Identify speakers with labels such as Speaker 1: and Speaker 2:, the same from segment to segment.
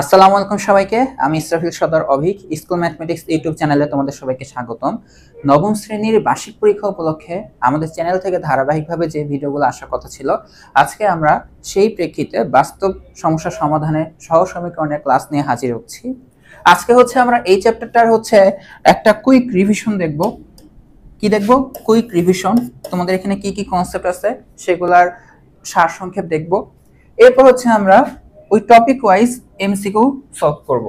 Speaker 1: আসসালামু আলাইকুম সবাইকে। আমি ইসরাফিল সদর অভিক, স্কুল ম্যাথমেটিক্স ইউটিউব চ্যানেলে তোমাদের সবাইকে স্বাগতম। নবম শ্রেণীর বার্ষিক পরীক্ষা উপলক্ষে আমাদের চ্যানেল থেকে ধারাবাহিকভাবে যে ভিডিওগুলো আসার কথা ছিল, আজকে আমরা সেই প্রেক্ষিতে বাস্তব সমস্যা সমাধানে সহজ সমীকরণের ক্লাস নিয়ে হাজির হচ্ছি। আজকে আমরা এই চ্যাপ্টারটার একটা কুইক রিভিশন দেখব। কি দেখব? Quick revision. তোমাদের এখানে কি কি কনসেপ্ট আছে সেগুলার সারসংক্ষেপ দেখব। এরপর আমরা ওই টপিক ওয়াইজ এমসিকিউ সলভ করব।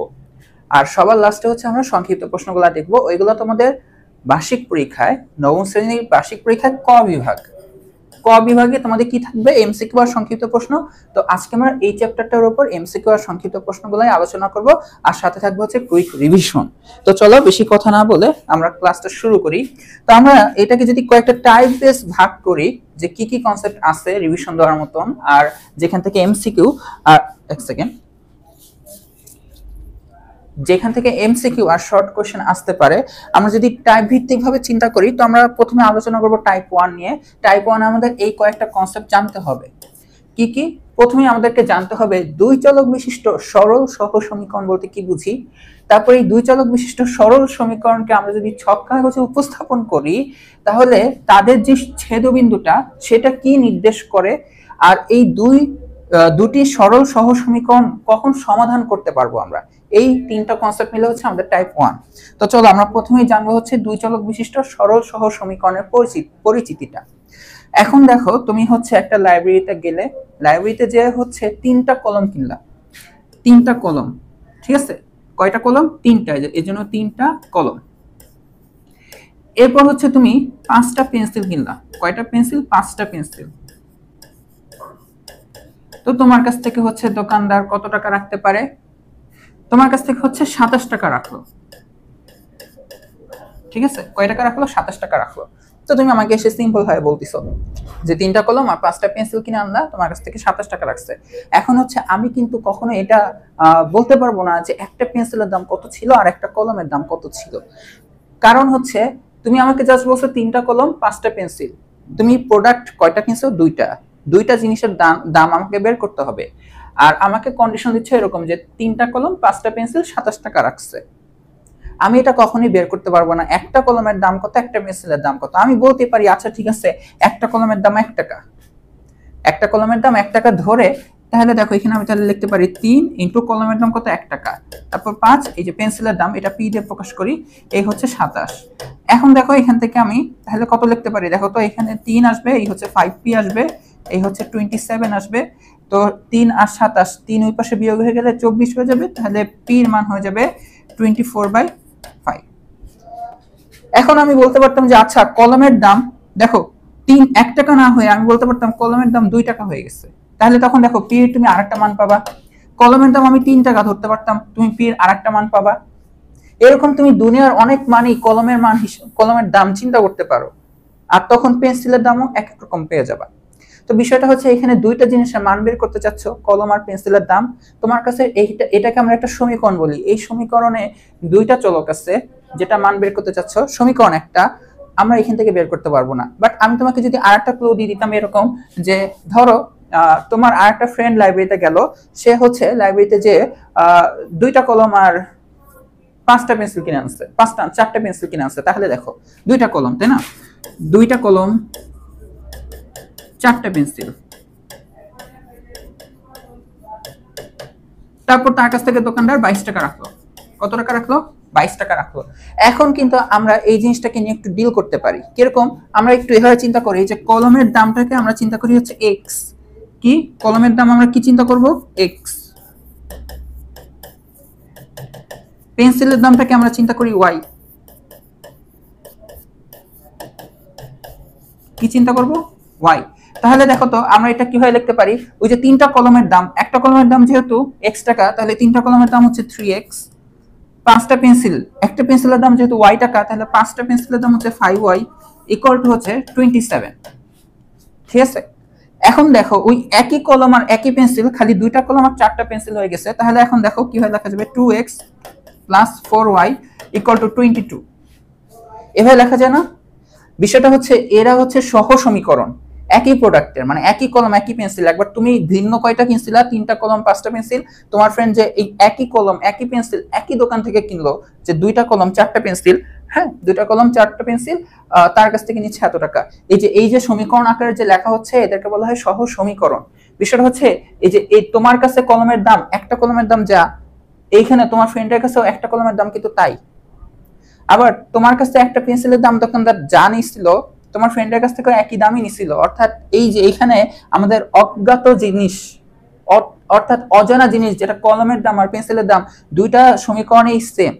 Speaker 1: আর সবার লাস্টে আমরা সংক্ষিপ্ত প্রশ্নগুলো দেখব। ওইগুলো তোমাদের বার্ষিক পরীক্ষায়, নবম শ্রেণীর বার্ষিক পরীক্ষায় ক বিভাগে তোমাদের কি থাকবে? এমসিকিউ আর সংক্ষিপ্ত প্রশ্ন। তো আজকে আমরা এই চ্যাপ্টারটার উপর এমসিকিউ আর সংক্ষিপ্ত প্রশ্নগুলাই আলোচনা করব, আর সাথে থাকবে কুইক রিভিশন। তো চলো বেশি কথা না বলে আমরা ক্লাসটা শুরু করি। তো আমরা এটাকে যদি কয়েকটা টাইপ বেস ভাগ করি, যে কি কি কনসেপ্ট আছে রিভিশন দেওয়ার মতন, আর যেখান থেকে এমসিকিউ, আর এক সেকেন্ড, যেখান থেকে এমসিকিউ আর শর্ট কোশ্চেন আসতে পারে, আমরা যদি টাইপ ভিত্তিক ভাবে চিন্তা করি, তো আমরা প্রথমে আলোচনা করব টাইপ 1 নিয়ে। টাইপ 1 আমাদের এই কয়েকটা কনসেপ্ট জানতে হবে। কি কি? প্রথমে আমাদেরকে জানতে হবে দুই চলক বিশিষ্ট সরল সহ সমীকরণ বলতে কি বুঝি। তারপরে এই দুই চলক বিশিষ্ট সরল সমীকরণকে আমরা যদি ছক কাগজে উপস্থাপন করি, তাহলে তাদের যে ছেদবিন্দুটা সেটা কি নির্দেশ করে, আর এই দুটি সরল সহ সমীকরণ কখন সমাধান করতে পারবো আমরা। এই তিনটা কনসেপ্ট মিলে আমাদের টাইপ 1। তো চলো আমরা প্রথমেই জানবো দুই চলক বিশিষ্ট সরল সহ সমীকরণের পরিচিতিটা। এখন দেখো, তুমি একটা লাইব্রেরিতে গেলে, লাইব্রেরিতে যে তিনটা কলম কিনলা, তিনটা কলম, ঠিক আছে? কয়টা কলম? তিনটা। এই জন্য তিনটা কলম। এরপর তুমি 5টা পেন্সিল কিনলা। কয়টা পেন্সিল? 5টা পেন্সিল। তো তোমার কাছ থেকে দোকানদার কত টাকা রাখতে পারে? তোমার কাছ থেকে 27 টাকা রাখলো, ঠিক আছে? কয় টাকা রাখলো? 27 টাকা রাখলো। তো তুমি আমাকে এসে সিম্পল ভাবে বলতিছো যে 3টা কলম আর 5টা পেন্সিল কিনে আনলা, তোমার কাছ থেকে 27 টাকা রাখছে। এখন আমি কিন্তু কখনো এটা বলতে পারবো না যে একটা পেন্সিলের দাম কত ছিল আর একটা কলমের দাম কত ছিল। কারণ তুমি আমাকে জাস্ট বলছো 3টা কলম 5টা পেন্সিল। তুমি প্রোডাক্ট কয়টা কিনছো? দুইটা জিনিসের দাম আমাকে বের করতে হবে। আর আমাকে কন্ডিশন দিচ্ছে এরকম যে 3টা কলম 5টা পেন্সিল 27 টাকা রাখছে। আমি এটা কখনোই বের করতে পারবো না একটা কলমের দাম কত, একটা পেন্সিলের দাম কত। আমি বলতে পারি আচ্ছা ঠিক আছে, একটা কলমের দাম 1 টাকা, একটা কলমের দাম 1 টাকা ধরে, তাহলে দেখো এখানে আমি তাহলে লিখতে পারি 3 ইন্টু কলমের দাম কত? 1 টাকা, তারপর 5, এই যে পেন্সিলের দাম, এটা পি দিয়ে প্রকাশ করি, এই 27। এখন দেখো এখান থেকে আমি তাহলে কত লিখতে পারি? দেখো তো এখানে 3 আসবে, এই 5p আসবে, এই 27 আসবে। তো 3 আর 27, 3 ওই পাশে বিয়োগ হয়ে গেলে 24 হয়ে যাবে, তাহলে p এর মান হয়ে যাবে 24/5। এখন আমি বলতে পারতাম যে আচ্ছা কলমের দাম দেখো 1 টাকা না হয়ে আমি বলতে পারতাম কলমের দাম 2 টাকা হয়ে গেছে। তাহলে তখন দেখো পি এর তুমি আরেকটা মান পাবা। কলমের দাম আমি 3 টাকা ধরতে পারতাম, তুমি পি এর আরেকটা মান পাবা। এরকম তুমি দুনিয়ার অনেক মানই কলমের দাম চিন্তা করতে পারো, আর তখন পেন্সিলের দামও এক এক রকম পেয়ে যাবা। তো বিষয়টা এখানে দুইটা জিনিসের মান বের করতে চাচ্ছ, কলম আর পেন্সিলের দাম। তোমার কাছে এটাকে আমরা একটা সমীকরণ বলি। এই সমীকরণে দুইটা চলক আছে, যেটা মান বের করতে চাচ্ছ, সমীকরণ একটা, আমরা এখান থেকে বের করতে পারবো না। বাট আমি তোমাকে যদি আরেকটা ক্লু দিয়ে দিতাম এরকম, যে ধরো তোমার আরেকটা ফ্রেন্ড লাইব্রেরিতে গেল, সে লাইব্রেরিতে যে 2টা কলম আর 5টা পেন্সিল কিনে আনছে, 4টা পেন্সিল কিনে আনছে। তাহলে দেখো 2টা কলম, তাই না? 2টা কলম 4টা পেন্সিল, তারপর তার কাছ থেকে দোকানদার 22 টাকা রাখলো। কত টাকা রাখলো? 22 টাকা রাখলো। এখন কিন্তু আমরা এই জিনিসটাকে নিয়ে একটু ডিল করতে পারি। কিরকম? আমরা একটু এভাবে চিন্তা করি যে কলমের দামটাকে আমরা চিন্তা করি এক্স। কি কলমের দাম আমরা কি চিন্তা করব? এক্স। পেন্সিলের দামটাকে আমরা চিন্তা করি ওয়াই। কি চিন্তা করব? ওয়াই। তাহলে দেখো তো আমরা এটা কিভাবে লিখতে পারি? ওই যে 3টা কলমের দাম, একটা কলমের দাম যেহেতু x টাকা, তাহলে 3টা কলমের দাম 3x। 5টা পেন্সিল, একটা পেন্সিলের দাম যেহেতু y টাকা, তাহলে 5টা পেন্সিলের দাম 5y ইকুয়াল টু 27। ঠিক আছে? এখন দেখো ওই একই কলম আর একই পেন্সিল, খালি 2টা কলম আর 4টা পেন্সিল হয়ে গেছে। তাহলে এখন দেখো কিভাবে লেখা যাবে? 2x + 4y equal to 22। এভাবে লেখা যায় না? বিষয়টা এরা সহ সমীকরণ, একই প্রোডাক্টের, মানে একই কলম একই পেন্সিল, একবার তুমি ভিন্ন কয়টা কিনছিলা, 3টা কলম 5টা পেন্সিল, তোমার ফ্রেন্ড যে এই একই কলম একই পেন্সিল একই দোকান থেকে কিনলো, যে 2টা কলম 4টা পেন্সিল, হ্যাঁ 2টা কলম 4টা পেন্সিল, তার কাছ থেকে নিচ্ছে এত টাকা। এই যে সমীকরণ আকারে যে লেখা হচ্ছে এদেরকে বলা হয় সহজ সমীকরণ। বিষয়টা হচ্ছে এই যে এই তোমার কাছে কলমের দাম, একটা কলমের দাম যা, এইখানে তোমার ফ্রেন্ডের কাছেও একটা কলমের দাম কিন্তু তাই। আবার তোমার কাছে একটা পেন্সিলের দাম দোকানদার যা নিছিল, তোমার ফ্রেন্ডের কাছ থেকে একই দামই নিছিল। অর্থাৎ এই যে এইখানে আমাদের অজ্ঞাত জিনিস, অর্থাৎ অজানা জিনিস, যেটা কলমের দাম আর পেন্সিলের দাম দুইটা সমীকরণেই সেম,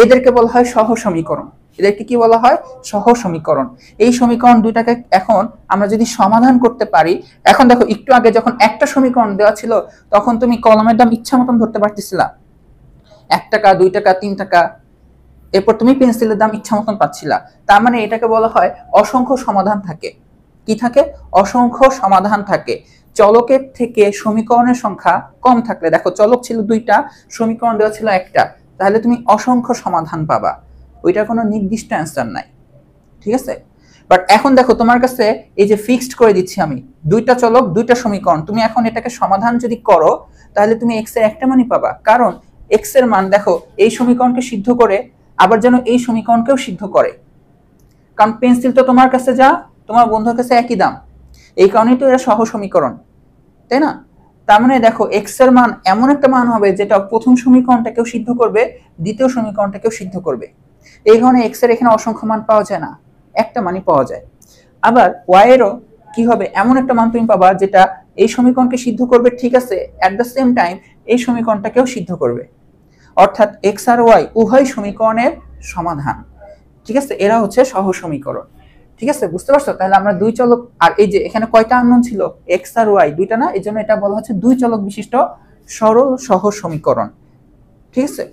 Speaker 1: এদেরকে বলা হয় সহ সমীকরণ। এদেরকে কি বলা হয়? সহ সমীকরণ। এই সমীকরণ দুইটাকে এখন আমরা যদি সমাধান করতে পারি, এখন দেখো একটু আগে যখন একটা সমীকরণ দেওয়া ছিল তখন তুমি কলমের দাম ইচ্ছা মতন ধরতে পারতেছিলা, 1 টাকা 2 টাকা 3 টাকা, এরপর তুমি পেন্সিলের দাম ইচ্ছা মতন পাচ্ছিলা। তার মানে এটাকে বলা হয় অসংখ্য সমাধান থাকে। কি থাকে? অসংখ্য সমাধান থাকে। চলকের থেকে সমীকরণের সংখ্যা কম থাকলে, দেখো চলক ছিল 2টা, সমীকরণ দেওয়া ছিল 1টা, তাহলে তুমি অসংখ্য সমাধান পাবা, ওইটার কোনো নির্দিষ্ট অ্যান্সার নাই। ঠিক আছে? বাট এখন দেখো তোমার কাছে এই যে ফিক্সড করে দিচ্ছি আমি, 2টা চলক 2টা সমীকরণ, তুমি এখন এটাকে সমাধান যদি করো তাহলে তুমি x এর একটা মানই পাবা। কারণ x এর মান দেখো এই সমীকরণকে সিদ্ধ করে আবার যেন এই সমীকরণকেও সিদ্ধ করে, কারণ পেন্সিল তো তোমার কাছে যা তোমার বন্ধুর কাছে একই দাম, এই কারণেই তো এরা সহ সমীকরণ, তাই না? তার মানে দেখো x এর মান এমন একটা মান হবে যেটা প্রথম সমীকরণটাকেও সিদ্ধ করবে, দ্বিতীয় সমীকরণটাকেও সিদ্ধ করবে। এই কারণে x এর এখানে অসংখ্য মান পাওয়া যায় না, একটা মানই পাওয়া যায়। আবার y এরও কি হবে, এমন একটা মান তুমি পাবা যেটা এই সমীকরণকে সিদ্ধ করবে, ঠিক আছে, এট দ্য সেম টাইম এই সমীকরণটাকেও সিদ্ধ করবে। অর্থাৎ x আর y উভয় সমীকরণের সমাধান। ঠিক আছে? এরা হচ্ছে সহ সমীকরণ। ঠিক আছে, বুঝতে পারছো? তাহলে আমরা 2 চলক, আর এই যে এখানে কয়টা আননোন ছিল, x আর y 2টা না, এজন্য এটা বলা হচ্ছে 2 চলক বিশিষ্ট সরল সহ সমীকরণ। ঠিক আছে?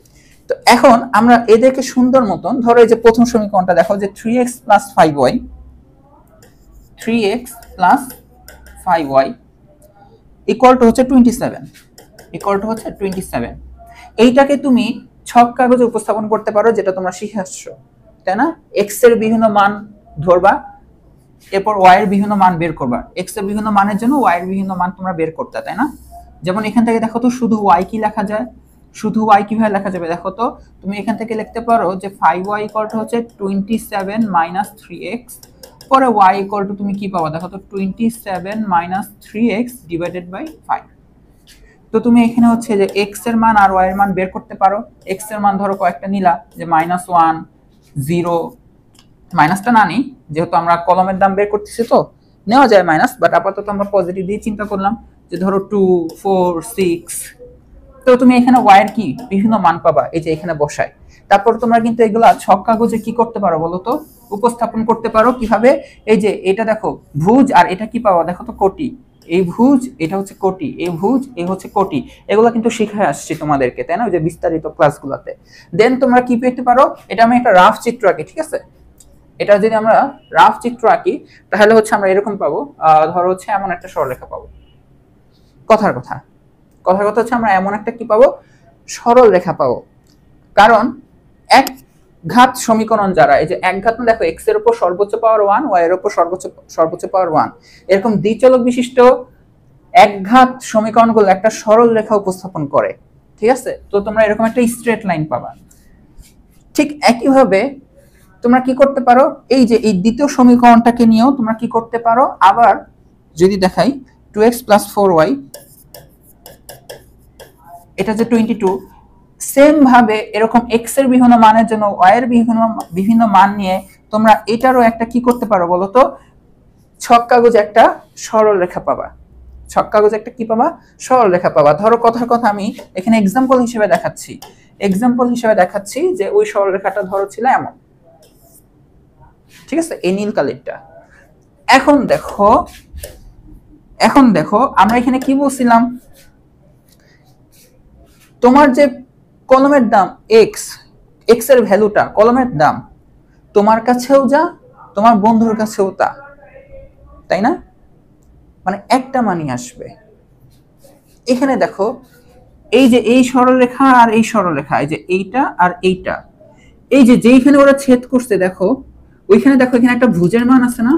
Speaker 1: তো এখন আমরা এদেরকে সুন্দর মতন, ধরো এই যে প্রথম সমীকরণটা দেখো যে 3x + 5y, 3x + 5y equal to হচ্ছে 27, ইকুয়াল টু হচ্ছে 27। এইটাকে তুমি ছক কাগজে উপস্থাপন করতে পারো, যেটা তোমরা শিখে আসছো, তাই না? x এর বিভিন্ন মান ধরবা, এরপর y এর বিভিন্ন মান বের করবা, x এর বিভিন্ন মানের জন্য y এর বিভিন্ন মান তোমরা বের করতে, তাই না? যেমন এখান থেকে দেখো তো শুধু y কি লেখা যায়, শুধু y কিভাবে লেখা যাবে দেখো তো, তুমি এখান থেকে লিখতে পারো যে 5y = হচ্ছে 27 - 3x, পরে y = তুমি কি পাবা দেখো তো, 27 - 3x / 5। তো তুমি এখানে হচ্ছে যে x এর মান আর y এর মান বের করতে পারো। x এর মান ধরো কয়েকটা নিলা, যে -1 0, মাইনাসটা না নিই যেহেতু আমরা কলমের দাম বের করতেছি, তো নেওয়া যায় মাইনাস, বাট আপাতত আমরা পজিটিভ দিয়ে চিন্তা করলাম, যে ধরো 2 4 6। তো তুমি এখানে y এর কি বিভিন্ন মান পাবা, এই যে এখানে বসায়। তারপর তোমরা কিন্তু এগুলা ছক কাগজে কি করতে পারো বলো তো, উপস্থাপন করতে পারো কিভাবে। এই যে এটা দেখো ভুজ, আর এটা কি পাওয়া দেখো তো, কোটি। এই ভুজ, এটা হচ্ছে কোটি, এই ভুজ, এই হচ্ছে কোটি। এগুলা কিন্তু শিখায় আসছি তোমাদেরকে, তাই না, যে বিস্তারিত ক্লাসগুলোতে। দেন তোমরা কি পেতে পারো, এটা আমি একটা রাফ চিত্র আঁকি, ঠিক আছে? এটা যদি আমরা রাফ চিত্র আঁকি তাহলে হচ্ছে আমরা এরকম পাবো, ধরো হচ্ছে এমন একটা সরলরেখা পাবো। কথার কথা হচ্ছে আমরা এমন একটা কি পাবো, সরল রেখা পাবো। কারণ এক ঘাত সমীকরণ যারা, এই যে এক ঘাত, দেখো x এর উপর সর্বোচ্চ পাওয়ার 1, y এর উপর সর্বোচ্চ পাওয়ার 1, এরকম দ্বিচলক বিশিষ্ট এক ঘাত সমীকরণগুলো একটা সরল রেখা উপস্থাপন করে। ঠিক আছে? তো তোমরা এরকম একটা স্ট্রেট লাইন পাবা। ঠিক একইভাবে তোমরা কি করতে পারো, এই যে এই দ্বিতীয় সমীকরণটাকে নিয়েও তোমরা কি করতে পারো, আবার যদি দেখাই 2x + 4y, এটা যে 22, সেম ভাবে এরকম x এর বিভিন্ন মানের জন্য y এর বিভিন্ন মান নিয়ে তোমরা এটারও একটা কি করতে পারো বলো তো, ছক কাগজে একটা সরল রেখা পাবা। ছক কাগজে একটা কি পাবা, সরল রেখা পাবা। ধরো কথার কথা আমি এখানে এক্সাম্পল হিসেবে দেখাচ্ছি, যে ওই সরল রেখাটা ধরো ছিল এমন, ঠিক আছে, এই নীল কালিরটা। এখন দেখো আমরা এখানে কি বলছিলাম, তোমার যে কলমের দাম x এর ভ্যালুটা, কলমের দাম তোমার কাছেও যা, তোমার বন্ধুর কাছেও তা, তাই না? মানে একটা মানই আসবে। এখানে দেখো এই যে এই সরলরেখা আর এই সরলরেখা, এই যে এইটা আর এইটা, এই যে যেইখানে ওরা ছেদ করছে দেখো, ওইখানে দেখো এখানে একটা ভুজের মান আছে না,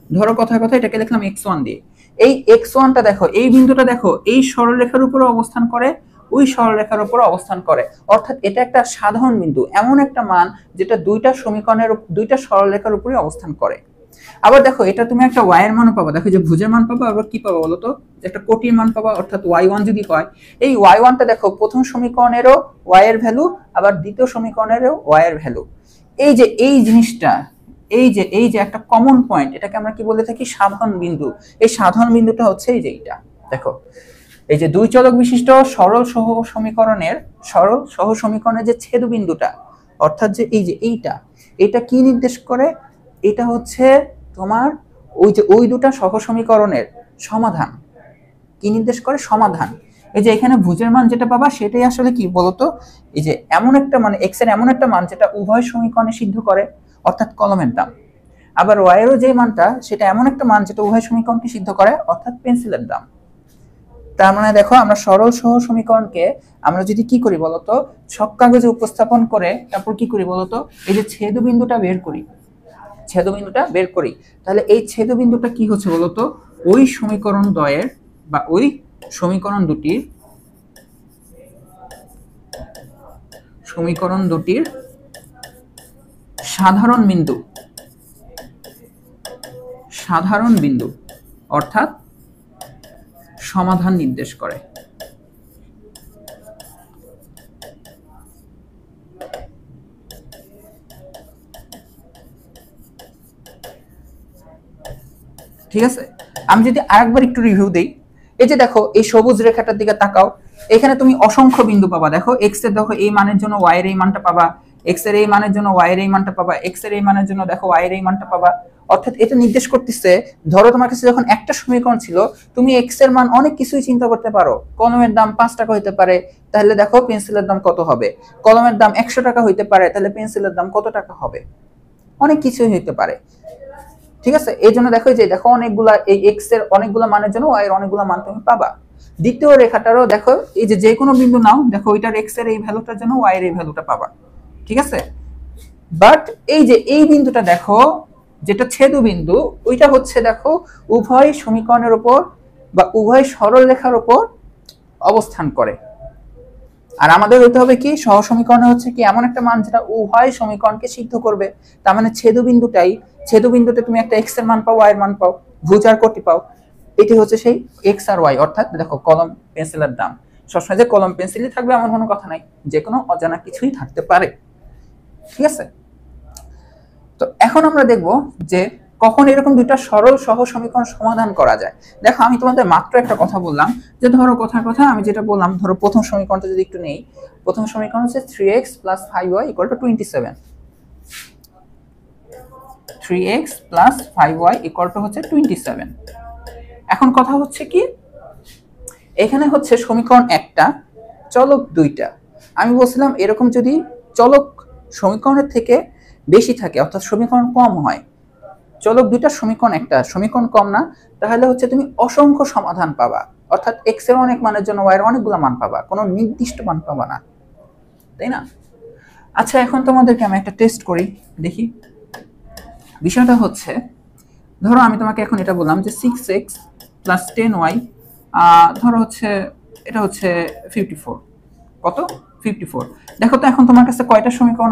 Speaker 1: ধরো কথায় কথা এটাকে লিখলাম x1 দিয়ে। এই x1টা দেখো, এই বিন্দুটা দেখো, এই সরলরেখার উপরে অবস্থান করে, ওই সরলরেখার উপরে অবস্থান করে, অর্থাৎ এটা একটা সাধারণ বিন্দু, এমন একটা মান যেটা দুইটা সমীকরণের দুইটা সরলরেখার উপরে অবস্থান করে। আবার দেখো এটা তুমি একটা y এর মান পাবা, দেখো যে ভুজের মান পাবা, আবার কি পাবা বলো তো, একটা কোটির মান পাবা, অর্থাৎ y1 যদি হয়, এই y1টা দেখো প্রথম সমীকরণেরও y এর ভ্যালু, আবার দ্বিতীয় সমীকরণেরও y এর ভ্যালু। এই যে এই জিনিসটা, এই যে একটা কমন পয়েন্ট, এটাকে আমরা কি বলে থাকি, সাধারণ বিন্দু। এই সাধারণ বিন্দুটা হচ্ছে এই যে এইটা দেখো, এই যে দুই চলক বিশিষ্ট সরল সহ সমীকরণের যে ছেদ বিন্দুটা, অর্থাৎ যে এই যে এটা কি নির্দেশ করে, এটা হচ্ছে তোমার ওই দুটা সহ সমীকরণের সমাধান। কি নির্দেশ করে, সমাধান। এই যে এখানে ভুজের মান যেটা পাবা সেটাই আসলে কি বলতো, এই যে এমন একটা মানে x এর এমন একটা মান যেটা উভয় সমীকরণে সিদ্ধ করে, অর্থাৎ কলমের দাম। আবার y এরও যে মানটা সেটা এমন একটা মান যেটা উভয় সমীকরণকে সিদ্ধ করে, অর্থাৎ পেন্সিলের দাম। তার মানে দেখো আমরা সরল সহ সমীকরণকে আমরা যদি কি করি বলতো, ছক কাগজে উপস্থাপন করে তারপর কি করি বলতো, এই যে ছেদবিন্দুটা বের করি, তাহলে এই ছেদবিন্দুটা কি হচ্ছে বলতো, ওই সমীকরণ দ্বয়ের বা ওই সমীকরণ দুটির সাধারণ বিন্দু অর্থাৎ সমাধান নির্দেশ করে। ঠিক আছে, আমি যদি আরেকবার একটু রিভিউ দেই, এই যে দেখো এই সবুজ রেখাটার দিকে তাকাও, এখানে তুমি অসংখ্য বিন্দু পাবা। দেখো এক্স এর দেখো এই মানের জন্য ওয়াই এর এই মানটা পাবা, এক্স এর এই মানের জন্য ওয়াই এর এই মানটা পাবা, এক্স এর এই মানের জন্য দেখো ওয়াই এর এই মানটা পাবা। অর্থাৎ এটা নির্দেশ করতেছে, ধরো তোমার কাছে যখন একটা সমীকরণ ছিল, তুমি এক্স এর মান অনেক কিছুই চিন্তা করতে পারো, কলমের দাম 5 টাকা হইতে পারে, তাহলে দেখো পেন্সিলের দাম কত হবে, কলমের দাম 100 টাকা হইতে পারে, তাহলে পেন্সিলের দাম কত টাকা হবে, অনেক কিছুই হইতে পারে। ঠিক আছে, এই জন্য দেখো যে দেখো অনেকগুলা এই এক্স এর অনেকগুলা মানের জন্য ওয়াই এর অনেকগুলা মান তুমি পাবা। দ্বিতীয় রেখাটারও দেখো, এই যে কোনো বিন্দু নাও, দেখো ওইটার এক্স এর এই ভ্যালুটার জন্য ওয়াই এর এই ভ্যালুটা পাবা। ঠিক আছে, বাট এই যে এই বিন্দুটা দেখো, যেটা ছেদ বিন্দু, ওইটা হচ্ছে দেখো উভয় সমীকরণের উপর বা উভয় সরল রেখার উপর অবস্থান করে। আর আমাদের হইতে হবে কি, সহ সমীকরণে হচ্ছে কি এমন একটা মান যেটা উভয় সমীকরণকে সিদ্ধ করবে। তার মানে ছেদবিন্দুতে তুমি একটা এক্স এর মান পাও, ওয়াই এর মান পাও, ভুজ আর কোটি পাও। এটি হচ্ছে সেই এক্স আর ওয়াই। অর্থাৎ দেখো কলম পেন্সিলের দাম সবসময় যে কলম পেন্সিলই থাকবে এমন কোনো কথা নাই, যে কোনো অজানা কিছুই থাকতে পারে। ঠিক আছে, তো এখন আমরা দেখব যে কখন এরকম দুইটা সরল সহ সমীকরণ সমাধান করা যায়। দেখো আমি তোমাদের মাত্র একটা কথা বললাম, যে ধরো কথার কথা আমি যেটা বললাম, ধরো প্রথম সমীকরণটা যদি একটু নেই, প্রথম সমীকরণ হচ্ছে 3x + 5y = 27। 3x + 5y = 27। এখন কথা হচ্ছে কি, এখানে হচ্ছে সমীকরণ একটা, চলক দুইটা। আমি বলছিলাম এরকম যদি চলক সমীকরণের থেকে বেশি থাকে, অর্থাৎ সমীকরণ কম হয়, চলক দুইটা সমীকরণ একটা, সমীকরণ কম না, তাহলে হচ্ছে তুমি অসংখ্য সমাধান পাবা। অর্থাৎ এক্স এর অনেক মানের জন্য ওয়াই এর অনেকগুলো মান পাবা, কোনো নির্দিষ্ট মান পাবা না, তাই না? আচ্ছা, এখন তোমাদেরকে আমি একটা টেস্ট করি, দেখি। বিষয়টা হচ্ছে, ধরো আমি তোমাকে এখন এটা বললাম যে 6x + 10y, ধরো হচ্ছে এটা হচ্ছে 54। কত? 54। দেখো তো এখন তোমার কাছে কয়টা সমীকরণ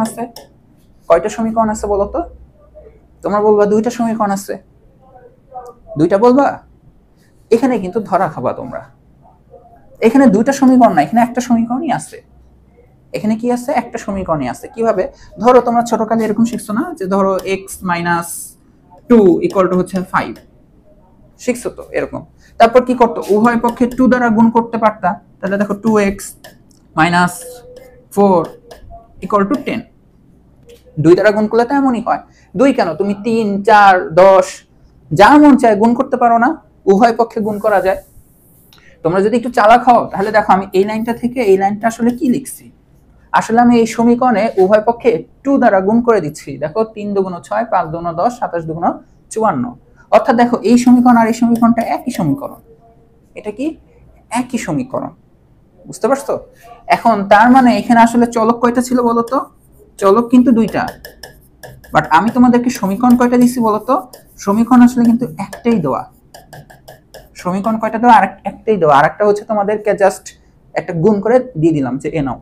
Speaker 1: আছে বলো তো? তোমরা বলবা দুইটা সমীকরণ আছে, দুইটা বলবা। এখানে কিন্তু ধরা খাবা তোমরা, এখানে দুইটা সমীকরণ না, এখানে একটা সমীকরণই আছে। এখানে কি আছে? একটা সমীকরণই আছে। কিভাবে? ধরো তোমরা ছোটকালে এরকম শিখছো না, যে ধরো x - 2 = 5, শিখছো তো এরকম। তারপর কি করতো, উভয় পক্ষে 2 দ্বারা গুণ করতে পারতা, তাহলে দেখো 2x - 4 = 10। 2 দ্বারা গুণ করলে তো এমনই হয়। 2 কেন, তুমি 3, 4, 10 যা মন চায় গুণ করতে পারো না, উভয় পক্ষে গুণ করা যায়। তোমরা যদি একটু চালাক হও, তাহলে দেখো আমি এই লাইনটা থেকে এই লাইনটা আসলে কি লিখছি, আসলে আমি এই সমীকরণে উভয় পক্ষে 2 দ্বারা গুণ করে দিচ্ছি। দেখো 3 × 2 = 6, 5 × 2 = 10, 27 × 2 = 54। অর্থাৎ দেখো এই সমীকরণ আর এই সমীকরণটা একই সমীকরণ। এটা কি? একই সমীকরণ। বুঝতে পারছো? এখন তার মানে এখানে আসলে চলক কয়টা ছিল বলো তো? চলক কিন্তু দুইটা। বাট আমি তোমাদেরকে সমীকরণ কয়টা দিছি বলতো? সমীকরণ আসলে কিন্তু একটাই দেওয়া। সমীকরণ কয়টা দেওয়া? একটাই দেওয়া। আরেকটা হচ্ছে তোমাদেরকে জাস্ট একটা গুণ করে দিয়ে দিলাম যে এ নাও।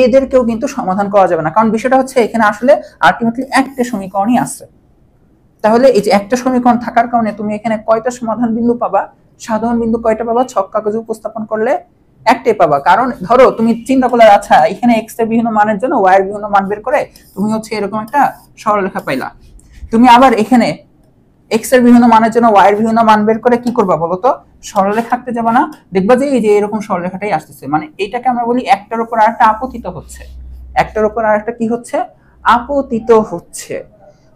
Speaker 1: এদেরকেও কিন্তু সমাধান করা যাবে না, কারণ বিষয়টা হচ্ছে এখানে আসলে আলটিমেটলি একটা সমীকরণই আছে। তাহলে এই যে একটা সমীকরণ থাকার কারণে তুমি এখানে কয়টা সমাধান বিন্দু পাবা? সাধারণ বিন্দু কয়টা পাবা? ছক কাগজে উপস্থাপন করলে একটাই পাবা। কারণ ধরো তুমি চিন্তা করলে আচ্ছা এখানে এক্স এর বিভিন্ন মানের জন্য ওয়াই এর বিভিন্ন মান বের করে তুমি হচ্ছে এরকম একটা সরলরেখা পাইলা। তুমি আবার এখানে এক্স এর বিভিন্ন মানের জন্য ওয়াই এর বিভিন্ন মান বের করে কি করবা বলতো? সরলরেখা আঁকতে যাবে না, দেখবা যে এই যে এরকম সরলরেখাটাই আসতেছে। মানে এইটাকে আমরা বলি একটার উপর আরেকটা আপতিত হচ্ছে। একটার উপর আরেকটা কি হচ্ছে? আপতিত হচ্ছে।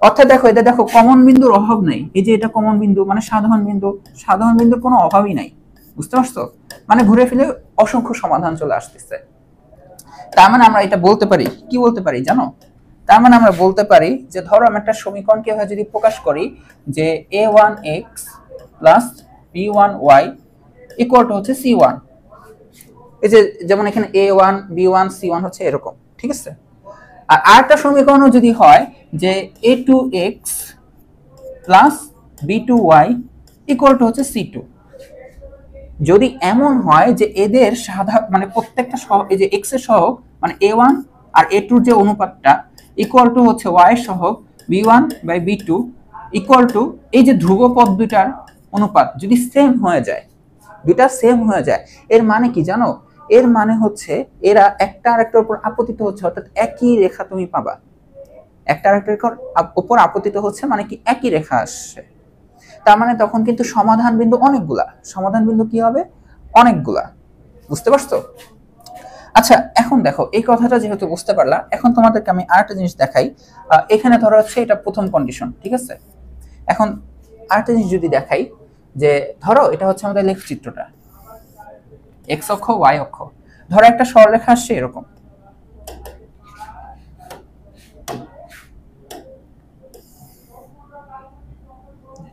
Speaker 1: অর্থাৎ দেখো এটা দেখো কমন বিন্দুর অভাব নেই। এই যে এটা কমন বিন্দু মানে সাধারণ বিন্দু, সাধারণ বিন্দুর কোনো অভাবই নাই। বুঝতে পারছো? মানে ঘুরে ফিরে অসংখ্য সমাধান চলে আসতেছে। তার মানে আমরা এটা বলতে পারি, কি বলতে পারি জানো? তার মানে আমরা বলতে পারি যে ধরো আমি একটা সমীকরণকে এভাবে যদি প্রকাশ করি যে a1x plus b1y equal to হচ্ছে c1। এই যে যেমন এখানে a1 b1 c1 হচ্ছে এরকম, ঠিক আছে? আর আরেকটা সমীকরণও যদি হয় যে a2x plus b2y equal to হচ্ছে c2। যদি এমন হয় যে এদের সাধারণ মানে প্রত্যেকটা এই যে x এর সহগ মানে a1 আর a2 যে অনুপাতটা ইকুয়াল টু হচ্ছে y এর সহগ b1 by b2 equal to এই যে ধ্রুবপদ দুটার অনুপাত যদি সেম হয়ে যায়, দুটা সেম হয়ে যায়, এর মানে কি জানো? এর মানে হচ্ছে এরা একটা আরেকটার উপর আপতিত হচ্ছে, অর্থাৎ একই রেখা তুমি পাবা। একটা আরেকটার উপর আপতিত হচ্ছে মানে কি একই রেখা আসছে। তার মানে তখন কিন্তু সমাধান বিন্দু অনেকগুলা। সমাধান বিন্দু কি হবে? অনেকগুলা। বুঝতে পারছো? আচ্ছা এখন দেখো এই কথাটা যেহেতু বুঝতে পারলা, এখন তোমাদেরকে আমি আরেকটা জিনিস দেখাই। এখানে ধরো হচ্ছে এটা প্রথম কন্ডিশন, ঠিক আছে? এখন আরেকটা জিনিস যদি দেখাই যে ধরো এটা হচ্ছে আমাদের লেখ চিত্রটা, এক্স অক্ষ ওয়াই অক্ষ। ধরো একটা সরলরেখা আসছে এরকম,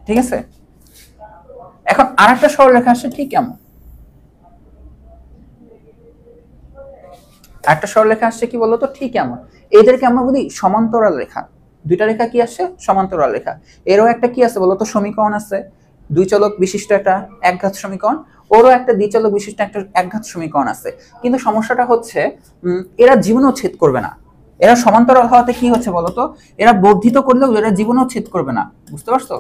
Speaker 1: ঠিক আছে? এখন আরেকটা সরলরেখা আসছে ঠিক এমন, একটা সরলরেখা আসছে কি বলতো? ঠিক এমন। এদেরকে আমরা বলি সমান্তরাল রেখা। দুইটা রেখা কি আসছে? সমান্তরাল রেখা। এরও একটা কি আছে বলতো? সমীকরণ আছে, দুই চলক বিশিষ্ট একটা একঘাত সমীকরণ। ওরও একটা দ্বিচলক বিশিষ্ট একটা একঘাত সমীকরণ আছে। কিন্তু সমস্যাটা হচ্ছে এরা জীবনেও ছেদ করবে না। এরা সমান্তরাল হওয়াতে কি হচ্ছে বলতো? এরা বর্ধিত করলেও এরা জীবনেও ছেদ করবে না। বুঝতে পারছো?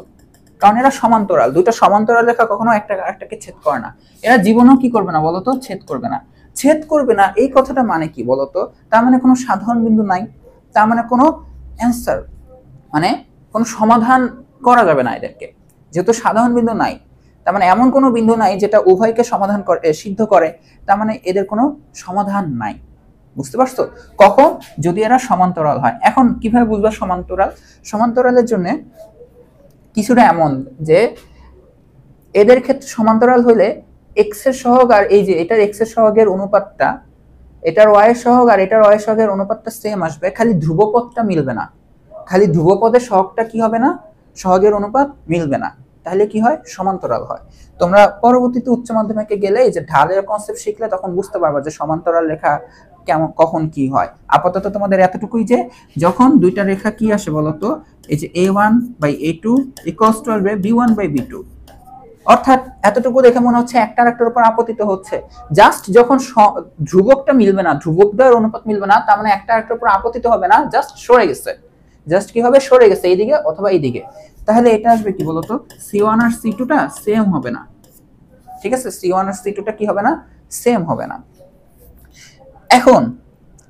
Speaker 1: কারণ এরা সমান্তরাল। দুইটা সমান্তরাল রেখা কখনো একটা আরেকটাকে ছেদ করে না। এরা জীবনেও কি করবে না বলতো? ছেদ করবে না। ছেদ করবে না এই কথাটা মানে কি বলতো? তার মানে কোনো সাধারণ বিন্দু নাই, তার মানে কোনো অ্যান্সার মানে কোনো সমাধান করা যাবে না এদেরকে। যেহেতু সাধারণ বিন্দু নাই, তার মানে এমন কোনো বিন্দু নাই যেটা উভয়কে সমাধান করে সিদ্ধ করে, তার মানে এদের কোনো সমাধান নাই। বুঝতে পারছো? কখন? যদি এরা সমান্তরাল হয়। এখন কিভাবে বুঝবা সমান্তরাল? সমান্তরালের জন্য কিছুটা এমন যে এদের ক্ষেত্রে সমান্তরাল হইলে এক্স এর সহগ আর এই যে এটার এক্স এর সহগের অনুপাতটা, এটার ওয়াই এর সহগ আর এটার ওয়াই এর সহগের অনুপাতটা সেম আসবে, খালি ধ্রুবপদটা মিলবে না। খালি ধ্রুবপদের সহগটা কি হবে না? সহগের অনুপাত মিলবে না। তাহলে কি হয়? সমান্তরাল হয়। তোমরা পরবর্তীতে উচ্চ মাধ্যমিকে গেলে এই যে ঢালের কনসেপ্ট শিখলে তখন বুঝতে পারবা যে সমান্তরাল রেখা কেমন কখন কি হয়। আপাতত তোমাদের এতটুকুই যে যখন দুইটা রেখা কি আসে বলতো? এই যে a1 by a2 equals to আসবে b1 বাই b2। অর্থাৎ এতটুকু দেখে মনে হচ্ছে একটা আরেকটার উপর আপতিত হচ্ছে। জাস্ট যখন ধ্রুবকটা মিলবে না, ধ্রুবকদ্বয়ের অনুপাত মিলবে না, তার মানে একটা আরেকটার উপর আপতিত হবে না, জাস্ট সরে গেছে। জাস্ট কি হবে? সরে গেছে এইদিকে অথবা এইদিকে। তাহলে এটা আসবে কি বলতো? c1 আর c2 টা সেম হবে না। ঠিক আছে? c1 আর c2 টা কি হবে না? সেম হবে না। এখন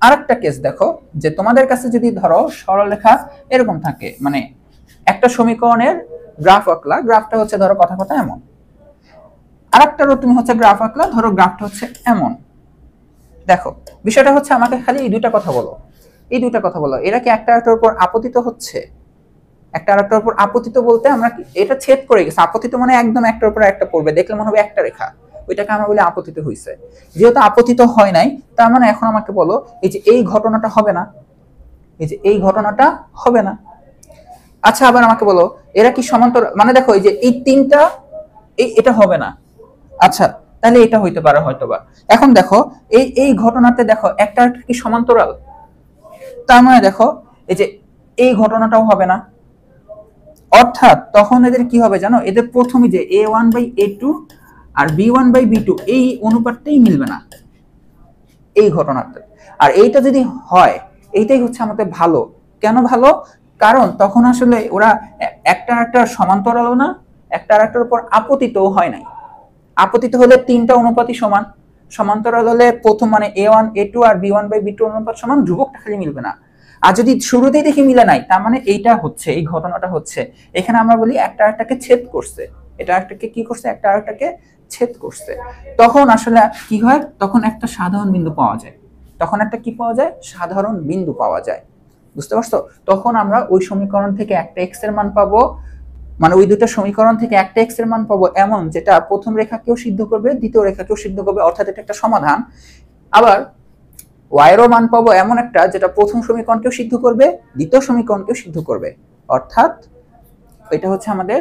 Speaker 1: আরেকটা কেস দেখো যে তোমাদের কাছে যদি ধরো সরলরেখা এরকম থাকে, মানে একটা সমীকরণের গ্রাফ আঁকলা, গ্রাফটা হচ্ছে ধরো কথা কথা এমন, আরেকটারও তুমি হচ্ছে গ্রাফ আঁকলা, ধরো গ্রাফটা হচ্ছে এমন। দেখো বিষয়টা হচ্ছে আমাকে খালি এই দুইটা কথা বলো, এই দুইটা কথা বলো, এরা কি একটা আরেকটার উপর আপতিত হচ্ছে? একটা আরেকটার উপর আপতিত বলতে আমরা এটা ছেদ করে গেছে। আপতিত মানে একদম একটার উপর একটা পড়বে, দেখলে মনে হবে একটা রেখা, ওইটাকে আমরা বলি আপতিত হইছে। যেহেতু আপতিত হয় নাই, তার মানে এখন আমাকে বলো এই যে এই ঘটনাটা হবে না, এই যে এই ঘটনাটা হবে না। আচ্ছা আবার আমাকে বলো এরা কি সমান্তরাল? মানে দেখো এই যে এই তিনটা, এটা হবে না। আচ্ছা তাহলে এটা হইতে পারে হয়তোবা। এখন দেখো এই ঘটনাতে দেখো একটা কি সমান্তরাল? তার মানে দেখো এই যে এই ঘটনাটাও হবে না। অর্থাৎ তখন এদের কি হবে জানো, এদের প্রথমে যে a1/a2 আর b1/b2 এই অনুপাতটাই মিলবে না এই ঘটনাটা। আর এইটা যদি হয়, এইটাই হচ্ছে আমাদের ভালো। কেন ভালো? কারণ তখন আসলে ওরা একটা একটা সমান্তরালও না, একটা আরেকটার উপর আপতিতও হয় নাই। আপতিত হলে তিনটা অনুপাতই সমান, সমান্তরাল হলে প্রথম মানে a1 a2 আর b1/b2 অনুপাত সমান, ধ্রুবকটা খালি মিলবে না। আর যদি শুরুতেই দেখি মিলে নাই, তার মানে এইটা হচ্ছে, এই ঘটনাটা হচ্ছে। এখানে আমরা বলি একটা আরেকটাকে ছেদ করছে, এটা আরেকটাকে কি করছে, একটা আরেকটাকে ছেদ করছে। তখন আসলে কি হয়, তখন একটা সাধারণ বিন্দু পাওয়া যায়। তখন একটা কি পাওয়া যায়, সাধারণ বিন্দু পাওয়া যায়। বুঝতে পারছো? তখন আমরা ওই সমীকরণ থেকে একটা এক্স এর মান পাবো, মানে ওই দুটো সমীকরণ থেকে একটা এক্স এর মান পাবো এমন যেটা প্রথম রেখাকেও সিদ্ধ করবে, দ্বিতীয় রেখাকেও সিদ্ধ করবে, অর্থাৎ এটা একটা সমাধান। আবার ওয়াই এরও মান পাবো এমন একটা যেটা প্রথম সমীকরণকেও সিদ্ধ করবে, দ্বিতীয় সমীকরণকেও সিদ্ধ করবে। অর্থাৎ এটা হচ্ছে আমাদের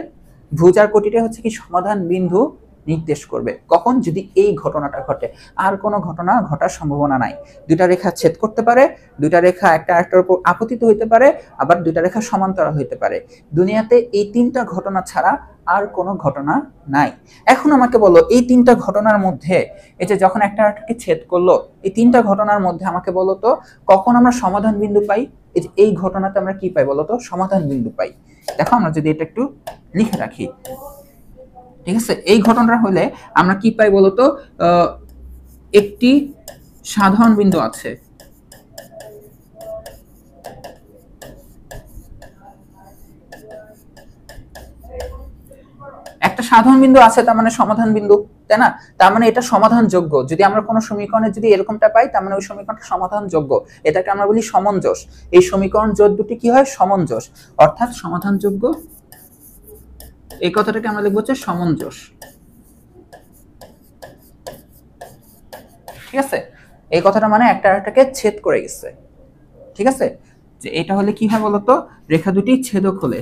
Speaker 1: ভুজার কোটিটা হচ্ছে কি সমাধান বিন্দু নির্দেশ করবে। কখন? যদি এই ঘটনাটা ঘটে। আর কোনো ঘটনা ঘটার সম্ভাবনা নাই। দুইটা রেখা ছেদ করতে পারে, দুইটা রেখা একটা আরেকটার উপর আপতিত হইতে পারে, আবার দুইটা রেখা সমান্তরাল হইতে পারে। দুনিয়াতে এই তিনটা ঘটনা ছাড়া আর কোনো ঘটনা নাই। এখন আমাকে বলো, এই তিনটা ঘটনার মধ্যে, এই যে যখন একটা আরেকটাকে ছেদ করলো, এই তিনটা ঘটনার মধ্যে আমাকে বলো তো কখন আমরা সমাধান বিন্দু পাই? এই যে এই ঘটনাতে আমরা কি পাই বলো তো? সমাধান বিন্দু পাই। দেখো আমরা যদি এটা একটু লিখে রাখি, ঠিক আছে, এই ঘটনাটা হলে আমরা কি পাই বলতো? একটি সাধারণ বিন্দু আছে, একটা সাধারণ বিন্দু আছে, তার মানে সমাধান বিন্দু, তাই না? তার মানে এটা সমাধানযোগ্য। যদি আমরা কোনো সমীকরণে যদি এরকমটা পাই, তার মানে ওই সমীকরণটা সমাধানযোগ্য। এটাকে আমরা বলি সমঞ্জস। এই সমীকরণ জোট দুটি কি হয়? সমঞ্জস, অর্থাৎ সমাধানযোগ্য। এই কথাটাকে আমরা লিখবো হচ্ছে সমঞ্জস। ঠিক আছে, এই কথাটা মানে একটা আরেকটাকে ছেদ করে গেছে। ঠিক আছে, যে এটা হলে কি হয় বলতো? রেখা দুটি ছেদক হলে।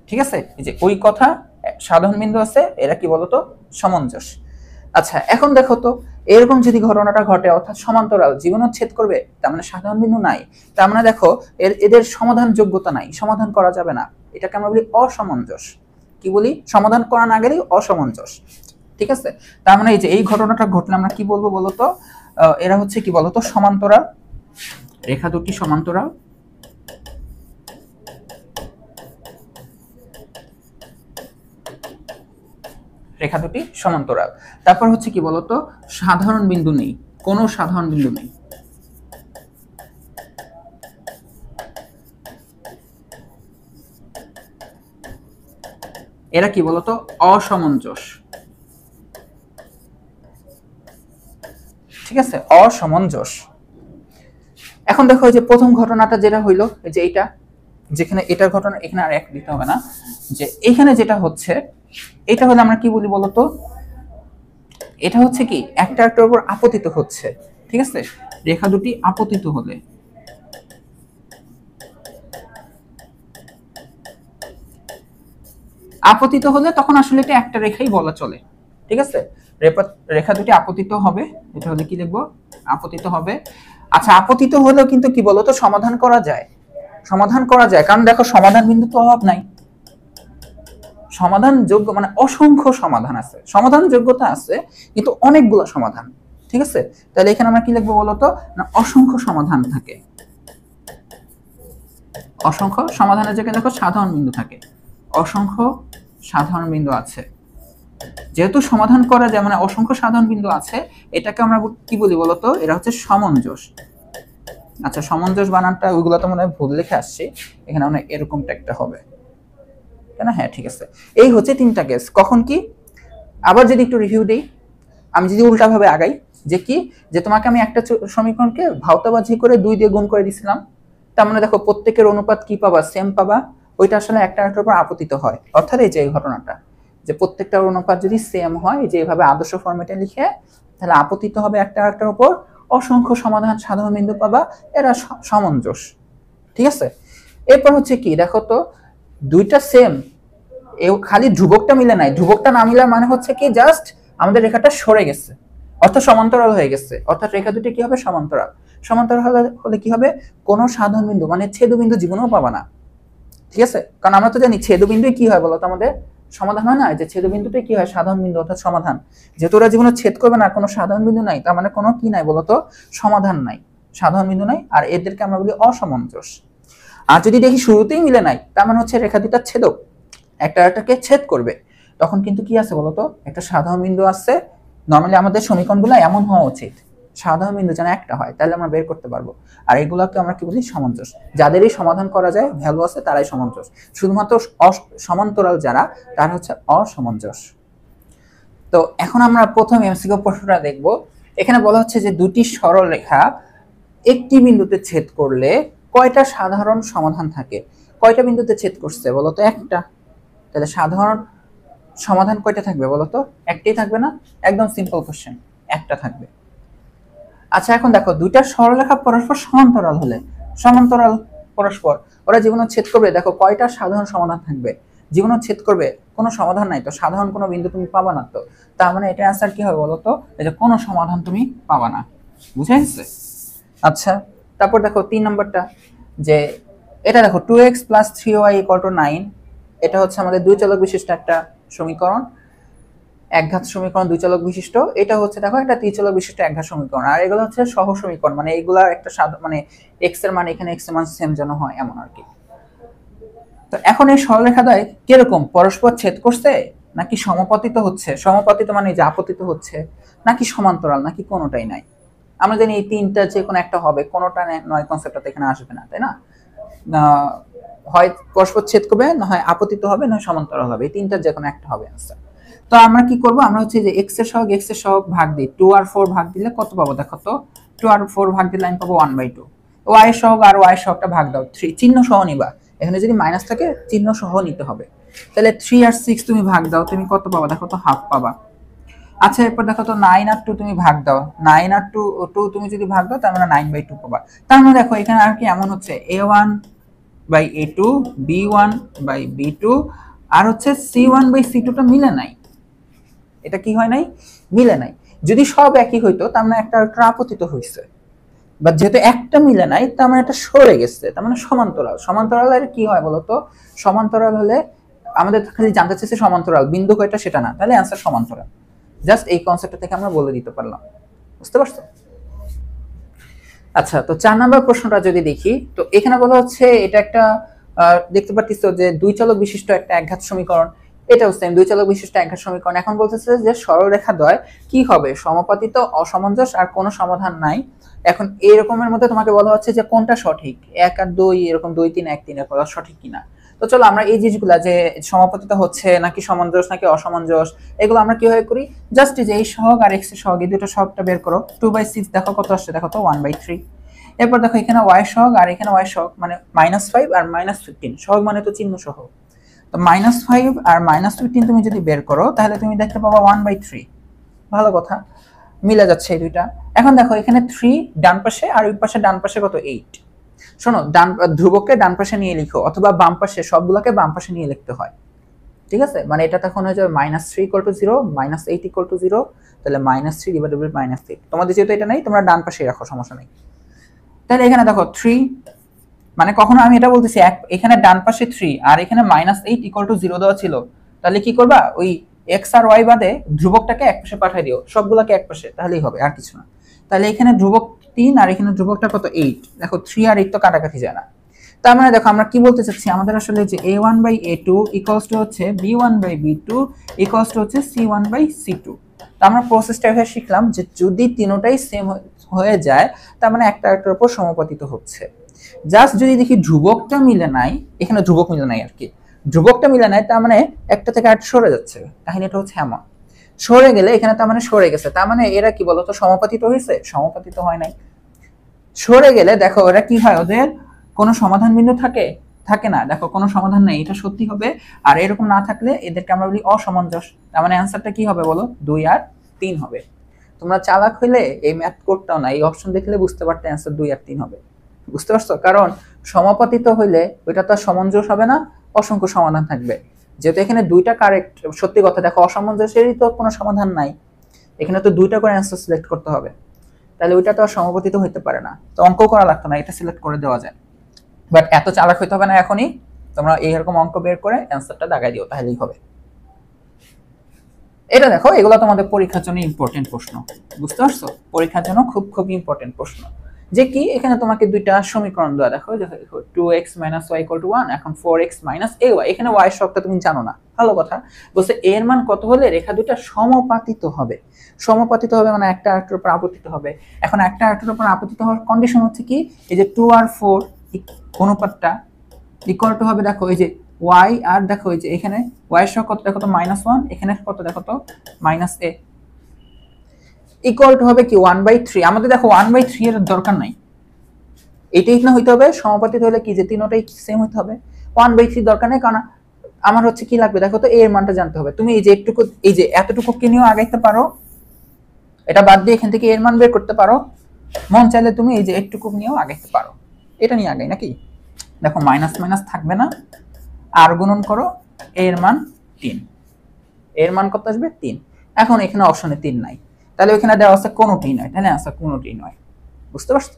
Speaker 1: ঠিক আছে, এই যে ওই কথা, সাধারণ বিন্দু আছে, এরা কি বলতো? সমঞ্জস। আচ্ছা, এখন দেখো তো, এরকম যদি ঘটনাটা ঘটে, অর্থাৎ সমান্তরাল জীবন ছেদ করবে, তার মানে সাধারণ বিন্দু নাই, তার মানে দেখো এদের সমাধান যোগ্যতা নাই, সমাধান করা যাবে না। এটাকে আমরা বলি অসমঞ্জস। কি বলি? সমাধান করা না গেলেই অসমঞ্জস। ঠিক আছে, তার মানে এই যে এই ঘটনাটা ঘটলে আমরা কি বলবো বলতো? এরা হচ্ছে কি বলতো? সমান্তরাল, রেখা দুটি সমান্তরাল। রেখা দুটি সমান্তরাল। তারপর হচ্ছে কি বলতো? সাধারণ বিন্দু নেই, কোনো সাধারণ বিন্দু নেই। এরা কি বলতো? অসমঞ্জস। ঠিক আছে, অসমঞ্জস। এখন দেখো যে প্রথম ঘটনাটা যেটা হইলো, যে এইটা, যেখানে এটার ঘটনা, এখানে আর এক দিতে হবে না, যে এখানে যেটা হচ্ছে, এটা হলে আমরা কি বলি বলতো? এটা হচ্ছে কি একটা একটার উপর আপতিত হচ্ছে। ঠিক আছে, রেখা দুটি আপতিত হলে, আপতিত হলে তখন আসলে এটা একটা রেখাই বলা চলে। ঠিক আছে, রেখা দুটি আপতিত হবে, এটা হলে কি লিখবো? আপতিত হবে। আচ্ছা, আপতিত হলেও কিন্তু কি বলতো? সমাধান করা যায়, সমাধান করা যায়, কারণ দেখো সমাধান বিন্দু তো অভাব নাই। সমাধান যোগ্য মানে অসংখ্য সমাধান আছে, সমাধান যোগ্যতা আছে, কিন্তু অনেকগুলো সমাধান। ঠিক আছে, তাহলে এখানে আমরা কি লিখবো বলতো? না, অসংখ্য সমাধান থাকে। অসংখ্য সমাধানের জায়গায় দেখো সাধারণ বিন্দু থাকে, অসংখ্য সাধারণ বিন্দু আছে। যেহেতু সমাধান করা যায়, মানে অসংখ্য সাধারণ বিন্দু আছে, এটাকে আমরা কি বলি বলতো? এরা হচ্ছে সমঞ্জস। আচ্ছা, সমঞ্জস বানানটা ওইগুলো তো মনে হয় ভুল লিখে আসছে, এখানে আমরা এরকমটা একটা হবে, তাই না? হ্যাঁ, ঠিক আছে। এই হচ্ছে তিনটা কেস। কখন কি? আবার যদি একটু রিভিউ দিই, আমি যদি উল্টাভাবে আগাই, যে কি, যে তোমাকে আমি একটা সমীকরণকে ভাওতাবাজি করে 2 দিয়ে গুণ করে দিছিলাম, তার মানে দেখো প্রত্যেকের অনুপাত কি পাবা? সেম পাবা। ওইটা আসলে একটা আরেকটার উপর আপতিত হয়। অর্থাৎ এই যে এই ঘটনাটা, যে প্রত্যেকটার অনুপাত যদি সেম হয়, যে এইভাবে আদর্শ ফরম্যাটে লিখে, তাহলে আপতিত হবে একটা আরেকটার উপর, অসংখ্য সমাধান, সাধারণ বিন্দু পাবা, এরা সমঞ্জস। ঠিক আছে, এরপর হচ্ছে কি দেখো তো, দুইটা সেম, খালি ধ্রুবকটা মিলে নাই। ধ্রুবকটা না মিলার মানে হচ্ছে কি, জাস্ট আমাদের রেখাটা সরে গেছে, অর্থাৎ সমান্তরাল হয়ে গেছে, অর্থাৎ রেখা দুটি কি হবে সমান্তরাল। সমান্তরাল হলে কি হবে, কোনো সাধারণ বিন্দু মানে ছেদবিন্দু জীবনেও পাবা না, ঠিক আছে? কারণ আমরা তো জানি ছেদবিন্দু কি হয় বলতো, আমাদের সমাধান হয় না, যে ছেদবিন্দুটাই কি হয় সাধারণ বিন্দু অর্থাৎ সমাধান। যেহেতু ওরা জীবনে ছেদ করবে না, কোনো সাধারণ বিন্দু নাই, তার মানে কোনো কি নাই বলতো, সমাধান নাই, সাধারণ বিন্দু নাই, আর এদেরকে আমরা বলি অসমঞ্জস। আর যদি দেখি শুরুতেই মিলে নাই, তার মানে হচ্ছে রেখা দুটা ছেদক, একটা একটাকে ছেদ করবে, তখন কিন্তু কি আছে বলতো, একটা সাধারণ বিন্দু আছে। নরমালি আমাদের সমীকরণগুলো এমন হওয়া উচিত, সাধারণ বিন্দু যেন একটা হয়, তাহলে আমরা বের করতে পারবো। আর এগুলোকে আমরা কি বলি সমঞ্জস। যাদেরই সমাধান করা যায়, ভ্যালু আছে, তারাই সমঞ্জস। শুধুমাত্র সমান্তরাল যারা, তারা হচ্ছে অসমঞ্জস। তো এখন আমরা প্রথম এমসিকিউ প্রশ্নটা দেখব। এখানে বলা হচ্ছে যে দুটি সরল রেখা একটি বিন্দুতে ছেদ করলে কয়টা সাধারণ সমাধান থাকে। কয়টা বিন্দুতে ছেদ করছে বলতো, একটা। তাহলে সাধারণ সমাধান কয়টা থাকবে বলতো, একটাই থাকবে না? একদম সিম্পল কোশ্চেন, একটা থাকবে। আচ্ছা এখন দেখো, দুইটা সরলরেখা পরস্পর সমান্তরাল হলে, সমান্তরাল পরস্পর, ওরা জীবনে ছেদ করবে, দেখো কয়টা সাধারণ সমাধান থাকবে। জীবনে ছেদ করবে, কোনো সমাধান নাই, তো সাধারণ কোনো বিন্দু তুমি পাবা না। তো তার মানে এটা আনসার কি হবে বলতো, এই যে কোনো সমাধান তুমি পাবা না। বুঝে গেছে? আচ্ছা তারপর দেখো 3 নম্বরটা, যে এটা দেখো 2x + 3y = 9, এটা হচ্ছে আমাদের দুই চলক বিশিষ্ট একটা সমীকরণ, একঘাত সমীকরণ, দুই চলক বিশিষ্ট। এটা হচ্ছে দেখো একটা ত্রিচলক বিশিষ্ট একঘাত সমীকরণ। আর এগুলো হচ্ছে সহ সমীকরণ, মানে এগুলা একটা মানে x এর মান এখানে x এর মান সেম যেন হয়, এমন আর কি। তো এখন এই সরলরেখাদ্বয় কিরকম, পরস্পর ছেদ করছে নাকি সমাপতিত হচ্ছে? সমাপতিত মানে যে আপতিত হচ্ছে, নাকি সমান্তরাল, নাকি কোনোটাই নাই? আমরা জানি এই তিনটা যে কোনো একটা হবে, কোনোটা নয় কনসেপ্টটা এখানে আসবে না, তাই না? হয় পরস্পর ছেদ করবে, না হয় আপতিত হবে, না সমান্তরাল হবে, এই তিনটার যে কোনো একটা হবে আনসার। তো আমরা কি করব, আমরা হচ্ছে যে x এর সহগ ভাগ দিই, 2 আর 4 ভাগ দিলে কত পাবো দেখো তো, 2 আর 4 ভাগ দিলে আমি পাবো 1/2। y এর সহগ আর y এর সহগটা ভাগ দাও, 3 চিহ্ন সহ নিবা, এখানে যদি মাইনাস থাকে চিহ্ন সহ নিতে হবে। তাহলে 3 আর 6 তুমি ভাগ দাও, তুমি কত পাবা দেখো তো, হাফ পাবা। আচ্ছা এরপর দেখো তো 9 আর 2 তুমি ভাগ দাও, 9 আর 2 তুমি যদি ভাগ দাও, তার মানে 9/2 পাবা। তার মানে দেখো এখানে আর কি এমন হচ্ছে, a1/a2, b1/b2, আর হচ্ছে c1/c2 টা মিলে নাই। এটা কি হয় নাই, মিলে নাই। যদি সব একই হইতো, তার মানে একটা আপতিত হইছে, বা যেহেতু একটা মিলে নাই, তার মানে এটা সরে গেছে, তার মানে সমান্তরাল। সমান্তরালের কি হয় বলতো, সমান্তরাল হলে আমাদের খালি জানতে চাইছে সমান্তরাল, বিন্দু কয়টা সেটা না, তাহলে অ্যান্সার সমান্তরাল। জাস্ট এই কনসেপ্ট থেকে আমরা বলে দিতে পারলাম, বুঝতে পারছো? আচ্ছা তো 4 নম্বর প্রশ্নটা যদি দেখি, তো এখানে বলা হচ্ছে এটা একটা দেখতে পাচ্ছ যে দুই চলক বিশিষ্ট একটা একঘাত সমীকরণ, এটাও সেম দুই চলক বিশিষ্ট একঘাত সমীকরণ। এখন বলতেছে যে সরলরেখাদ্বয় কি হবে, সমাপতিত, অসমঞ্জস, আর কোনো সমাধান নাই। এখন এই রকমের মধ্যে তোমাকে বলা হচ্ছে যে কোনটা সঠিক, 1 আর 2 এরকম, 2 3 1 3 এর কথা সঠিক কিনা। তো চলো আমরা এই জিনিসগুলা, যে সমাপতিত হচ্ছে নাকি সমঞ্জস নাকি অসমঞ্জস, এগুলো আমরা কিভাবে করি, জাস্ট যে এই সহগ আর x এর সহগ, এই দুটো সহগটা বের করো। 2/6 দেখো কত আসছে, দেখো তো 1/3। এরপর দেখো এখানে y সহগ আর এখানে y সহগ, মানে -5 আর -15, সহগ মানে তো চিহ্ন সহ। তো -5 আর -15 তুমি যদি বের করো, তাহলে তুমি দেখতে পাবা 1/3। ভালো কথা, মিলে যাচ্ছে এই দুইটা। এখন দেখো এখানে 3 ডান পাশে, আর ওই পাশে ডান পাশে কত 8। শোনো, ডান ধ্রুবককে ডান পাশে নিয়ে লিখো, অথবা বাম পাশে, সবগুলোকে বাম পাশে নিয়ে লিখতে হয়, ঠিক আছে? মানে এটা তখন হয়ে যাবে -3 = 0, -8 = 0, তাহলে -3 / -8। তোমাদের যেহেতু এটা নাই, তোমরা ডান পাশে রাখো, সমস্যা নেই। তাহলে এখানে দেখো 3, মানে কখনো আমি এটা বলতেছি এখানে ডান পাশে 3 আর এখানে -8 = 0 দেওয়া ছিল, তাহলে কি করবা, ওই x আর y বাদে ধ্রুবকটাকে এক পাশে পাঠিয়ে দিও, সবগুলোকে এক পাশে, তাহলেই হবে, আর কিছু না। তাহলে এখানে ধ্রুবক 3 আর এখানে ধ্রুবকটা কত 8, দেখো 3 আর 8 তো কাটাকাটি যায় না। তার মানে দেখো আমরা কি বলতে চাচ্ছি, আমাদের আসলে যে a1/a2 = হচ্ছে b1/b2 = হচ্ছে c1/c2। তো আমরা প্রসেসটা এভাবে শিখলাম যে যদি তিনটাই সেম হয়ে যায়, তার মানে একটা একটার উপর সমাপতিত হচ্ছে। জাস্ট যদি দেখি ধ্রুবকটা মিলে নাই, এখানে ধ্রুবক মিলে নাই আর কি, ধ্রুবকটা মিলে নাই, তার মানে একটা থেকে আরেকটা সরে যাচ্ছে, কাহিনীটা হচ্ছে এমন। সরে গেলে এখানে তার মানে সরে গেছে, তার মানে এরা কি বলতো, সমাপতিত হয়েছে? সমাপতিত হয় নাই। সরে গেলে দেখো এরা কি হয়, ওদের কোনো সমাধান বিন্দু থাকে? থাকে না, দেখো কোনো সমাধান নেই, এটা সত্যি হবে। আর এরকম না থাকলে এদেরকে আমরা বলি অসমঞ্জস। তার মানে অ্যান্সারটা কি হবে বলো, 2 আর 3 হবে। তোমরা চালাক হইলে এই ম্যাথ করতেও না, এই অপশন দেখলে বুঝতে পারতে অ্যান্সার 2 আর 3 হবে। বুঝতে পারছো? কারণ সমাপতিত হইলে ওইটা তো সমঞ্জস হবে না, অসংখ্য সমাধান থাকবে। যেহেতু এখানে দুইটা কারেক্ট, সত্যি কথা, দেখো অসমঞ্জসেরই তো কোনো সমাধান নাই, এখানে তো দুইটা করে অ্যান্সার সিলেক্ট করতে হবে, তাহলে ওইটা তো আর সমাপতিত হইতে পারে না, তো অঙ্ক করা লাগতো না, এটা সিলেক্ট করে দেওয়া যায়। বাট এত চালাক হইতে হবে না এখনই, তোমরা এইরকম অঙ্ক বের করে অ্যান্সারটা দাগাই দিও, তাহলেই হবে। এটা দেখো, এগুলো তোমাদের পরীক্ষার জন্য ইম্পর্টেন্ট প্রশ্ন, বুঝতে পারছো? পরীক্ষার জন্য খুব খুব ইম্পর্টেন্ট প্রশ্ন। যে কি এখানে তোমাকে দুইটা সমীকরণ দেওয়া, দেখো 2x - y = 1, এখন 4x - ay, এখানে y সবটা তুমি জানো না, ভালো কথা। বলছে a এর মান কত হলে রেখা দুটো সমাপতিত হবে। সমাপতিত হবে মানে একটা আরেকটার উপর আপতিত হবে। এখন একটা আরেকটার উপর আপতিত হওয়ার কন্ডিশন হচ্ছে কি, এই যে 2 আর 4 অনুপাতটা ইকুয়াল টু হবে, দেখো এই যে y, আর দেখো এই যে এখানে y এর সহ কত দেখো তো -1, এখানে কত দেখো তো -a, ইকুয়াল টু হবে কি 1/3। আমাদের দেখো 1/3 এর দরকার নাই, এটাই না হইতে হবে সমাপতিত হলে কি যে তিনটাই সেম হইতে হবে, 1/3 দরকার নেই, কারণ আমার হচ্ছে কি লাগবে দেখো তো a এর মানটা জানতে হবে। তুমি এই যে একটুকু, এই যে এতটুকু কে নিয়েও আগাইতে পারো, এটা বাদ দিয়ে এখান থেকে a এর মান বের করতে পারো, মন চাইলে তুমি এই যে একটুকু নিয়েও আগাইতে পারো, এটা নিয়ে আগাই নাকি। দেখো মাইনাস মাইনাস থাকবে না, আর গুণন করো, a এর মান 3, a এর মান কত আসবে 3। এখন এখানে অপশনে 3 নাই, তাহলে ওখানে দেওয়া আছে কোনোটি নয়, তাহলে আনসার কোনোটি নয়, বুঝতে পারছো?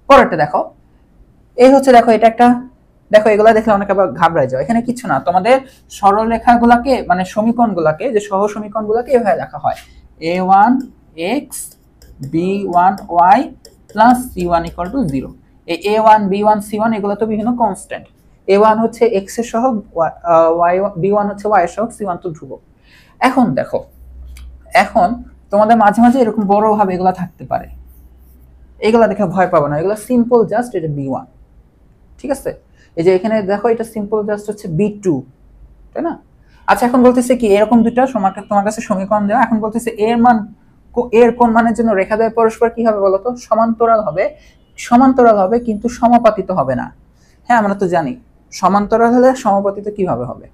Speaker 1: পরেরটা দেখো, এই হচ্ছে দেখো এটা একটা, দেখো এগুলা দেখলে অনেকে আবার ঘাবড়ায় যায়, এখানে কিছু না, তোমাদের সরল রেখাগুলোকে মানে সমীকরণগুলোকে, যে সহ সমীকরণগুলোকে এভাবে লেখা হয়, a1x b1y প্লাস c1 = 0। এই a1 b1 c1 এগুলো তো বিভিন্ন কনস্ট্যান্ট, a1 হচ্ছে x এর সহগ, b1 হচ্ছে y এর সহগ, c1 তো ধ্রুবক। এখন দেখো, এখন তোমাদের মাঝে মাঝে এরকম বড় ভাবে এগুলা থাকতে পারে, এগুলা দেখে ভয় পাবো না, এগুলো সিম্পল জাস্ট এটা b1, ঠিক আছে? এই যে এখানে দেখো এটা সিম্পল জাস্ট হচ্ছে b2, তাই না? আচ্ছা, এখন বলতেছে কি এরকম দুটো তোমার কাছে সমীকরণ দেওয়া, এখন বলতেছে এর মান, এর কোন মানের জন্য রেখা দ্বয় পরস্পর কি হবে বলতো, সমান্তরাল হবে। সমান্তরাল হবে কিন্তু সমাপতিত হবে না। হ্যাঁ, আমরা তো জানি সমান্তরাল হলে সমাপতিত কিভাবে হবে,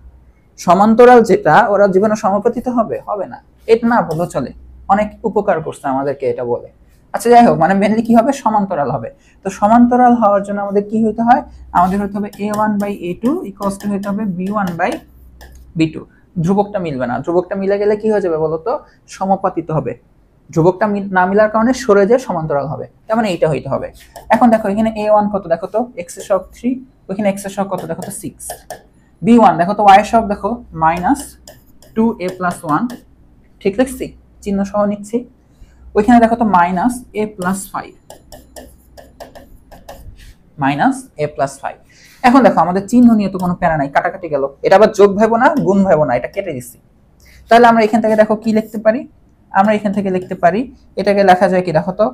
Speaker 1: সমান্তরাল যেটা ওরা জীবনে সমাপতিত হবে, হবে না। এটা না বলো চলে, অনেক উপকার করছে আমাদেরকে এটা বলে। আচ্ছা যাই হোক, মানে মেনলি কি হবে, সমান্তরাল হবে। তো সমান্তরাল হওয়ার জন্য আমাদের কি হইতে হয়, আমাদের হইতে হবে a1/a2 ইকুয়ালস টু হইতে হবে b1/b2। ধ্রুবকটা মিলবে না, ধ্রুবকটা মিলে গেলে কি হয়ে যাবে বলতো, সমাপতিত হবে। ধ্রুবকটা না মিলার কারণে সরে যে সমান্তরাল হবে, তার মানে এইটা হইতে হবে। এখন দেখো এখানে a1 কত দেখো তো, x এর সহগ 3, ওখানে x এর সহগ কত দেখো তো 6, b1 দেখো তো y এর সহগ দেখো -2a + 1, ঠিক লিখছি, চিহ্ন সহ নিচ্ছি। ওইখানে দেখো তো -a + 5, -a + 5। এখন দেখো আমাদের চিহ্ন নিয়ে তো কোনো প্যারা নাই, কাটাকাটি গেল, এটা আবার যোগ ভাইবো না গুণ ভাইবো না, এটা কেটে দিচ্ছি। তাহলে আমরা এখান থেকে দেখো কি লিখতে পারি, আমরা এখান থেকে লিখতে পারি, এটাকে লেখা যায় কি দেখো তো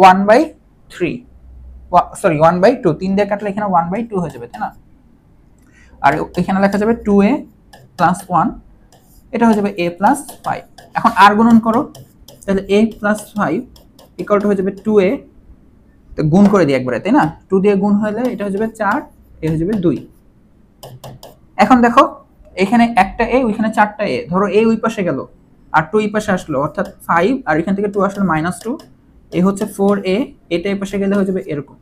Speaker 1: 1/3, সরি 1/2, 3 দিয়ে কাটলে এখানে 1/2 হয়ে যাবে, তাই না? আর এখানে লেখা যাবে 2a + 1, এটা হয়ে যাবে a + 5। এখন আর গুণন করো, তাহলে a + 5 ইকুয়াল টু হয়ে যাবে 2a, তো গুণ করে দিই একবারে, তাই না? 2 দিয়ে গুণ হলে এটা হয়ে যাবে 4, এ হয়ে যাবে 2। এখন দেখো এখানে একটা a, ওইখানে 4টা a, ধরো a ওই পাশে গেল আর 2 এই পাশে আসলো, অর্থাৎ 5, আর এখান থেকে 2 আসলে -2, এ হচ্ছে 4a, এটা এই পাশে গেলে হয়ে যাবে এরকম।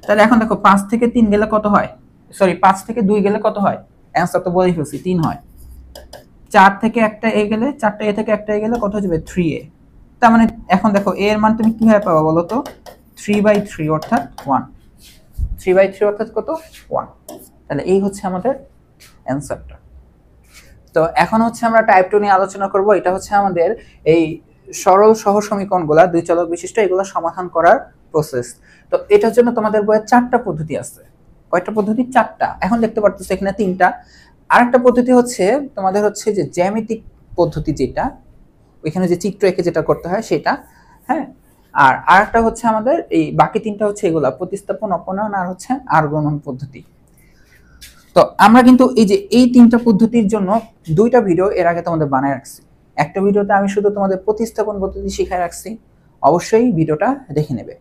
Speaker 1: তাহলে এখন দেখো 5 থেকে 3 গেলে কত হয়, সরি 5 থেকে 2 গেলে কত হয়, অ্যানসার তো বলেই ফেলছি 3 হয়। 4 থেকে একটা a গেলে, 4টা a থেকে একটা a গেলে কত হয়ে যাবে 3a। তার মানে এখন দেখো a এর মান তুমি কিভাবে পাবা বলো তো, 3/3 অর্থাৎ 1, 3/3 অর্থাৎ কত 1। তাহলে এই হচ্ছে আমাদের অ্যানসারটা। তো এখন হচ্ছে আমরা টাইপ 2 নিয়ে আলোচনা করব। এটা হচ্ছে আমাদের এই সরল সহ সমীকরণগুলা, দুই চলক বিশিষ্ট, এগুলো সমাধান করার প্রসেস। তো এটার জন্য তোমাদের বইয়ে 4টা পদ্ধতি আছে। কয়টা পদ্ধতি? 4টা। এখন দেখতে পাচ্ছ এখানে 3টা। আরেকটা পদ্ধতি হচ্ছে তোমাদের হচ্ছে যে জ্যামিতিক পদ্ধতি, যেটা ওইখানে যে চিত্র এঁকে যেটা করতে হয় সেটা, হ্যাঁ। আর আরেকটা হচ্ছে আমাদের এই বাকি 3টা হচ্ছে এগুলা প্রতিস্থাপন, অপনয়ন আর হচ্ছে আর গণন পদ্ধতি। তো আমরা কিন্তু এই যে এই 3টা পদ্ধতির জন্য 2টা ভিডিও এর আগে তোমাদের বানায় রাখছি। একটা ভিডিওতে আমি শুধু তোমাদের প্রতিস্থাপন পদ্ধতি শিখায় রাখছি, অবশ্যই ভিডিওটা দেখে নেবে।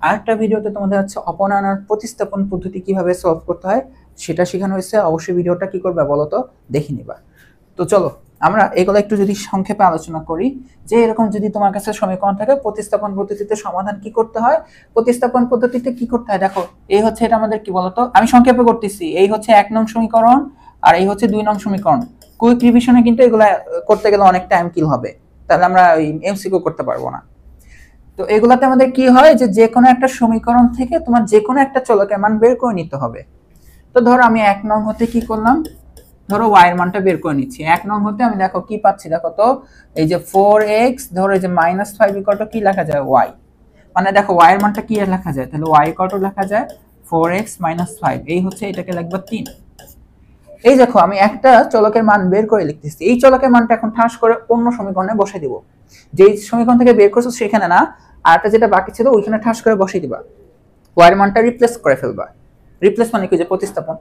Speaker 1: আরেকটা ভিডিওতে তোমাদের হচ্ছে অপনয়ন আর প্রতিস্থাপন পদ্ধতি কিভাবে সলভ করতে হয় সেটা শেখানো হয়েছে, অবশ্যই ভিডিওটা কি করবে বলো তো, দেখে নিবা। তো চলো আমরা এগুলো একটু যদি সংক্ষেপে আলোচনা করি, যে এরকম যদি তোমার কাছে সমীকরণ থাকে প্রতিস্থাপন পদ্ধতিতে সমাধান কি করতে হয়। প্রতিস্থাপন পদ্ধতিতে কি করতে হয় দেখো, এই হচ্ছে এটা আমাদের কি বলতো, আমি সংক্ষেপে করতেছি, এই হচ্ছে 1 নং সমীকরণ আর এই হচ্ছে 2 নং সমীকরণ। কুইক রিভিশনে কিন্তু এগুলা করতে গেলে অনেক টাইম কিল হবে, তাহলে আমরা ওই এমসিকিউ করতে পারবো না। তো এগুলাতে আমাদের কি হয় যে কোনো একটা সমীকরণ থেকে তোমার যে কোনো একটা চলকের মান বের করে নিতে হবে। তো ধরো আমি 1 নং হতে কি করলাম, ধরো y এর মানটা বের করে নিচ্ছি। 1 নং হতে আমি দেখো কি পাচ্ছি, দেখো তো এই যে 4x, ধরো এই যে -5 ইকুয়াল টু কি লেখা যায় y, মানে দেখো y এর মানটা কি লেখা যায়, তাহলে y ইকুয়াল টু লেখা যায় 4x - 5, এই হচ্ছে এটাকে লিখবা 3। এই দেখো আমি একটা চলকের মান বের করে লিখতেছি, এই চলকের মানটা এখন ঠাস করে অন্য সমীকরণে বসাই দিব। যেই সমীকরণ থেকে বের করছো সেখানে না, আরটা যেটা বাকি ছিল ওইখানে ঠাস করে বসিয়ে দিবা, y এর মানটা রিপ্লেস করে ফেলবা। রিপ্লেস মানে কি, যে প্রতিস্থাপন।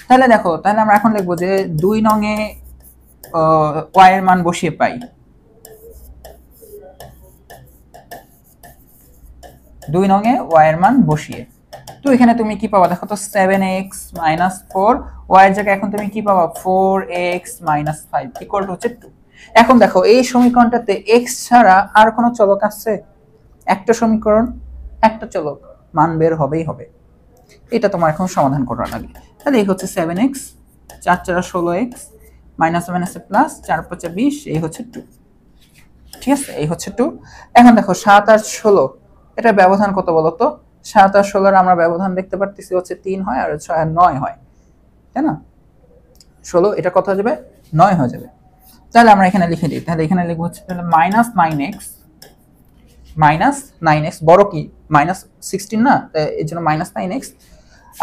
Speaker 1: তাহলে দেখো, তাহলে আমরা এখন লিখবো যে 2 নং এ y এর মান বসিয়ে পাই, 2 নং এ y এর মান বসিয়ে। তো এখানে তুমি কি পাবা, দেখো তো 7x - 4, y এর জায়গায় এখন তুমি কি পাবা 4x - 5 ইকুয়াল টু হচ্ছে 2। এখন দেখো এই সমীকরণটাতে x ছাড়া আর কোনো চলক আছে? একটা সমীকরণ, একটা চলক, মান বের হবেই হবে। এটা তোমার এখন সমাধান করা লাগে। তাহলে এই হচ্ছে 7x, 4 4 16x, মাইনাস মাইনাসে প্লাস, 4 5 20, এই হচ্ছে 2। ঠিক আছে, এই হচ্ছে 2। এখন দেখো 7 আর 16, এটা ব্যবধান কত বলো তো? 7 আর 16 আমরা ব্যবধান দেখতে পারতেছি হচ্ছে 3 হয়, আর 6 আর 9 হয়, তাই না? 16 এটা কত হয়ে যাবে, 9 হয়ে যাবে। তাহলে আমরা এখানে লিখে দিই, তাহলে এখানে লিখব হচ্ছে তাহলে -9x, বড় কি -16 না, এর জন্য -9x।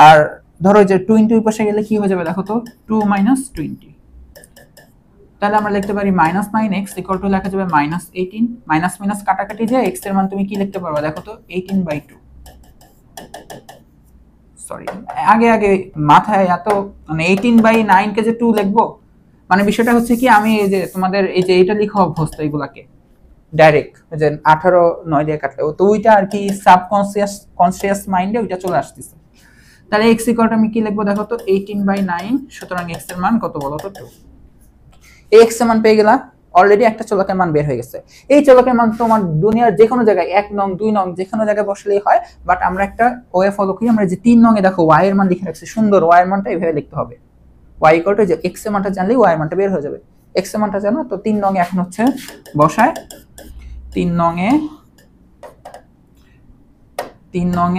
Speaker 1: আর ধরো যে 2 ইনটু পাশে গেলে কি হয়ে যাবে, দেখো তো 2 - 20। তাহলে আমরা লিখতে পারি -9x ইকুয়াল টু লেখা যাবে -18, মাইনাস মাইনাস কাটাকাটি যায়, x এর মান তুমি কি লিখতে পারবা, দেখো তো 18/2। সরি, আগে মাথায় এত মানে 18/9 কে যে 2 লিখবো, মানে বিষয়টা হচ্ছে কি, আমি এই যে তোমাদের এই যে এটা লিখা অভ্যস্ত, এইগুলাকে ডাইরেক্ট যে 18 9 দিয়ে কাটলে, তো ওইটা আর কি সাবকনসিয়াস মাইন্ডে ওইটা চলে আসতেছে। তাহলে x ইকুয়াল টু আমি কি লিখবো, দেখো তো 18/9, সুতরাং x এর মান কত বলো তো 2। এই x এর মান পেয়ে গেলা, অলরেডি একটা চলকের মান বের হয়ে গেছে। এই চলকের মান তোমার দুনিয়ার যে কোনো জায়গায় 1 নং 2 নং যে কোনো জায়গায় বসলেই হয়, বাট আমরা একটা ওয়ে ফলো করি, আমরা যে 3 নং এ দেখো y এর মান লিখে রাখছি, সুন্দর y এর মানটা এইভাবে লিখতে হবে। y ইকুয়াল টু যে x এর মানটা জানলেই y এর মানটা বের হয়ে যাবে। x এর মানটা জানো তো, 3 নং এ এখন হচ্ছে বসায়, 3 নং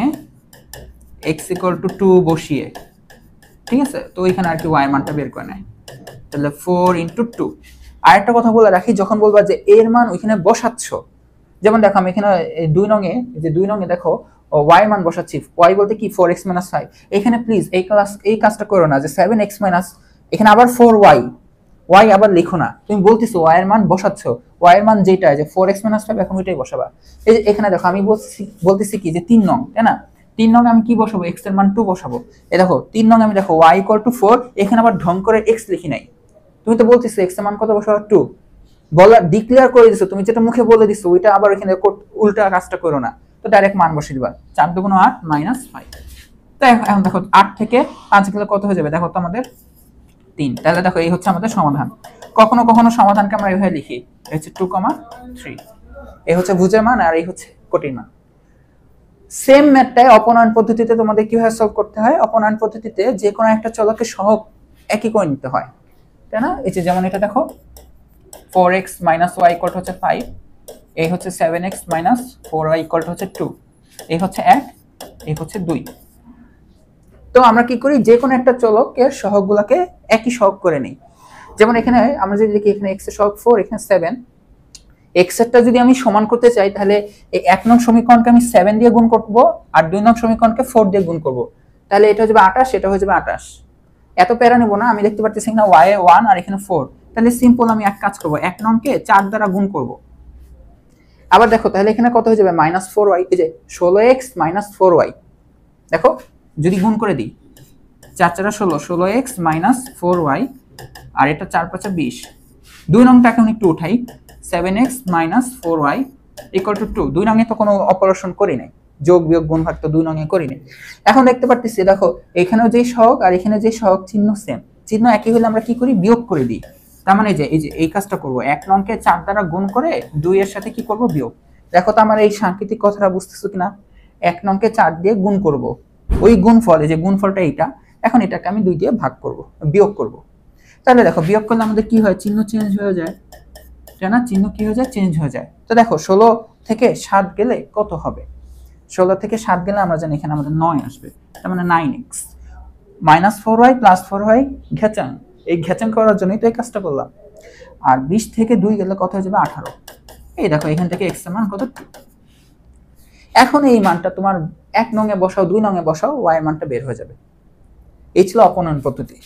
Speaker 1: এ x ইকুয়াল টু 2 বসিয়ে, ঠিক আছে, তো এখানে আর কি y এর মানটা বের করে নেয়। তাহলে 4 × 2। আরেকটা কথা বলে রাখি, যখন বলবা যে এর মান ওইখানে বসাচ্ছ, যেমন দেখো আমি এখানে 2 নং এ, যে 2 নং এ দেখো y এর মান বসাচ্ছি, y বলতে কি 4x - 5। এখানে প্লিজ এই কাজটা করো না যে 7x - এখানে আবার 4y, y আবার লিখো না, তুমি বলতেছো y এর মান বসাচ্ছ, y এর মান যেটা যে 4x - 5, এখন ওইটাই বসাবা। এই যে এখানে দেখো আমি বলতেছি কি যে 3 নং, তাই না, 3 নং আমি কি বসাবো, x এর মান 2 বসাবো। এই দেখো 3 নং আমি দেখো y = 4, এখানে আবার ঢং করে x লিখি নাই। তুমি তো বলতেছো x এর মান কত বসাবো 2, বলা ডিক্লেয়ার করে দিছো, তুমি যেটা মুখে বলে দিছো ওইটা আবার এখানে উল্টা কাজটা করো না, তো ডাইরেক্ট মান বসিয়ে দিবা। 4 × 8 - 5। তো এখন দেখো 8 থেকে 5 গেলে কত হয়ে যাবে, দেখো তো আমাদের 3। তাহলে দেখো এই হচ্ছে আমাদের সমাধান। কখনো কখনো সমাধানকে আমরা এইভাবে লিখি, এই হচ্ছে 2,3, এই হচ্ছে ভুজের মান, আর এই হচ্ছে কোটির মান। সেম ম্যাথটাই অপনয়ন পদ্ধতিতে তোমাদের কিভাবে সলভ করতে হয়, অপনয়ন পদ্ধতিতে যে কোনো একটা চলকের সহগ একই করে নিতে হয়, তাই না? এই যে যেমন এটা দেখো 4x - y = হচ্ছে 5, এই হচ্ছে 7x - 4y = হচ্ছে 2, এই হচ্ছে 1, এই হচ্ছে 2। তো আমরা কি করি, যে কোনো একটা চলকের সহগগুলোকে একই সহগ করে নিই। যেমন এখানে আমরা যদি দেখি, এখানে x এর সহগ 4, এখানে 7, x এরটা যদি আমি সমান করতে চাই, তাহলে এই 1 নং সমীকরণকে আমি 7 দিয়ে গুণ করব, আর 2 নং সমীকরণকে 4 দিয়ে গুণ করব, তাহলে এটা হয়ে যাবে 28, এটা হয়ে যাবে 28। এত প্যারা নেব না, আমি দেখতে পাচ্ছি এখানে y এ 1 আর এখানে 4, তাহলে সিম্পল আমি এক কাজ করব, 1 নংকে 4 দ্বারা গুণ করব। আবার দেখো তাহলে এখানে কত হয়ে যাবে, -4y, এই যে 16x - 4y, দেখো যদি গুণ করে দিই, 4 4 16, 16x - 4y, আর এটা 4 5 20। 2 নংটা এখন একটু উঠাই, 7x - 4y = 2। 2 নংয়ে তো কোনো অপারেশন করি নাই, যোগ বিয়োগ গুণ ভাগ তো 2 নংয়ে করি নাই। এখন দেখতে পাচ্ছি দেখো এখানেও যে সহগ আর এখানে যে সহগ, চিহ্ন সেম, চিহ্ন একই হলে আমরা কি করি, বিয়োগ করে দিই। তার মানে যে এই কাজটা করব, 1 নংকে 4 দ্বারা গুণ করে 2 এর সাথে কি করব, বিয়োগ। দেখো তো আমার এই সাংকেতিক কথাটা বুঝতেছো কিনা, 1 নংকে 4 দিয়ে গুণ করব, ওই গুণফল, এই যে গুণফলটা এইটা, এখন এটাকে আমি 2 দিয়ে ভাগ করব, বিয়োগ করব। তাহলে দেখো বিয়োগ করলে আমাদের কি হয়, চিহ্ন চেঞ্জ হয়ে যায়, না চিহ্ন কি হয়ে যায়, চেঞ্জ হয়ে যায়। তো দেখো 16 থেকে 7 গেলে কত হবে, 16 থেকে 7 গেলে আমরা জানি এখানে আমাদের 9 আসবে, তার মানে 9x -4y + 4y ঘেচাং, এই ঘেচাং করার জন্যই তো এই কাজটা করলাম। আর 20 থেকে 2 গেলে কত হয়ে যাবে, 18। এই দেখো এখান থেকে x এর মান কত, 2। এখন এই মানটা তোমার 1 নং এ বসাও, 2 নং এ বসাও, y এর মানটা বের হয়ে যাবে। এই ছিল অপনয়ন পদ্ধতি।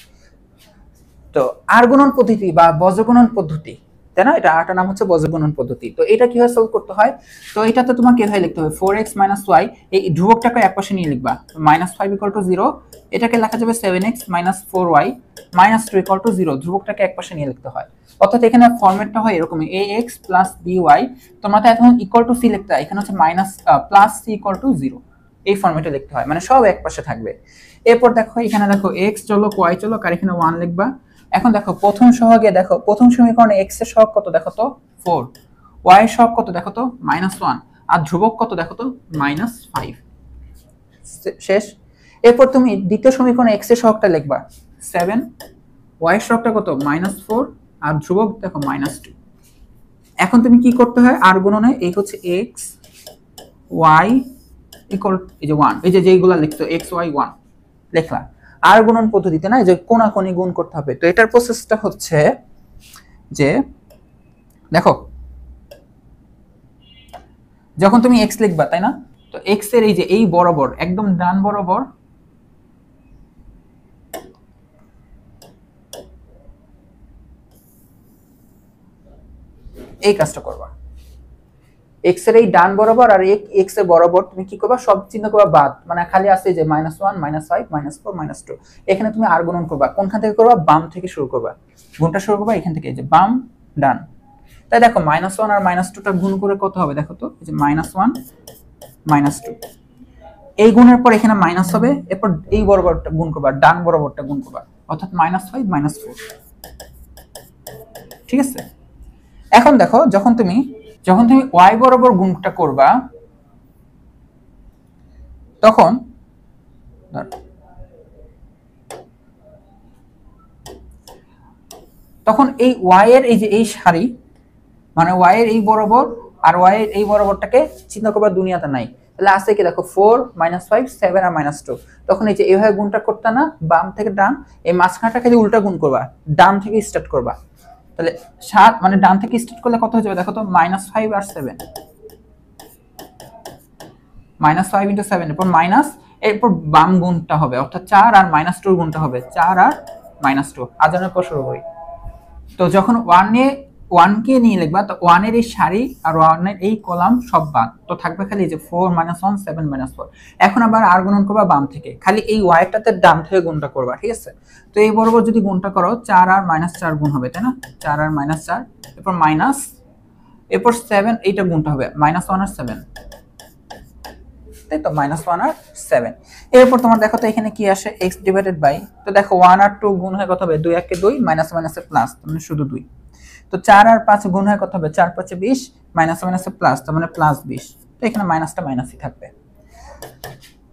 Speaker 1: তো আর গুণন পদ্ধতি বা বজ্রগুণন পদ্ধতি, তাই না, এটা আরেকটা নাম হচ্ছে বজ্রগুণন পদ্ধতি। তো এটা কিভাবে সলভ করতে হয়, তো এটাতে তোমাকে কিভাবে লিখতে হবে, 4x - y, এই ধ্রুবকটাকে একপাশে নিয়ে লিখবা, -5 = 0, এটাকে লেখা যাবে 7x - 4y - 2 = 0, ধ্রুবকটাকে একপাশে নিয়ে লিখতে হয়। অর্থাৎ এখানে ফরম্যাটটা হয় এরকমই, ax + by, তোমরা তো এখন = c লিখতে হয়, এখানে হচ্ছে +c = 0, এই ফরম্যাটে লিখতে হয়, মানে সব একপাশে থাকবে। এরপর দেখো এখানে দেখো x চলো, y চলো, আর এখানে 1 লিখবা। এখন দেখো প্রথম সহগে, দেখো প্রথম সমীকরণে x এর সহগ কত দেখো তো 4, y এর সহগ কত দেখো তো -1, আর ধ্রুবক কত দেখো তো -5। শেষ। এরপর তুমি দ্বিতীয় সমীকরণে x এর সহগটা লিখবা 7, y এর সহগটা কত -4, আর ধ্রুবক দেখো -2। এখন তুমি কি করতে হয়, আর গুণনে এই হচ্ছে x y ইকুয়াল এই যে 1, এই যে যেইগুলা লিখছো x y 1 লেখলা। আর গুণন পদ্ধতিতে না, যে কোনাকুনি গুণ করতে হবে। তো এটার প্রসেসটা হচ্ছে যে দেখো, যখন তুমি x লিখবা, তাই না, তো x এর এই যে এই বরাবর একদম ডান বরাবর এই কাজটা করবা, x এর এই ডান বরাবর আর x এর বরাবর তুমি কি করবা, সব চিহ্ন করবা বাদ, মানে খালি আছে যে -1 -5 -4 -2, এখানে তুমি আর গুণন করবা, কোনখান থেকে করবা, বাম থেকে শুরু করবা, গুণটা শুরু করবা এখান থেকে, এই যে বাম ডান। তাই দেখো -1 আর -2টা গুণ করে কত হবে দেখো তো, এই যে -1 -2, এই গুণের পর এখানে মাইনাস হবে, এরপর এই বরাবরটা গুণ করবা, ডান বরাবরটা গুণ করবা, অর্থাৎ -5 -4। ঠিক আছে। এখন দেখো যখন তুমি y বরাবর গুণটা করবা, তখন এই y এর এই যে এই সারি, মানে y এর এই বরাবর আর y এর এই বরাবরটাকে চিহ্ন করবা দুনিয়াতে নাই, তাহলে আছে কি দেখো 4 -5 7 আর -2। তখন এই যে এইভাবে গুণটা করতে না, বাম থেকে ডান, এই মাঝখানটা খালি উল্টা গুণ করবা, ডান থেকে স্টার্ট করবা, তাহলে 7 মানে ডান থেকে স্টার্ট করলে কত হয়ে যাবে দেখো তো, -5 আর 7, -5 × 7, এরপর মাইনাস, এরপর বাম গুণটা হবে, অর্থাৎ 4 আর -2 গুণটা হবে, 4 আর -2, আজানের পর শুরু হয়। তো যখন 1 কে নিয়ে লিখবা, তো 1 এর এই সারি আর 1 এর এই কলাম সব বাদ, তো থাকবে খালি যে 4 -1 7 -4। এখন আবার আর গুণন করবা বাম থেকে, খালি এই y টাতে ডান থেকে গুণটা করবা, ঠিক আছে। তো এই বরাবর যদি গুণটা করো, 4 আর -4 গুণ হবে, তাই না, 4 আর -4, এরপর মাইনাস, এরপর 7, এইটা গুণটা হবে -1 আর 7, তাই তো, -1 আর 7। এরপর তোমার দেখো তো এখানে কি আসে, x ডিভাইডেড বাই, তো দেখো 1 আর 2 গুণ হয়ে কত হবে, 2 1 2, মাইনাস মাইনাসে প্লাস, মানে শুধু 2। তো 4 আর 5 গুণ হয়ে কত হবে, 4 5 20, মাইনাস মাইনাসে প্লাস, তার মানে +20। তো এখানে মাইনাসটা মাইনাসই থাকবে।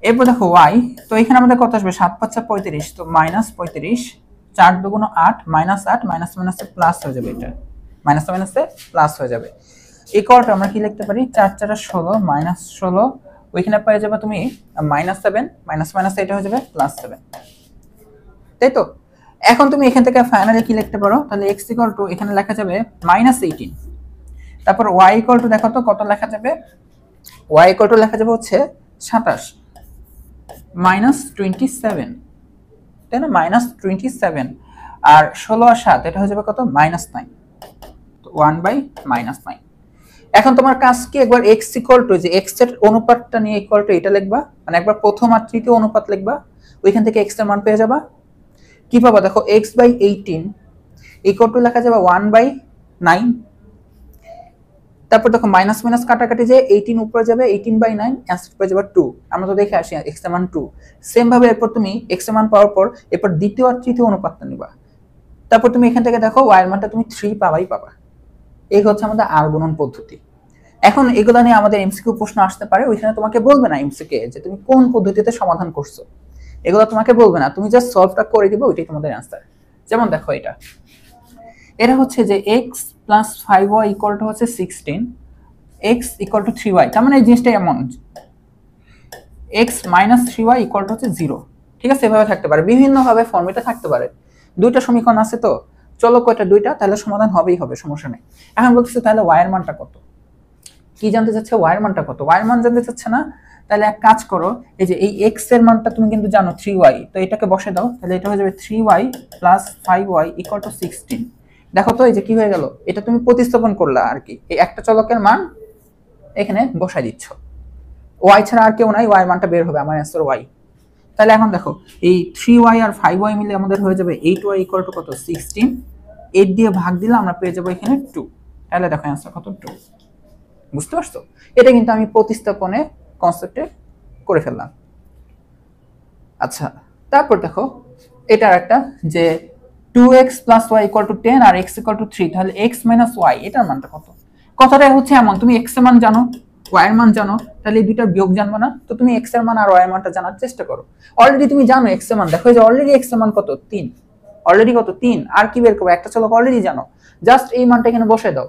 Speaker 1: এরপর দেখো y, তো এখানে আমাদের কত আসবে, 7 5 35, তো -35, 4 2 8, -8, মাইনাস মাইনাসে প্লাস হয়ে যাবে, এটা মাইনাস মাইনাসে প্লাস হয়ে যাবে। ইকুয়ালটা আমরা কি লিখতে পারি, 4 4 16, -16, ওইখানে পেয়ে যাবে তুমি -7, মাইনাস মাইনাস এটা হয়ে যাবে +7, তাই তো। এখন তুমি এখান থেকে ফাইনালি কি লিখতে পারো, তাহলে x = এখানে লেখা যাবে -18, তারপর y = দেখো তো কত লেখা যাবে, y = লেখা যাবে হচ্ছে 27 -27, তাই না, -27, আর 16 আর 7 এটা হয়ে যাবে কত, -9, তো 1/-9। এখন তোমার কাজ কি, একবার x = যে x এর অনুপাতটা নিয়ে ইকুয়াল টু এটা লিখবা, মানে একবার প্রথম আর তৃতীয় অনুপাত লিখবা, ওইখান থেকে x এর মান পেয়ে যাবা। কি পাবা দেখো, x/18 = লেখা যাবে 1/9, তারপর দেখো মাইনাস মাইনাস কাটাকাটি যে 18 উপরে যাবে, 18/9, অ্যান্সার পেয়ে যাবে 2। আমরা তো দেখে আসি x এর মান 2। সেম ভাবে এরপর তুমি x এর মান পাওয়ার পর এরপর দ্বিতীয় আর তৃতীয় অনুপাতটা নিবা, তারপর তুমি এখান থেকে দেখো y এর মানটা তুমি 3 পাবা। এই হচ্ছে আমাদের আর গুণন পদ্ধতি। এখন এগুলা নিয়ে আমাদের এমসিকিউ প্রশ্ন আসতে পারে, ওইখানে তোমাকে বলবে না এমসিকিউ যে তুমি কোন পদ্ধতিতে সমাধান করছো, এগুলো তোমাকে বলবে না, তুমি জাস্ট সলভটা করে দিবে, ওইটাই তোমাদের অ্যান্সার। যেমন দেখো এটা হচ্ছে যে x plus 5y equal to হচ্ছে 16, x ইকুয়াল টু 3y, তার মানে এই জিনিসটা এমন x minus 3y equal to হচ্ছে 0। ঠিক আছে, এভাবে থাকতে পারে, বিভিন্নভাবে ফর্মেটে থাকতে পারে। দুইটা সমীকরণ আছে তো, চলো কয়টা, দুইটা, তাহলে সমাধান হবেই হবে, সমস্যা নেই। এখন বলতেছে তাহলে y এর মানটা কত, কি জানতে চাচ্ছে, y এর মানটা কত, y এর মান জানতে চাচ্ছে না? তাহলে এক কাজ করো, এই যে এই x এর মানটা তুমি কিন্তু জানো 3y, তো এটাকে বসে দাও, তাহলে এটা হয়ে যাবে 3y plus 5y equal to 16। দেখো তো এই যে কি হয়ে গেল, এটা তুমি প্রতিস্থাপন করলা আর কি, এই একটা চলকের মান এখানে বসাই দিচ্ছ, y ছাড়া আর কেউ নাই, y এর মানটা বের হবে, আমার অ্যান্সার y। তাহলে এখন দেখো এই 3y আর 5y মিলে আমাদের হয়ে যাবে 8y ইকুয়াল টু কত, 16। 8 দিয়ে ভাগ দিলে আমরা পেয়ে যাবো এখানে 2। তাহলে দেখো অ্যান্সার কত, 2। বুঝতে পারছো? এটা কিন্তু আমি প্রতিস্থাপনে কনসেপ্টে করে ফেললাম। আচ্ছা, তারপর দেখো এটার একটা যে 2x plus y equal to 10 আর x ইকুয়াল টু 3, তাহলে x মাইনাস y এটার মানটা কত? কথাটা হচ্ছে এমন, তুমি x এর মান জানো, y এর মান জানো, তাহলে এই দুইটার বিয়োগ জানবো না, তো তুমি x এর মান আর y এর মানটা জানার চেষ্টা করো। অলরেডি তুমি জানো x এর মান, দেখো এই যে অলরেডি x এর মান কত, 3, অলরেডি কত 3, আর কি বের করবো, একটা চলক অলরেডি জানো, জাস্ট এই মানটা এখানে বসে দাও,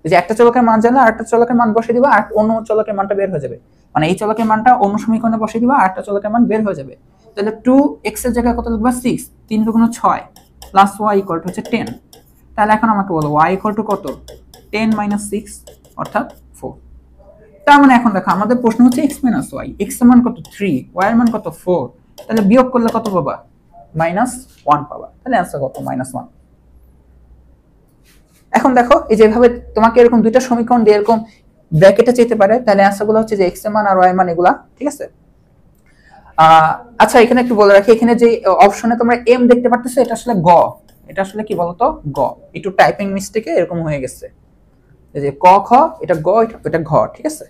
Speaker 1: যে একটা চলকের মান জানলে আর একটা চলকের মান বসে দিবা, আর অন্য চলকের মানটা বের হয়ে যাবে, মানে এই চলকের মানটা অন্য সমীকরণে বসে দিবা, আর একটা চলকের মান বের হয়ে যাবে। তাহলে 2x এর জায়গায় কত লিখবা, 6, 3 × 6 প্লাস y ইকুয়াল টু হচ্ছে 10। তাহলে এখন আমাকে বলো y ইকুয়াল টু কত, 10 মাইনাস 6 অর্থাৎ 4। তার মানে এখন দেখো আমাদের প্রশ্ন হচ্ছে x মাইনাস y, x এর মান কত 3, y এর মান কত 4, তাহলে বিয়োগ করলে কত পাবা, -1 পাবা, তাহলে অ্যান্সার কত, -1। এখন দেখো এই যেভাবে তোমাকে এরকম দুইটা সমীকরণ দিয়ে এরকম ব্র্যাকেটে যেতে পারে, তাহলে অ্যান্সারগুলো হচ্ছে যে x এর মান আর y এর মান এগুলা, ঠিক আছে। আচ্ছা, এখানে একটু বলে রাখি, এখানে যে অপশনে তোমরা m দেখতে পারতেছো, এটা আসলে গ, এটা আসলে কি বলতো, গ, একটু টাইপিং মিস্টেকে এরকম হয়ে গেছে, এই যে ক খ, এটা গ, এটা ঘ, ঠিক আছে।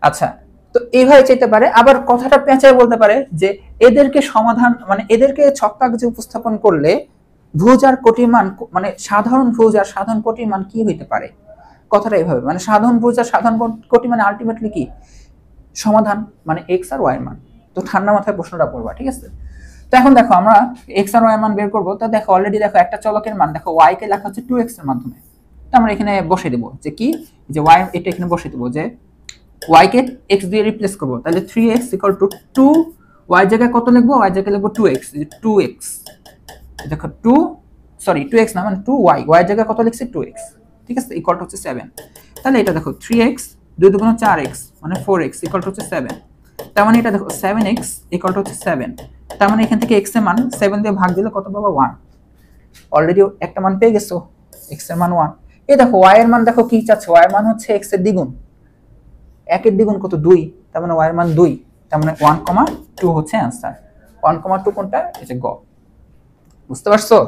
Speaker 1: আচ্ছা, তো এইভাবে চাইতে পারে, আবার কথাটা পেঁচায় বলতে পারে যে এদেরকে সমাধান, মানে এদেরকে ছক্কাকে উপস্থাপন করলে ভুজ আর কোটির মান, মানে সাধারণ ভুজ আর সাধারণ কোটির মান কি হইতে পারে, কথাটা এইভাবে, মানে সাধারণ ভুজ আর সাধারণ কোটি মানে আলটিমেটলি কি সমাধান, মানে এক্স আর ওয়াই এর মান। তো ঠান্ডা মাথায় প্রশ্নটা করবা, ঠিক আছে। তো এখন দেখো আমরা এক্স আর ওয়াই এর মান বের করবো, তো দেখো অলরেডি দেখো একটা চলকের মান দেখো ওয়াই কে লেখা হচ্ছে 2x এর মাধ্যমে, তো আমরা এখানে বসে দেবো যে কি, যে ওয়াই, এটা এখানে বসে দেবো যে y কে x দিয়ে রিপ্লেস করব, তাহলে 3x = 2, y জায়গায় কত লিখবো, y জায়গায় লিখবো 2x, 2x, দেখো 2, সরি 2x না, মানে 2y, y জায়গায় কত লিখছি 2x, ঠিক আছে, ইকুয়াল টু হচ্ছে 7। তাহলে এটা দেখো 3x 2 × 4x মানে 4x ইকুয়াল টু হচ্ছে 7, তার মানে এটা দেখো 7x ইকুয়াল টু হচ্ছে 7, তার মানে এখান থেকে x এর মান 7 দিয়ে ভাগ দিলে কত পাবো, 1। অলরেডি একটা মান পেয়ে গেছো, x এর মান 1। এই দেখো y এর মান দেখো কি চাচ্ছে, y এর মান হচ্ছে x এর দ্বিগুণ, 1 এর দ্বিগুণ কত, 2, তার মানে y এর মান 2, তার মানে 1,2 হচ্ছে आंसर। 1,2 কোনটা, এটা গ। বুঝতে পারছো?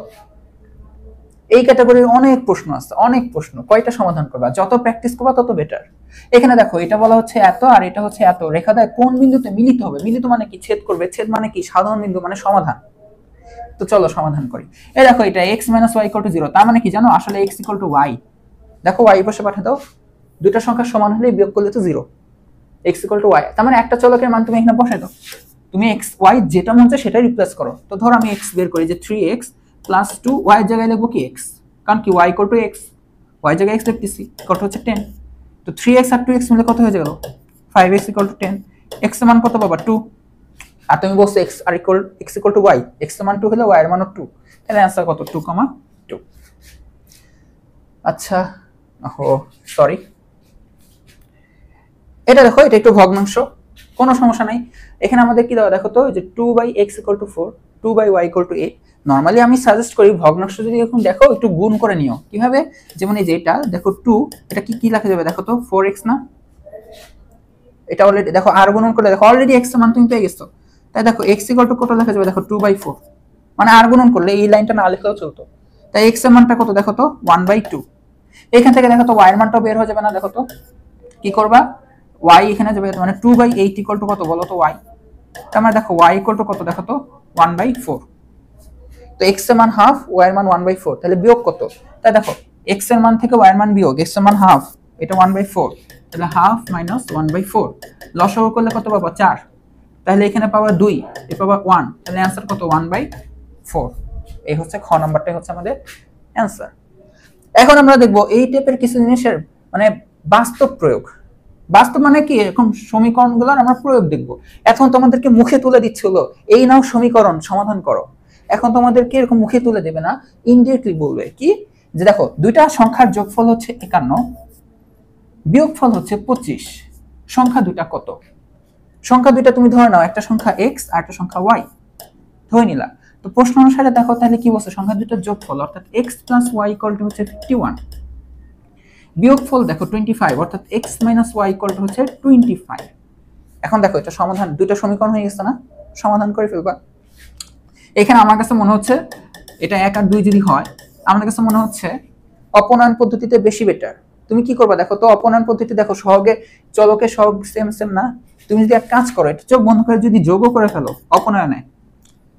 Speaker 1: এই ক্যাটাগরির অনেক প্রশ্ন আছে, অনেক প্রশ্ন, কয়টা সমাধান করবা, যত প্র্যাকটিস করবা তত বেটার। এখানে দেখো এটা বলা হচ্ছে এত আর এটা হচ্ছে এত, রেখা দেয় কোন বিন্দুতে মিলিত হবে, মিলিত মানে কি, ছেদ করবে, ছেদ মানে কি, সাধারণ বিন্দু মানে সমাধান। তো চলো সমাধান করি। এই দেখো এটা x - y = 0, তার মানে কি জানো, আসলে x = y, দেখো y পাশে পাঠা দাও, দুইটা সংখ্যা সমান হলে বিয়োগ করলে তো 0, x = y, তার মানে একটা চলকের মান তুমি এখানে বসাই দাও, তুমি x y যেটা মন চায় সেটাই রিপ্লেস করো। তো ধরো আমি x বের করি যে 3x + 2, y এর জায়গায় লিখব কি x, কারণ কি y = x, y জায়গায় x লিখতেছি, কত হচ্ছে 10, তো 3x আর 2x মিলে কত হয়ে গেল, 5x = 10, x এর মান কত পাবা 2, আর তুমি বলছো x = y, x এর মান 2 হলে y এর মানও 2, তাহলে आंसर কত, 2,2। আচ্ছা, সরি, এটা দেখো এটা একটু ভগ্নাংশ, কোনো সমস্যা নাই। এখানে আমাদের কি দেওয়া দেখো তো, যে 2/x = 4, 2/y = 8। নরমালি আমি সাজেস্ট করি ভগ্নাংশ যদি এরকম দেখো একটু গুণ করে নিও। কিভাবে, যেমন এই যে এটা দেখো 2, এটা কি লেখা যাবে দেখো তো, 4x না, এটা অলরেডি দেখো আর গুণন করলে দেখো অলরেডি x এর মান তুমি পেয়ে গেছো, তাই দেখো x = কত লেখা যাবে দেখো 2/4, মানে আর গুণন করলে এই লাইনটা না লিখলেও চলতো, তাই x এর মানটা কত দেখো তো 1/2। এখান থেকে দেখো তো y এর মানটাও বের হয়ে যাবে না, দেখো তো কি করবা, y এখানে যাবে, মানে 2/8 = কত বলো তো y, তার মানে দেখো y = কত দেখো তো 1/4, তো x এর মান হাফ, y এর মান 1/4, তাহলে বিয়োগ কত, তাই দেখো x এর মান থেকে y এর মান বিয়োগ, x এর মান হাফ, এটা 1/4, তাহলে হাফ মাইনাস 1/4, লসাগু করলে কত পাবো 4, তাহলে এখানে পাওয়া 2, এ পাওয়া 1, তাহলে आंसर কত 1/4। এই হচ্ছে খ নাম্বারটাই হচ্ছে আমাদের অ্যান্সার। এখন আমরা দেখব এই টাইপের কিছু জিনিসের মানে বাস্তব প্রয়োগ। বাস্তব মানে কি, এরকম সমীকরণগুলোর আমরা প্রয়োগ দেখব। এখন তোমাদেরকে মুখে তুলে দিচ্ছে হলো এই নাও সমীকরণ সমাধান করো। এখন তোমাদেরকে এরকম মুখে তুলে দেবে না, ইনডিরেক্টলি বলবে কি যে দেখো দুইটা সংখ্যার যোগফল হচ্ছে 51, বিয়োগফল হচ্ছে 25, সংখ্যা দুইটা কত? সংখ্যা দুইটা তুমি ধরে নাও, একটা সংখ্যা x আর একটা সংখ্যা y ধরে নিলা। তো প্রশ্ন অনুসারে দেখো তাহলে কি বলছে, সংখ্যা দুইটার যোগফল অর্থাৎ x + y = হচ্ছে 51, বিয়োগফল দেখো 25 অর্থাৎ x - y = হচ্ছে 25। এখন দেখো এটা সমাধান, দুইটা সমীকরণ হয়ে গেছে না, সমাধান করে ফেলবা। এখানে আমার কাছে মনে হচ্ছে এটা 1 আর 2 যদি হয়, আমার কাছে মনে হচ্ছে অপনয়ন পদ্ধতিতে বেশি বেটার। তুমি কি করবা দেখো তো, অপনয়ন পদ্ধতি দেখো সহগে চলকে সব সেম সেম না। তুমি যদি এক কাজ করো, এটা চোখ বন্ধ করে যদি যোগও করে ফেলো, অপনয়নে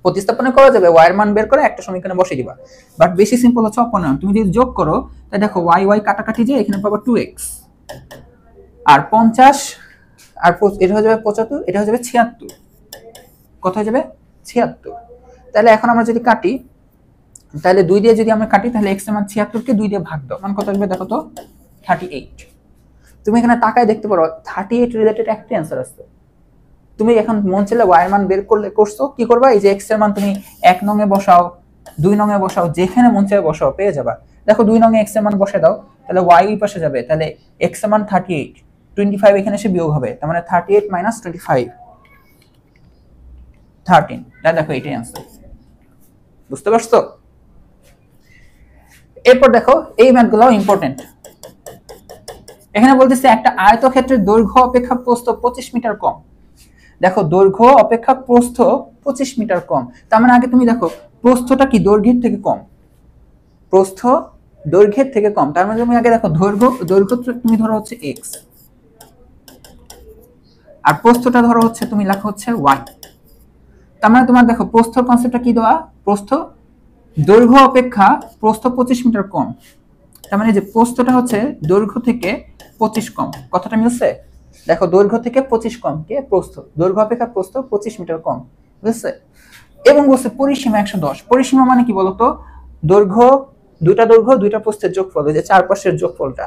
Speaker 1: প্রতিস্থাপন করা যাবে, y এর মান বের করে একটা সমীকরণে বসিয়ে দিবা। বাট বেশি সিম্পল হচ্ছে অপনয়ন। তুমি যদি যোগ করো তাই দেখো y কাটাকাটি যায়, এখানে পাবা 2x আর 50 আর এটা হয়ে যাবে 75, এটা হয়ে যাবে 76। কত হয়ে যাবে? 76। তাহলে এখন আমরা যদি কাটি, তাহলে 2 দিয়ে যদি আমরা কাটি তাহলে x এর মান 76 কে 2 দিয়ে ভাগ দাও, মান কত আসবে দেখো তো? 38। তুমি এখানে তাকায় দেখতে পারো 38 রিলেটেড একটা অ্যানসার আছে। তুমি এখন মন চাইলে y এর মান বের করলে করছো, কি করবা এই যে x এর মান তুমি 1 নং এ বসাও, 2 নং এ বসাও, যেখানে মন চায় বসাও, পেয়ে যাবা। দেখো 2 নং এ x এর মান বসে দাও, তাহলে y ওই পাশে যাবে, তাহলে x এর মান 38, 25 এখানে এসে বিয়োগ হবে, তার মানে 38 - 25 13। তাই দেখো এটাই অ্যানসার। বুঝতে পারছো? এরপর দেখো এই ম্যাথগুলো ইম্পর্টেন্ট। এখানে বলতেছে একটা আয়তক্ষেত্রের দৈর্ঘ্য অপেক্ষা প্রস্থ 25 মিটার কম। দেখো দৈর্ঘ্য অপেক্ষা প্রস্থ 25 মিটার কম, তার মানে আগে তুমি দেখো প্রস্থটা কি দৈর্ঘ্যের থেকে কম, প্রস্থ দৈর্ঘ্যের থেকে কম, তার মানে তুমি আগে দেখো দৈর্ঘ্য তুমি ধরো হচ্ছে x আর প্রস্থটা ধরো হচ্ছে তুমি লেখো হচ্ছে y। তার মানে তোমার দেখো প্রস্থর কনসেপ্টটা কি দেওয়া, প্রস্থ দৈর্ঘ্য অপেক্ষা প্রস্থ 25 মিটার কম, তার মানে যে প্রস্থটা হচ্ছে দৈর্ঘ্য থেকে 25 কম। কথাটা মিলছে? দেখো দৈর্ঘ্য থেকে 25 কম কে প্রস্থ, দৈর্ঘ্য অপেক্ষা প্রস্থ 25 মিটার কম, বুঝছে? এবং বলছে পরিসীমা 110। পরিসীমা মানে কি বলতো, দৈর্ঘ্য দুইটা দৈর্ঘ্য দুইটা প্রস্থের যোগফল, এই যে চার পাশের যোগফলটা।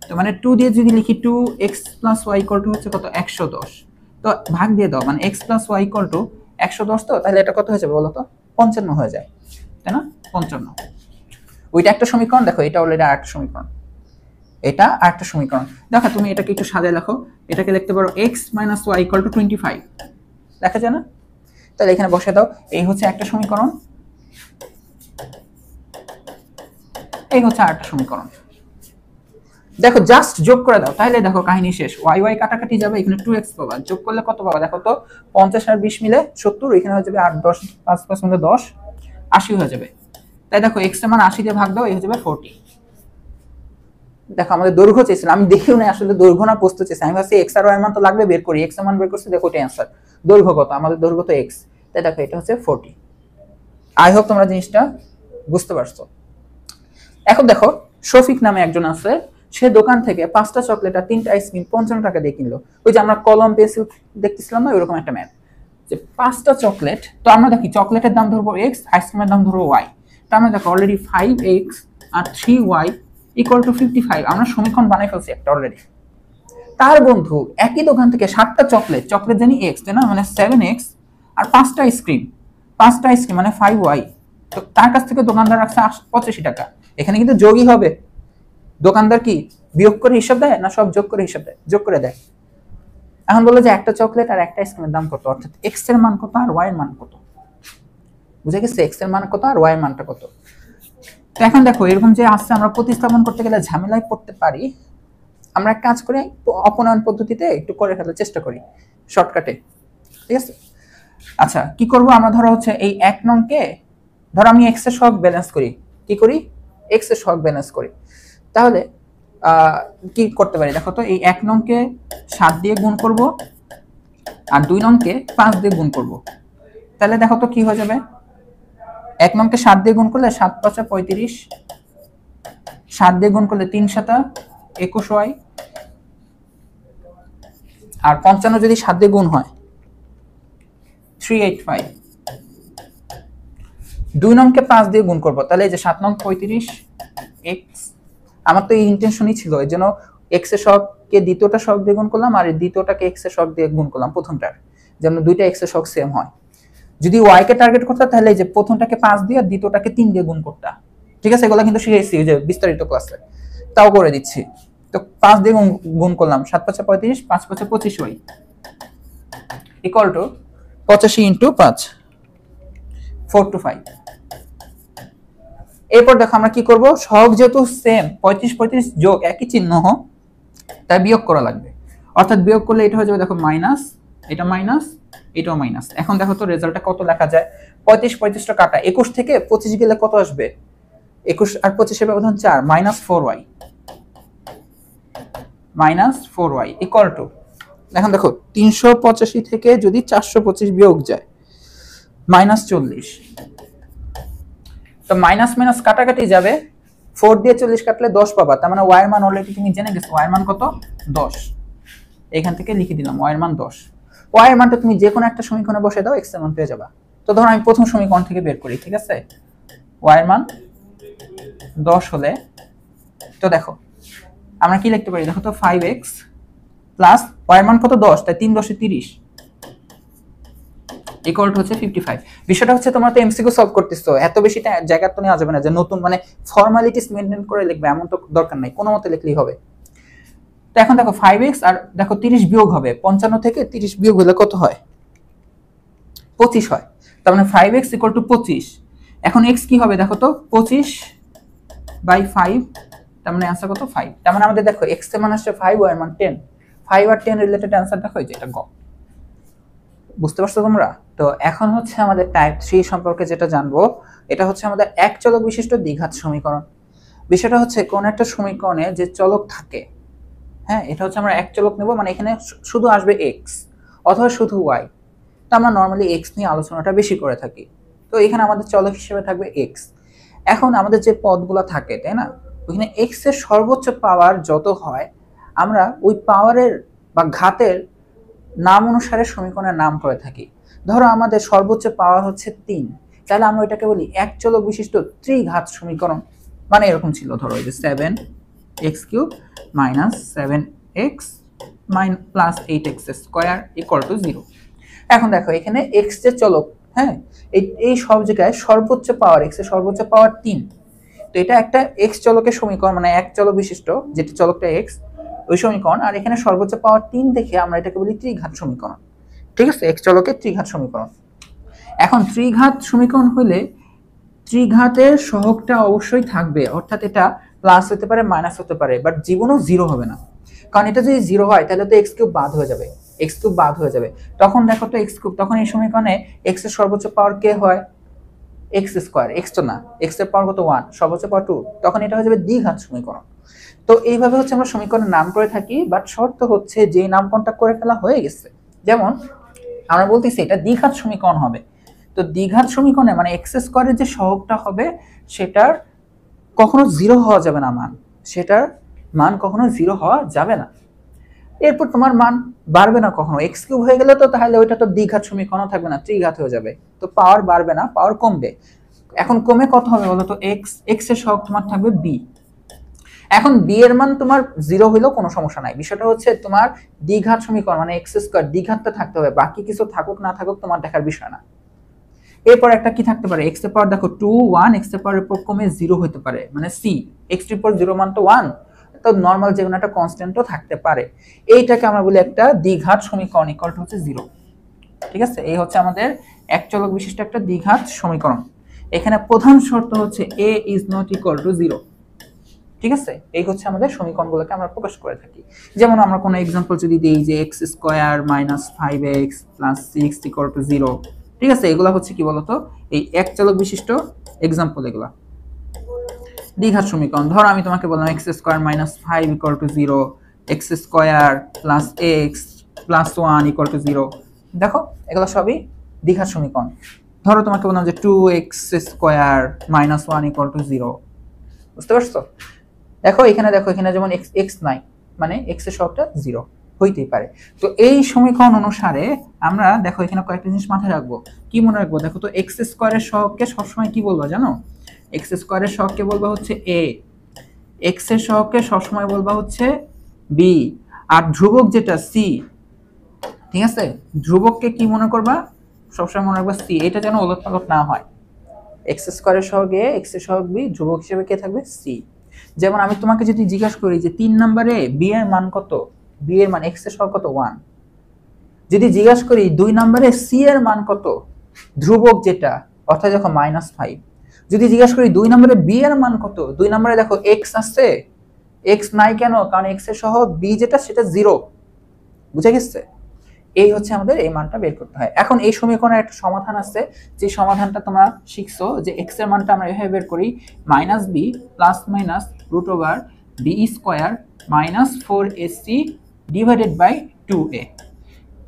Speaker 1: তো মানে 2 দিয়ে যদি লিখি 2x + y = হচ্ছে কত 110, তো ভাগ দিয়ে দাও, মানে x + y = 110, তো তাহলে এটা কত হয়ে যাবে বলতো? 55 হয়ে যায়, তাই না? 55। ওইটা একটা সমীকরণ। দেখো এটা অলরেডি আরেকটা সমীকরণ, এটা আরেকটা সমীকরণ। দেখো তুমি এটাকে একটু সাজিয়ে লেখো, এটাকে লিখতে পারো x - y = 25, দেখা যায় না? তাহলে এখানে বসে দাও, এই হচ্ছে একটা সমীকরণ, এই হচ্ছে আরেকটা সমীকরণ। দেখো জাস্ট যোগ করে দাও, তাহলে দেখো কাহিনী শেষ। y কাটাকাটি যাবে, এখানে 2x পাবা, যোগ করলে কত পাবা দেখো তো? 50 আর 20 মিলে 70, এখানে হয়ে যাবে 8 10 5 5 মিলে 10, 80 হয়ে যাবে। তাই দেখো x এর মান 80 দিয়ে ভাগ দাও, এই হয়ে যাবে 40। দেখো আমাদের দৈর্ঘ্য চেয়েছিল, আমি দেখিও না আসলে দৈর্ঘ্য না প্রস্থ চেয়েছি, আমি ভাবছি x আর y এর মান তো লাগবে, বের করি, x এর মান বের করছি, দেখো এটা অ্যানসার। দৈর্ঘ্য কত? আমাদের দৈর্ঘ্য তো x, তাই দেখো এটা হচ্ছে 40। আই হোপ তোমরা জিনিসটা বুঝতে পারছো। এখন দেখো শফিক নামে একজন আছে, সে দোকান থেকে 5টা চকলেট আর 3টা আইসক্রিম 55 টাকা দিয়ে কিনলো। ওই যে আমরা কলম পেন্সিল দেখতেছিলাম না, ওইরকম একটা ম্যাথ, যে 5টা চকলেট, তো আমরা দেখি চকলেটের দাম ধরবো x, আইসক্রিমের দাম ধরবো y। তো আমরা দেখো অলরেডি 5x আর 3y = 55, আমরা সমীকরণ বানাই ফেলছি একটা অলরেডি। তার বন্ধু একই দোকান থেকে 7টা চকলেট জানি x, তাই না, মানে 7x আর 5টা আইসক্রিম মানে 5y, তো তার কাছ থেকে দোকানদার রাখছে 85 টাকা। এখানে কিন্তু যোগই হবে, দোকানদার কি বিয়োগ করে হিসাব দেয় না, সব যোগ করে হিসাব দেয়, যোগ করে দেয়। এখন বললো যে একটা চকলেট আর একটা আইসক্রিমের দাম কত, অর্থাৎ x এর মান কত আর y এর মান কত। বুঝে গেছে? x এর মান কত আর y এর মানটা কত। তো এখন দেখো এরকম যে আসছে, আমরা প্রতিস্থাপন করতে গেলে ঝামেলায় পড়তে পারি। আমরা এক কাজ করি, অপনয়ন পদ্ধতিতে একটু করে ফেলার চেষ্টা করি শর্টকাটে, ঠিক আছে? আচ্ছা কি করব আমরা, ধরো হচ্ছে এই 1 নংকে ধরো আমি x এর সহগ ব্যালেন্স করি, কি করি x এর সহগ ব্যালেন্স করি। তাহলে কি করতে পারি দেখো তো, এই 1 নংকে 7 দিয়ে গুণ করব আর 2 নংকে 5 দিয়ে গুণ করব। তাহলে দেখো তো কি হয়ে যাবে, 1 নংকে 7 দিয়ে গুণ করলে 7 5 35, 7 দিয়ে গুণ করলে 3 7 21y, আর 55 যদি 7 দিয়ে গুণ হয় 385। 2 নংকে 5 দিয়ে গুণ করব, তাহলে এই যে 7 নং 35 x, আমার তো এই ইন্টেনশনই ছিল, এই জন্য x এর সহগকে দ্বিতীয়টা সহগ দিয়ে গুণ করলাম আর এই দ্বিতীয়টাকে x এর সহগ দিয়ে গুণ করলাম প্রথমটার, যেন দুইটা x এর সহগ সেম হয়। যদি y কে টার্গেট করতে তাহলে এই যে প্রথমটাকে 5 দিয়ে আর দ্বিতীয়টাকে 3 দিয়ে গুণ করতে, ঠিক আছে? এগুলো কিন্তু শিখেছি যে বিস্তারিত ক্লাসে, তাও করে দিচ্ছি। তো 5 দিয়ে গুণ করলাম, 7 5 35, 5 5 25y equal to 85 into 5, 4 to 5। এরপর দেখো আমরা কি করব, সহগ যেহেতু সেম 35 35 যোগ একই চিহ্ন তাই বিয়োগ করা লাগবে, অর্থাৎ বিয়োগ করলে এটা হয়ে যাবে দেখো মাইনাস, এটা মাইনাস, এটাও মাইনাস। এখন দেখো তো রেজাল্টটা কত লেখা যায়, 35 35 টা কাটা, 21 থেকে 25 গেলে কত আসবে, 21 আর 25 এর ব্যবধান 4, -4y, -4y ইকুয়াল টু, এখন দেখো 385 থেকে যদি 425 বিয়োগ যায় -40, তো মাইনাস মাইনাস কাটাকাটি যাবে, 4 দিয়ে 40 কাটলে 10 পাবা, তার মানে y এর মান অলরেডি তুমি জেনে গেছো, y এর মান কত 10, এখান থেকে লিখে দিলাম y এর মান 10। y এর মানটা তুমি যে কোনো একটা সমীকরণে বসে দাও, x এর মান পেয়ে যাবা। তো ধরো আমি প্রথম সমীকরণ থেকে বের করি, ঠিক আছে? y এর মান 10 হলে, তো দেখো আমরা কি লিখতে পারি, দেখো তো 5x প্লাস y এর মান কত 10, তাই 3 10 30 ইকুয়াল টু হচ্ছে 55। বিষয়টা হচ্ছে তোমরা তো এমসিকিউ সলভ করতেছো, এত বেশি জায়গা তো নেওয়া যাবে না যে নতুন মানে ফর্মালিটিস মেইনটেইন করে লিখবে, এমন তো দরকার নাই, কোনো মতে লিখলেই হবে। তো এখন দেখো 5x আর দেখো 30 বিয়োগ হবে, 55 থেকে 30 বিয়োগ হলে কত হয়, 25 হয়, তার মানে 5x ইকুয়াল টু 25। এখন x কি হবে দেখো তো, 25/5, তার মানে आंसर কত 5, তার মানে আমাদের দেখো x এর মান আসছে 5, y এর মান 10, 5 আর 10 রিলেটেড आंसर দেখো এই যে এটা গ। বুঝতে পারছো তোমরা? তো এখন হচ্ছে আমাদের টাইপ 3 সম্পর্কে যেটা জানবো, এটা হচ্ছে আমাদের এক চলক বিশিষ্ট দ্বিঘাত সমীকরণ। বিষয়টা হচ্ছে কোন একটা সমীকরণে যে চলক থাকে, হ্যাঁ, এটা হচ্ছে আমরা এক চলক নেব, মানে এখানে শুধু আসবে x অথবা শুধু y, তো আমরা নরমালি x নিয়ে আলোচনাটা বেশি করে থাকি। তো এখানে আমাদের চলক হিসেবে থাকবে x। এখন আমাদের যে পদগুলো থাকে, তাই না, ওখানে x এর সর্বোচ্চ পাওয়ার যত হয় আমরা ওই পাওয়ারের বা ঘাতের নাম অনুসারে সমীকরণের নাম করে থাকি। ধরো আমাদের সর্বোচ্চ পাওয়ার হচ্ছে 3, তাহলে আমরা এটাকে বলি এক চলক বিশিষ্ট ত্রিঘাত সমীকরণ। মানে এরকম ছিল, ধরো এই যে 7x³ - 7x + 8x² = 0। এখন দেখো এখানে x যে চলক, হ্যাঁ, এই সব জায়গায় সর্বোচ্চ পাওয়ার, x এর সর্বোচ্চ পাওয়ার 3, তো এটা একটা x চলকের সমীকরণ, মানে এক চলক বিশিষ্ট যেটা চলকটা x, ওই সমীকরণ। আর এখানে সর্বোচ্চ পাওয়ার 3 দেখে আমরা এটাকে বলি ত্রিঘাত সমীকরণ, ঠিক আছে? এক চলকের ত্রিঘাত সমীকরণ। এখন ত্রিঘাত সমীকরণ হলে ত্রিঘাতের সহগটা অবশ্যই থাকবে, অর্থাৎ এটা প্লাস হতে পারে মাইনাস হতে পারে, বাট জীবনও জিরো হবে না, কারণ এটা যদি জিরো হয় তাহলে তো x³ বাদ হয়ে যাবে, x³ বাদ হয়ে যাবে। তখন দেখো তো x³, তখন এই সমীকরণে x এর সর্বোচ্চ পাওয়ার কে হয়, x², x তো না, x এর পাওয়ার কত 1, সর্বোচ্চ পাওয়ার 2, তখন এটা হয়ে যাবে দ্বিঘাত সমীকরণ। তো এইভাবে হচ্ছে আমরা সমীকরণের নাম করে থাকি, বাট শর্ত হচ্ছে যে নামকরণটা করে ফেলা হয়ে গেছে, যেমন আমরা বলতেছি এটা দ্বিঘাত সমীকরণ হবে, তো দ্বিঘাত সমীকরণে মানে x² এর যে সহগটা হবে সেটার কখনো জিরো হওয়া যাবে না, সেটার মান কখনো জিরো হওয়া যাবে না। এরপর তোমার মান বাড়বে না কখনো, x³ হয়ে গেলে তো তাহলে ওইটা তো দ্বিঘাত সমীকরণ থাকবে না, ত্রিঘাত হয়ে যাবে, তো পাওয়ার বাড়বে না, পাওয়ার কমবে। এখন কমে কত হবে বলো তো, x এর সহগ তোমার থাকবে b। এখন b এর মান তোমার জিরো হইলেও কোনো সমস্যা নাই, বিষয়টা হচ্ছে তোমার দ্বিঘাত সমীকরণ মানে x² দ্বিঘাতটা থাকতে হবে, বাকি কিছু থাকুক না থাকুক তোমার দেখার বিষয় না। এরপর একটা কি থাকতে পারে, x এর পাওয়ার দেখো 2 1, x এর পাওয়ার উপর কমে 0 হতে পারে, মানে c, x এর উপর 0 মান তো 1, তো নরমাল যে কোনো একটা কনস্ট্যান্টও থাকতে পারে। এইটাকে আমরা বলি একটা দ্বিঘাত সমীকরণ ইকুয়াল টু হচ্ছে 0, ঠিক আছে? এই হচ্ছে আমাদের এক চলক বিশিষ্ট একটা দ্বিঘাত সমীকরণ। এখানে প্রধান শর্ত হচ্ছে a is not equal to 0, ঠিক আছে? এই হচ্ছে আমাদের সমীকরণগুলোকে আমরা প্রকাশ করে থাকি। যেমন আমরা কোনো एग्जांपल যদি দেই যে x² - 5x + 6 = 0, ঠিক আছে? এগুলা হচ্ছে কি বলতো, এই এক চলক বিশিষ্ট एग्जांपल, এগুলা দ্বিঘাত সমীকরণ। ধরো আমি তোমাকে বললাম x² - 5 = 0, x² + x + 1 = 0, দেখো এগুলা সবই দ্বিঘাত সমীকরণ। ধরো তোমাকে বললাম যে 2x² - 1 = 0, বুঝতে পারছো? দেখো এখানে যেমন x নাই, মানে x এর সহগটা 0, হইতেই পারে। তো এই সমীকরণ অনুসারে আমরা দেখো এখানে কয়েকটা জিনিস মাথায় রাখবো। কি মনে রাখবো? দেখো তো এক্স স্কোয়ারের সহগকে সবসময় কি বলবো জানো? এক্স স্কোয়ারের সহগকে বলবো হচ্ছে এ, এক্স এর সহগকে সবসময় বলবো হচ্ছে বি, আর ধ্রুবক যেটা সি, ঠিক আছে, ধ্রুবককে কি মনে করবা? সবসময় মনে রাখবা সি। এটা যেন ওলট পালট না হয়। এক্স স্কোয়ারের সহগ এ, এক্স এর সহগ বি, ধ্রুবক হিসেবে কে থাকবে? সি। যেমন আমি তোমাকে যদি জিজ্ঞাসা করি যে 3 নম্বরে বি এর মান কত, বি এর মান এক্স এর সহগ কত? 1। যদি জিজ্ঞাসা করি 2 নম্বরে সি এর মান কত, ধ্রুবক যেটা, অর্থাৎ দেখো -5। যদি জিজ্ঞাসা করি 2 নম্বরে বি এর মান কত, 2 নম্বরে দেখো এক্স আছে, এক্স নাই কেন? কারণ এক্স এর সহগ বি যেটা সেটা 0। বুঝে গেছে? এই হচ্ছে আমাদের এই মানটা বের করতে হয়। এখন এই সমীকরণের একটা সমাধান আছে, যে সমাধানটা তোমরা শিখছো যে এক্স এর মানটা আমরা এভাবে বের করি, -b plus minus √b² minus 4ac divided by 2a।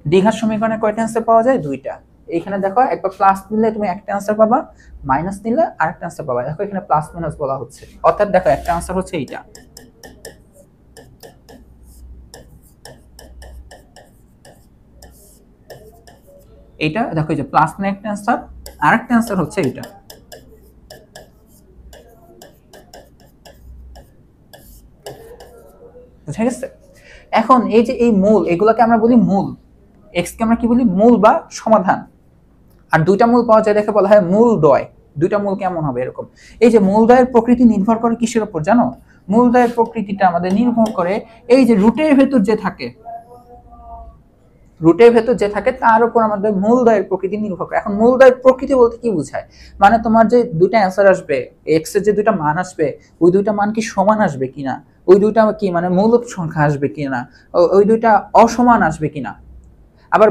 Speaker 1: দ্বিঘাত সমীকরণে কয়টা অ্যান্সার পাওয়া যায়? দুইটা। এখানে দেখো একবার প্লাস নিলে তুমি একটা অ্যান্সার পাবা, মাইনাস নিলে আরেকটা অ্যান্সার পাবা। দেখো এখানে প্লাস মাইনাস বলা হচ্ছে, অর্থাৎ দেখো একটা অ্যান্সার হচ্ছে এইটা। এইটা দেখো, এই যে প্লাস মানে একটা অ্যান্সার, আরেকটা অ্যান্সার হচ্ছে এইটা। বুঝা গেছে? এখন এই যে এই মূল, এগুলোকে আমরা বলি মূল। এক্স কে আমরা কি বলি? মূল বা সমাধান। আর দুইটা মূল পাওয়া যায় দেখে বলা হয় মূলদ্বয়। দুইটা মূল কেমন হবে? এরকম। এই যে মূলদ্বয়ের প্রকৃতি নির্ভর করে কিসের উপর জানো? মূলদ্বয়ের প্রকৃতিটা আমাদের নির্ভর করে এই যে রুটের ভেতর যে থাকে, রুটের ভেতর যে থাকে তার উপর আমাদের মূলদ্বয়ের প্রকৃতি নির্ভর করে। এখন মূলদ্বয়ের প্রকৃতি বলতে কি বোঝায়? মানে তোমার যে দুইটা অ্যান্সার আসবে, এক্স এর যে দুইটা মান আসবে, ওই দুইটা মান কি সমান আসবে কিনা, ওই দুইটা কি মানে মৌলিক সংখ্যা আসবে কিনা, ওই দুইটা অসমান আসবে কিনা, আবার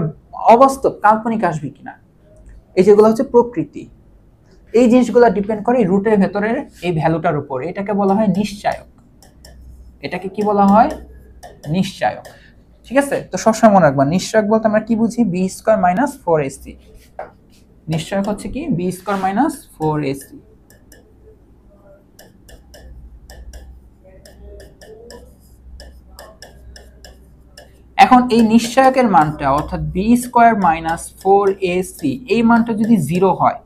Speaker 1: অবাস্তব কাল্পনিক আসবে কিনা, এই যেগুলো হচ্ছে প্রকৃতি। এই জিনিসগুলো ডিপেন্ড করে রুটের ভেতরের এই ভ্যালুটার উপর। এটাকে বলা হয় নিশ্চয়ক। এটাকে কি বলা হয়? নিশ্চয়ক। ঠিক আছে? তো সবসময় মনে রাখবা নিশ্চয়ক বলতে আমরা কি বুঝি? b² - 4ac। নিশ্চয়ক হচ্ছে কি? b² - 4ac। এখন এই নিশ্চয়কের মানটা অর্থাৎ b² - 4ac এই মানটা যদি 0 হয়,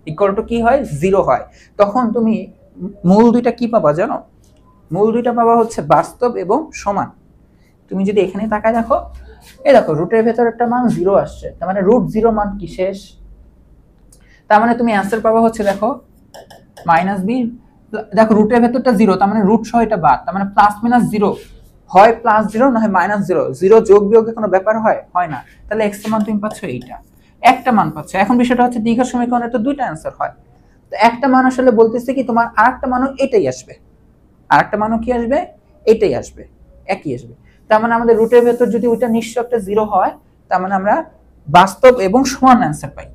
Speaker 1: ইকুয়াল টু কি হয়? 0 হয়, তখন তুমি মূল দুইটা কি পাবা জানো? মূল দুইটা পাবা হচ্ছে বাস্তব এবং সমান। তুমি যদি এখানে তাকায় দেখো, এই দেখো রুটের ভেতর একটা মান 0 আসছে, তার মানে √0 মান কি শেষ? তার মানে তুমি অ্যান্সার পাবা হচ্ছে দেখো -b, দেখো রুটের ভেতরটা 0, তার মানে রুট সহ এটা বাদ, তার মানে প্লাস মাইনাস 0 হয়, +0 না হয় -0। 0 যোগ বিয়োগে কোনো ব্যাপার হয়? হয় না। তাহলে এক্স এর মান তুমি পাচ্ছ এইটা, একটা মান পাচ্ছ। এখন বিষয়টা হচ্ছে দ্বিঘাত সমীকরণে তো দুইটা অ্যান্সার হয়, তো একটা মান আসলে বলতেছে কি তোমার আরেকটা মানও এটাই আসবে, আরেকটা মানও কি আসবে? এটাই আসবে, একই আসবে। তার মানে আমাদের রুটের ভেতর যদি ওইটা নিশ্চয়কটা 0 হয়, তার মানে আমরা বাস্তব এবং সমান অ্যান্সার পাই।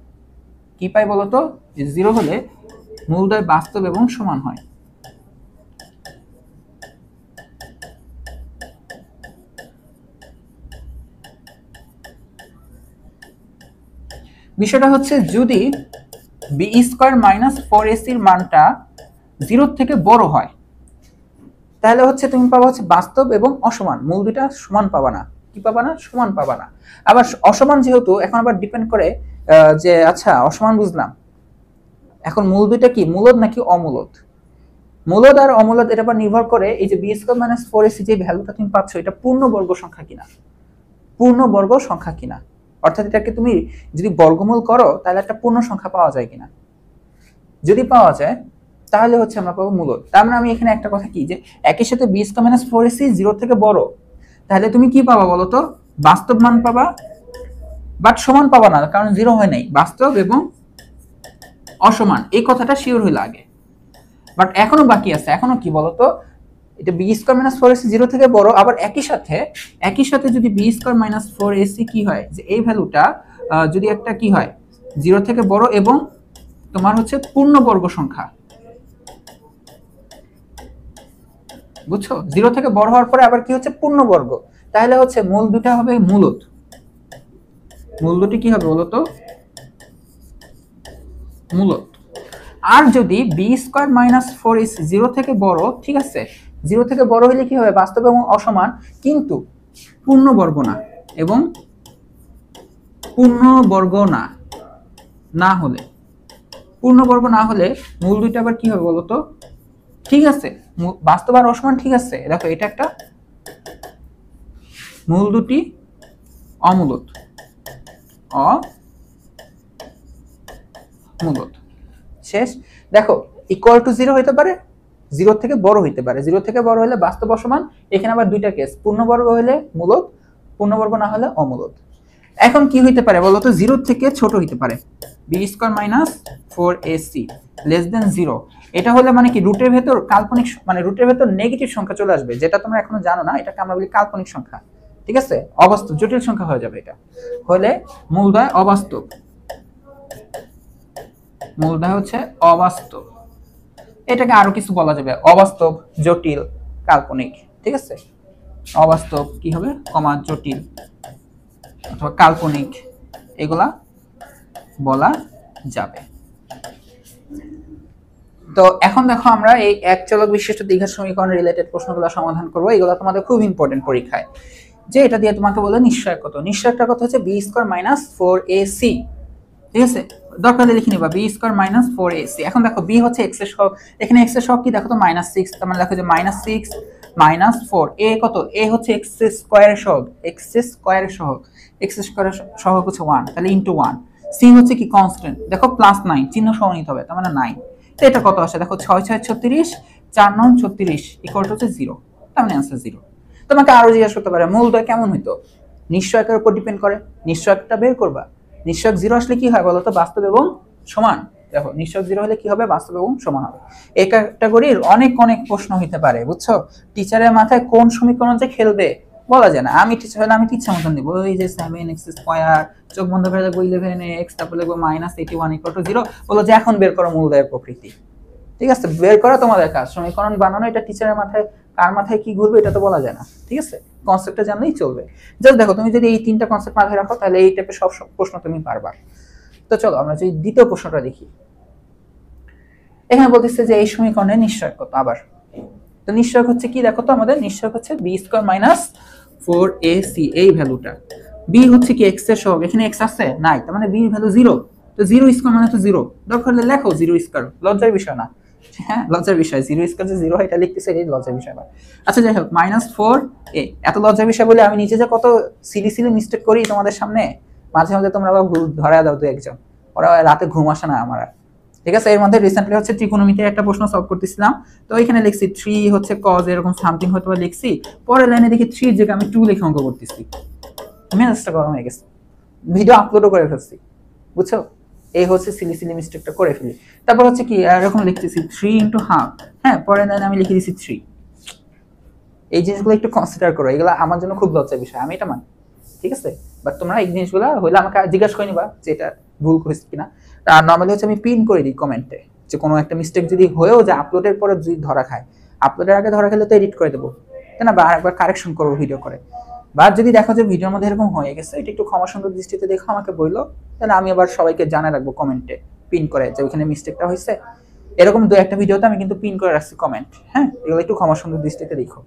Speaker 1: কি পাই বলতো? 0 হলে মূলদ্বয় বাস্তব এবং সমান হয়। বিষয়টা হচ্ছে যদি b² - 4ac এর মানটা 0 থেকে বড় হয়, তাহলে হচ্ছে তুমি পাবা হচ্ছে বাস্তব এবং অসমান, মূল দুইটা সমান পাবা না। কি পাবা না? সমান পাবা না। আবার অসমান যেহেতু, এখন আবার ডিপেন্ড করে যে আচ্ছা অসমান বুঝলাম, এখন মূল দুইটা কি মূলদ নাকি অমূলদ? মূলদ আর অমূলদ এটা আবার নির্ভর করে এই যে b² - 4ac যে ভ্যালুটা তুমি পাচ্ছ, এটা পূর্ণবর্গ সংখ্যা কিনা, পূর্ণবর্গ সংখ্যা কিনা, অর্থাৎ এটাকে তুমি যদি বর্গমূল করো তাহলে একটা পূর্ণ সংখ্যা পাওয়া যায় কিনা। যদি পাওয়া যায় তাহলে হচ্ছে আমরা পাবো মূলদ। তার মানে আমি এখানে একটা কথা কি, যে একই সাথে b² - 4ac 0 থেকে বড়, তাহলে তুমি কি পাবা বলো তো? বাস্তব মান পাবা, বাট সমান পাবা না, কারণ 0 হয় নাই। বাস্তব এবং অসমান, এই কথাটা শিওর হইল আগে। বাট এখনো বাকি আছে, এখনো কি বলতো? এটা b² - 4ac 0 থেকে বড়, আবার একই সাথে যদি b² - 4ac কি হয়, যে এই ভ্যালুটা যদি একটা কি হয় 0 থেকে বড় এবং তোমার হচ্ছে পূর্ণবর্গ সংখ্যা, বুঝছো? 0 থেকে বড় হওয়ার পরে আবার কি হচ্ছে? পূর্ণবর্গ, তাহলে হচ্ছে মূল দুটা হবে মূলদ। মূল দুটি কি হবে বলতো? মূলদ। আর যদি b² - 4ac 0 থেকে বড়, ঠিক আছে, 0 থেকে বড় হলে কি হবে? বাস্তব এবং অসমান, কিন্তু পূর্ণবর্গ না এবং পূর্ণবর্গ না না হলে, পূর্ণবর্গ না হলে মূল দুইটা আবার কি হবে বলতো? ঠিক আছে, বাস্তব আর অসমান ঠিক আছে। দেখো এটা একটা মূল দুটি অমূলত, অমূলত শেষ। দেখো ইকুয়াল টু 0 হইতে পারে, 0 থেকে বড় হইতে পারে। 0 থেকে বড় হলে বাস্তব অসমান। এখানে আবার দুইটা কেস, পূর্ণবর্গ হলে মূলত, পূর্ণবর্গ না হলে অমূলত। এখন কি হইতে পারে বলতো? 0 থেকে ছোট হইতে পারে। B square minus 4ac less than 0। এটা হলে মানে কি রুটের ভেতর কাল্পনিক, মানে রুটের ভেতর নেগেটিভ সংখ্যা চলে আসবে, যেটা তোমরা এখনো জানো না। এটাকে আমরা বলি কাল্পনিক সংখ্যা, ঠিক আছে? অবাস্তব, জটিল সংখ্যা হয়ে যাবে। এটা হলে মূলদয় অবাস্তব, মূলদয় হচ্ছে অবাস্তব। এটাকে আরো কিছু বলা যাবে, অবাস্তব, জটিল, কাল্পনিক, ঠিক আছে? অবাস্তব কি হবে, কমা জটিল অথবা কাল্পনিক, এগুলা বলা যাবে। তো এখন দেখো আমরা এই এক চলক বিশিষ্ট দ্বিঘাত সমীকরণ রিলেটেড প্রশ্নগুলো সমাধান করব। এগুলো তোমাদের খুব ইম্পর্টেন্ট পরীক্ষায়, যে এটা দিয়ে তোমাকে বলে নিশ্চয়ক কত। নিশ্চয়কটা কত হচ্ছে বি স্কয়ার মাইনাস 4ac, ঠিক আছে? দরকার হলে লিখে নিবা বি স্কয়ার মাইনাস 4ac। এখন দেখো বি হচ্ছে এক্স এর সহগ, এখানে এক্স এর সহগ কি দেখো তো -6, তার মানে দেখো যে -6 -4, এ কত? এ হচ্ছে এক্স স্কয়ারের সহগ, এক্স স্কয়ারের সহগ, এক্স স্কয়ারের সহগ হচ্ছে 1, তাহলে ইনটু 1। সি হচ্ছে কি কনস্ট্যান্ট, দেখো +9 চিহ্ন সহ নিতে হবে, তার মানে 9। তো এটা কত আসে দেখো, 6 6 36, 4 9 36 ইকুয়াল টু হচ্ছে 0, তার মানে आंसर 0। তোমাকে আরো জিজ্ঞাসা করতে পারে মূলদয় কেমন হইতো, নিশ্চয়কের উপর ডিপেন্ড করে। নিশ্চয়কটা বের করবা, নিশ্চয়ক 0 আসলে কি হয় বলতো? বাস্তব এবং সমান। দেখো নিশ্চয়ক 0 হলে কি হবে? বাস্তব এবং সমান হবে। এই ক্যাটাগরির অনেক অনেক প্রশ্ন হইতে পারে, বুঝছো? টিচারের মাথায় কোন সমীকরণ যে খেলবে বলা যায় না। আমি টিচার হলে আমি ইচ্ছা মতন দিব, ওই যে 7x স্কয়ার, চোখ বন্ধ করে দেখবো 11x, তারপর লিখবো -81 ইকুয়াল টু 0, বলো যে এখন বের করো মূলদয়ের প্রকৃতি। ঠিক আছে, বের করা তোমাদের কাজ, সমীকরণ বানানো এটা টিচারের মাথায়, কার মাথায় কি ঘুরবে এটা তো বলা যায় না, ঠিক আছে? কনসেপ্টটা জানলেই চলবে। জাস্ট দেখো তুমি যদি এই তিনটা কনসেপ্ট মাথায় রাখো তাহলে এই টাইপের সব প্রশ্ন তুমি পারবা। তো চলো আমরা যদি দ্বিতীয় প্রশ্নটা দেখি। এখানে বলতেছে যে এই সমীকরণের নিশ্চয়ক কত। আবার তো নিশ্চয়ক হচ্ছে কি দেখো তো, আমাদের নিশ্চয়ক হচ্ছে বি স্কয়ার মাইনাস 4ac, এই ভ্যালুটা। বি হচ্ছে কি এক্স এর সহগ, এখানে এক্স আছে নাই, তার মানে বি এর ভ্যালু 0। তো 0 স্কয়ার মানে তো 0, দরকার হলে লেখো 0 স্কয়ার, লজ্জার বিষয় না। হ্যাঁ লজ্জার বিষয়, 0 স্কয়ার যে 0 হয় এটা লিখতেছে, এই লজ্জার বিষয় না। আচ্ছা যাই হোক, -4a, এত লজ্জার বিষয় বলে আমি নিজে যে কত সিলি সিলি মিস্টেক করি তোমাদের সামনে, মাঝে মাঝে তোমরা আবার ভুল ধরা দাও তো একজন, ওরা রাতে ঘুম আসে না আমার। ঠিক আছে, এর মধ্যে রিসেন্টলি হচ্ছে ত্রিকোণমিতির একটা প্রশ্ন সলভ করতেছিলাম, তো এখানে লিখছি 3 হচ্ছে cos এরকম সামথিং হয়তো লিখছি, পরের লাইনে দেখি 3 এর জায়গায় আমি 2 লিখে অঙ্ক করতেছি, মেজাজটা গরম হয়ে গেছে, ভিডিও আপলোডও করে ফেলছি, বুঝছো? এই হচ্ছে সিলি সিলি মিস্টেকটা করে ফেলি। তারপর হচ্ছে কি এরকম লিখতেছি 3 ইনটু হাফ, হ্যাঁ পরের লাইনে আমি লিখে দিছি 3। এই জিনিসগুলো একটু কনসিডার করো, এগুলো আমার জন্য খুব লজ্জার বিষয়, আমি এটা মানি, ঠিক আছে? বাট তোমরা এই জিনিসগুলো হইলে আমাকে জিজ্ঞাসা করে নিবা যে এটা ভুল করেছি কিনা। আর নর্মালি হচ্ছে আমি পিন করে দিই কমেন্টে, যে কোনো একটা মিস্টেক যদি হয়েও যায় আপলোডের পরে যদি ধরা খায়, আপলোডের আগে ধরা খেলে তো এডিট করে দেবো, তাই না? বা আরেকবার কারেকশন করবো ভিডিও করে। বা যদি দেখো যে ভিডিওর মধ্যে এরকম হয়ে গেছে, এটা একটু ক্ষমা সুন্দর দৃষ্টিতে দেখো, আমাকে বললো, তাহলে আমি আবার সবাইকে জানা রাখবো কমেন্টে পিন করে যে ওইখানে মিস্টেকটা হয়েছে। এরকম দু একটা ভিডিওতে আমি কিন্তু পিন করে রাখছি কমেন্ট, হ্যাঁ এগুলো একটু ক্ষমা সুন্দর দৃষ্টিতে দেখো।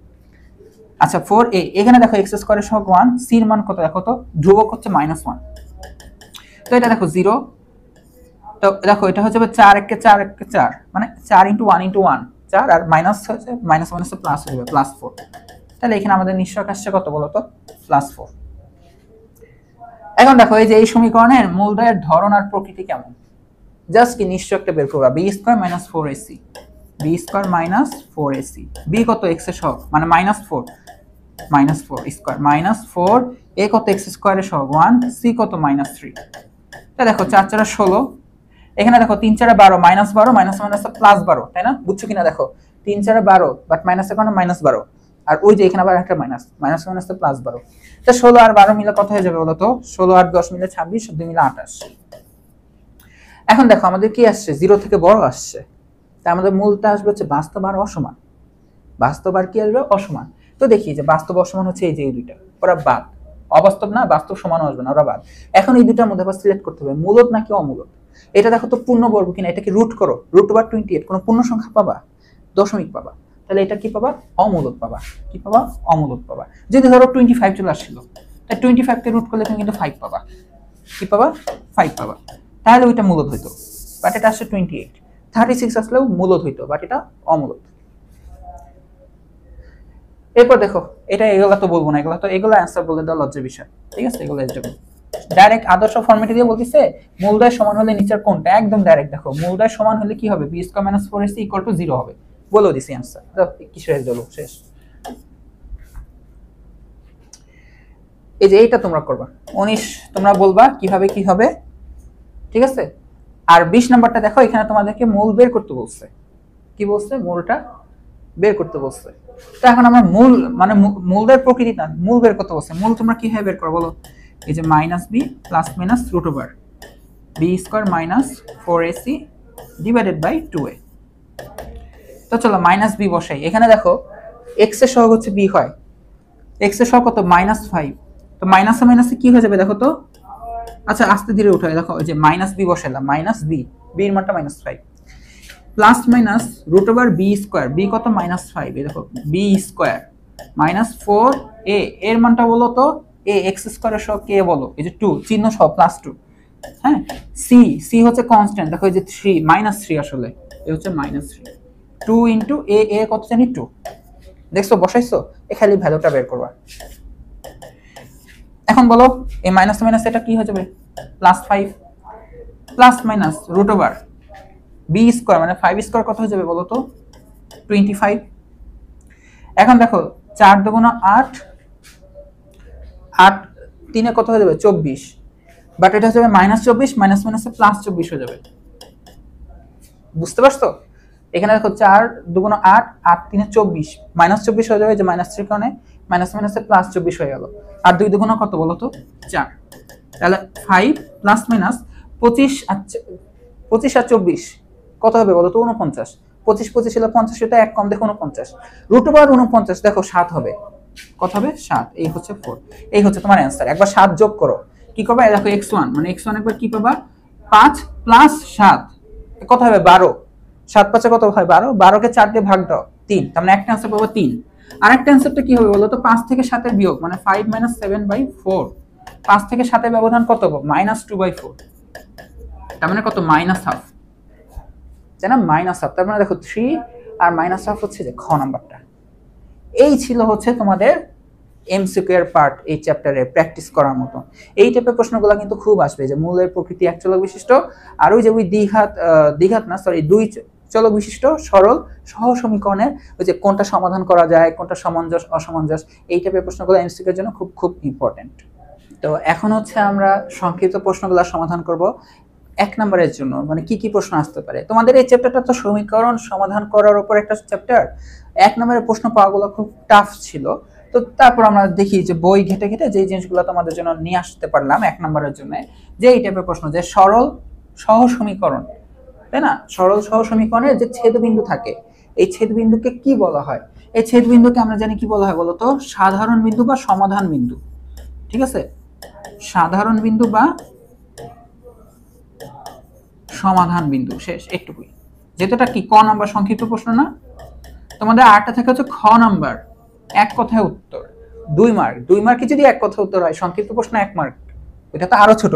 Speaker 1: আচ্ছা 4a, এখানে দেখো এক্স স্কয়ারের সহগ 1, সি এর মান কত দেখো তো, ধ্রুবক হচ্ছে -1, তো এটা দেখো 0। তো দেখো এটা হচ্ছে 4 1 4 1 4, মানে 4 * 1 * 1 4, আর মাইনাস হচ্ছে -1 হচ্ছে প্লাস হয়ে যাবে +4। তাহলে এখানে আমাদের নিশ্চয়ক আসছে কত বলো তো, +4। এখন দেখো এই যে এই সমীকরণের মূলদয়ের ধরন আর প্রকৃতি কেমন, জাস্ট কি নিশ্চয়কটা বের করবা, B square minus 4ac, B square minus 4ac, B কত এক্স এর সহগ মানে -4, -4 স্কয়ার -4, এ কত এক্স স্কয়ারের সহগ 1, সি কত -3। তাহলে দেখো 4 4 16, এখানে দেখো 3 4 12, -12 মাইনাস +12, তাই না? বুঝছো কিনা দেখো, 3 4 12 বাট মাইনাসের কারণে -12, আর ওই যে এখানে আবার একটা মাইনাস, মাইনাস +12, তো 16 আর 12 মিলে কত হয়ে যাবে বলো তো, 16 আর 10 মিলে 26, 2 মিলে 28। এখন দেখো আমাদের কি আসছে, 0 থেকে বড় আসছে, তাই আমাদের মূলটা আসবে হচ্ছে বাস্তব আর অসমান। বাস্তব আর কি আসবে, অসমান। তো দেখি যে বাস্তব অসমান হচ্ছে এই যে এই দুইটা, ওরা বাদ, অবাস্তব না বাস্তব সমানও আসবে না, ওরা বাদ। এখন এই দুইটার মধ্যে আবার সিলেক্ট করতে হবে মূলত নাকি অমূলত। এটা দেখো তো পূর্ণবর্গ কিনা, এটাকে রুট করো, √28, কোনো পূর্ণ সংখ্যা পাবা, দশমিক পাবা। তাহলে এটা কি পাবা? অমূলদ পাবা। কি পাবা? অমূলদ পাবা। যদি ধরো 25 চলে আসছিল, তাই 25 কে রুট করলে তুমি কিন্তু 5 পাবা। কি পাবা? 5 পাবা। তাহলে ওইটা মূলদ হইতো, বাট এটা আসছে 28। 36 আসলেও মূলদ হইতো, বাট এটা অমূলদ। এরপর দেখো, এটা এগুলা তো বলবো না, এগুলো অ্যান্সার বলে দেওয়া লজ্জার বিষয়। ঠিক আছে, এগুলো এসব ডাইরেক্ট আদর্শ ফরম্যাটে দিয়ে বলতেছে মূলদয় সমান হলে নিচের কোনটা, একদম ডাইরেক্ট দেখো মূলদয় সমান হলে কি হবে, b² - 4ac = 0 হবে। বলে দিছি অ্যান্সার, কিসের হলো শেষ। এই যে এইটা তোমরা করবা 19, তোমরা বলবা কিভাবে কি হবে। ঠিক আছে, আর 20 নাম্বারটা দেখো, এখানে তোমাদেরকে মূল বের করতে বলছে। কি বলছে? মূলটা বের করতে বলছে। তো এখন আমরা মূল মানে মূলদের প্রকৃতি না, মূল বের করতে বলছে। মূল তোমরা কিভাবে বের করো বলো? এই যে -b ± b² - 4ac / 2a। তো চলো -b বসাই। এখানে দেখো x এর সহগ হচ্ছে b হয়, x এর সহগ কত? -5। তো মাইনাসে মাইনাসে কি হয়ে যাবে দেখো তো। আচ্ছা আস্তে ধীরে উঠাই, দেখো এই যে -b বসাইলাম, -b, b এর মানটা -5 প্লাস মাইনাস √b², b কত? -5। এই দেখো b² - 4a এর মানটা বলো তো, a x² এর সহগ কে বলো? এই যে 2 চিহ্ন সহ +2। হ্যাঁ, c হচ্ছে কনস্ট্যান্ট, দেখো এই যে 3 -3 আসলে এই হচ্ছে -3। 2 * a কত জানি? 2। দেখছো বসাইছো, এ খালি ভ্যালুটা বের করবা। এখন বলো এই মাইনাস মাইনাস এটা কি হয়ে যাবে? +5 প্লাস মাইনাস √b² মানে 5² কত হয়ে যাবে বলো তো? 25। এখন দেখো 4 × 8, 8 3 কত হয়ে যাবে? 24। বাট এটা হয়ে যাবে -24, মাইনাস মাইনাসে +24 হয়ে যাবে। বুঝতে পারছো? এখানে দেখো 4 × 8, 8 3 24, -24 হয়ে যাবে, যে -3 কারণে মাইনাস মাইনাসে +24 হয়ে গেল। আর 2 × কত বলো তো? 4। তাহলে 5 প্লাস মাইনাস 25 আর 24 কত হবে বলো তো? 49। 25 25 হলে 50, এটা এক কম, দেখো 49। √49 দেখো 7 হবে। কত হবে? 7। এই হচ্ছে 4। এই হচ্ছে তোমার অ্যান্সার। একবার 7 যোগ করো, কি করবে? দেখো x1 মানে x1 একবার কি পাবা? 5 প্লাস 7 কত হবে? 12। 7 5 কত হয়? 12। 12 কে 4 দিয়ে ভাগ দাও 3, তার মানে একটা অ্যান্সার পাবো 3। আরেকটা অ্যান্সারটা কি হবে বলো তো? 5 থেকে 7 এর বিয়োগ মানে 5 - 7/4। 5 থেকে 7 এর ব্যবধান কত হবে? -2/4। তার মানে কত? -1/2। তাই না? -1/2। তার মানে দেখো 3 আর -1/2 হচ্ছে যে খ নাম্বারটা। এই ছিল হচ্ছে তোমাদের এমসিকিউ এর পার্ট এই চ্যাপ্টারে প্র্যাকটিস করার মতো। এই টাইপের প্রশ্নগুলো কিন্তু খুব আসবে, যে মূলের প্রকৃতি এক চলক বিশিষ্ট, আর ওই যে ওই দুই চলক বিশিষ্ট সরল সহ সমীকরণের ওই যে কোনটা সমাধান করা যায়, কোনটা সামঞ্জস্য অসামঞ্জস্য, এই টাইপের প্রশ্নগুলো এমসিকিউ এর জন্য খুব খুব ইম্পর্টেন্ট। তো এখন হচ্ছে আমরা সংক্ষিপ্ত প্রশ্নগুলো সমাধান করব। 1 নম্বরের জন্য মানে কি কি প্রশ্ন আসতে পারে। তোমাদের এই চ্যাপ্টারটা তো সমীকরণ সমাধান করার উপর একটা চ্যাপ্টার। 1 নম্বরের প্রশ্ন পাওয়াগুলো খুব টাফ ছিল। তো তারপর আমরা দেখি যে বই ঘেটে ঘেটে যে জিনিসগুলো তোমাদের জন্য নিয়ে আসতে পারলাম 1 নম্বরের জন্য, যে এই টাইপের প্রশ্ন, যে সরল সহ সমীকরণ, তাই না? সরল সহ সমীকরণের যে ছেদবিন্দু থাকে, এই ছেদবিন্দুকে কি বলা হয়? এই ছেদবিন্দুকে আমরা জানি কি বলা হয় বলতো? সাধারণ বিন্দু বা সমাধান বিন্দু। ঠিক আছে, সাধারণ বিন্দু বা সমাধান বিন্দু। শেষ একটুকুই, যেহেতু এটা কি ক নাম্বার সংক্ষিপ্ত প্রশ্ন না। তোমাদের আরেকটা থাকে হচ্ছে খ নাম্বার, এক কথায় উত্তর, 2 মার্ক। 2 মার্কে যদি এক কথায় উত্তর হয় সংক্ষিপ্ত প্রশ্ন 1 মার্ক, এটা তো আরো ছোট,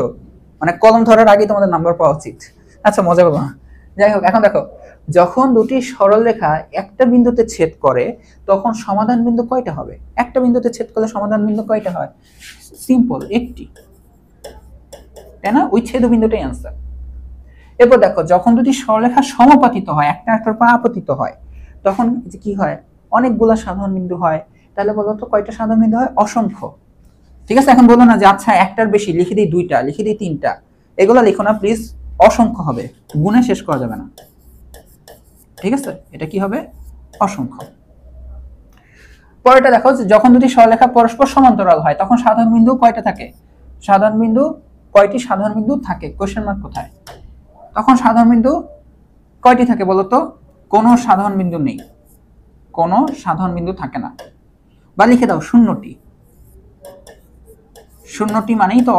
Speaker 1: মানে কলম ধরার আগে তোমাদের নাম্বার পাওয়া উচিত। আচ্ছা মজা করবো না, যাই হোক। এখন দেখো, যখন দুটি সরল রেখা একটা বিন্দুতে ছেদ করে তখন সমাধান বিন্দু কয়টা হবে? একটা বিন্দুতে ছেদ করলে সমাধান বিন্দু কয়টা হয়? সিম্পল, একটি, তাই না? ওই ছেদ বিন্দুটাই অ্যান্সার। এরপর দেখো, যখন দুটি সরলরেখা সমাপতিত হয়, একটা একটার উপর আপতিত হয়, তখন কি হয়? অনেকগুলা সাধারণ বিন্দু হয়। তাহলে বলো তো কয়টা সাধারণ বিন্দু হয়? অসংখ্য। ঠিক আছে, এখন বলো না যে আচ্ছা একটার বেশি, লিখে দিই 2টা, লিখে দিই 3টা, এগুলো লিখো না প্লিজ, অসংখ্য হবে, গুণে শেষ করা যাবে না। ঠিক আছে, এটা কি হবে? অসংখ্য। পরেরটা দেখো, যখন দুটি সরলরেখা পরস্পর সমান্তরাল হয় তখন সাধারণ বিন্দু কয়টা থাকে? সাধারণ বিন্দু কয়টি সাধারণ বিন্দু থাকে? কোশ্চেন মার্ক কোথায়? তখন সাধারণ বিন্দু কয়টি থাকে বলতো? কোনো সাধারণ বিন্দু নেই, কোনো সাধারণ বিন্দু থাকে না। বা লিখে দাও 0টি। 0টি মানেই তো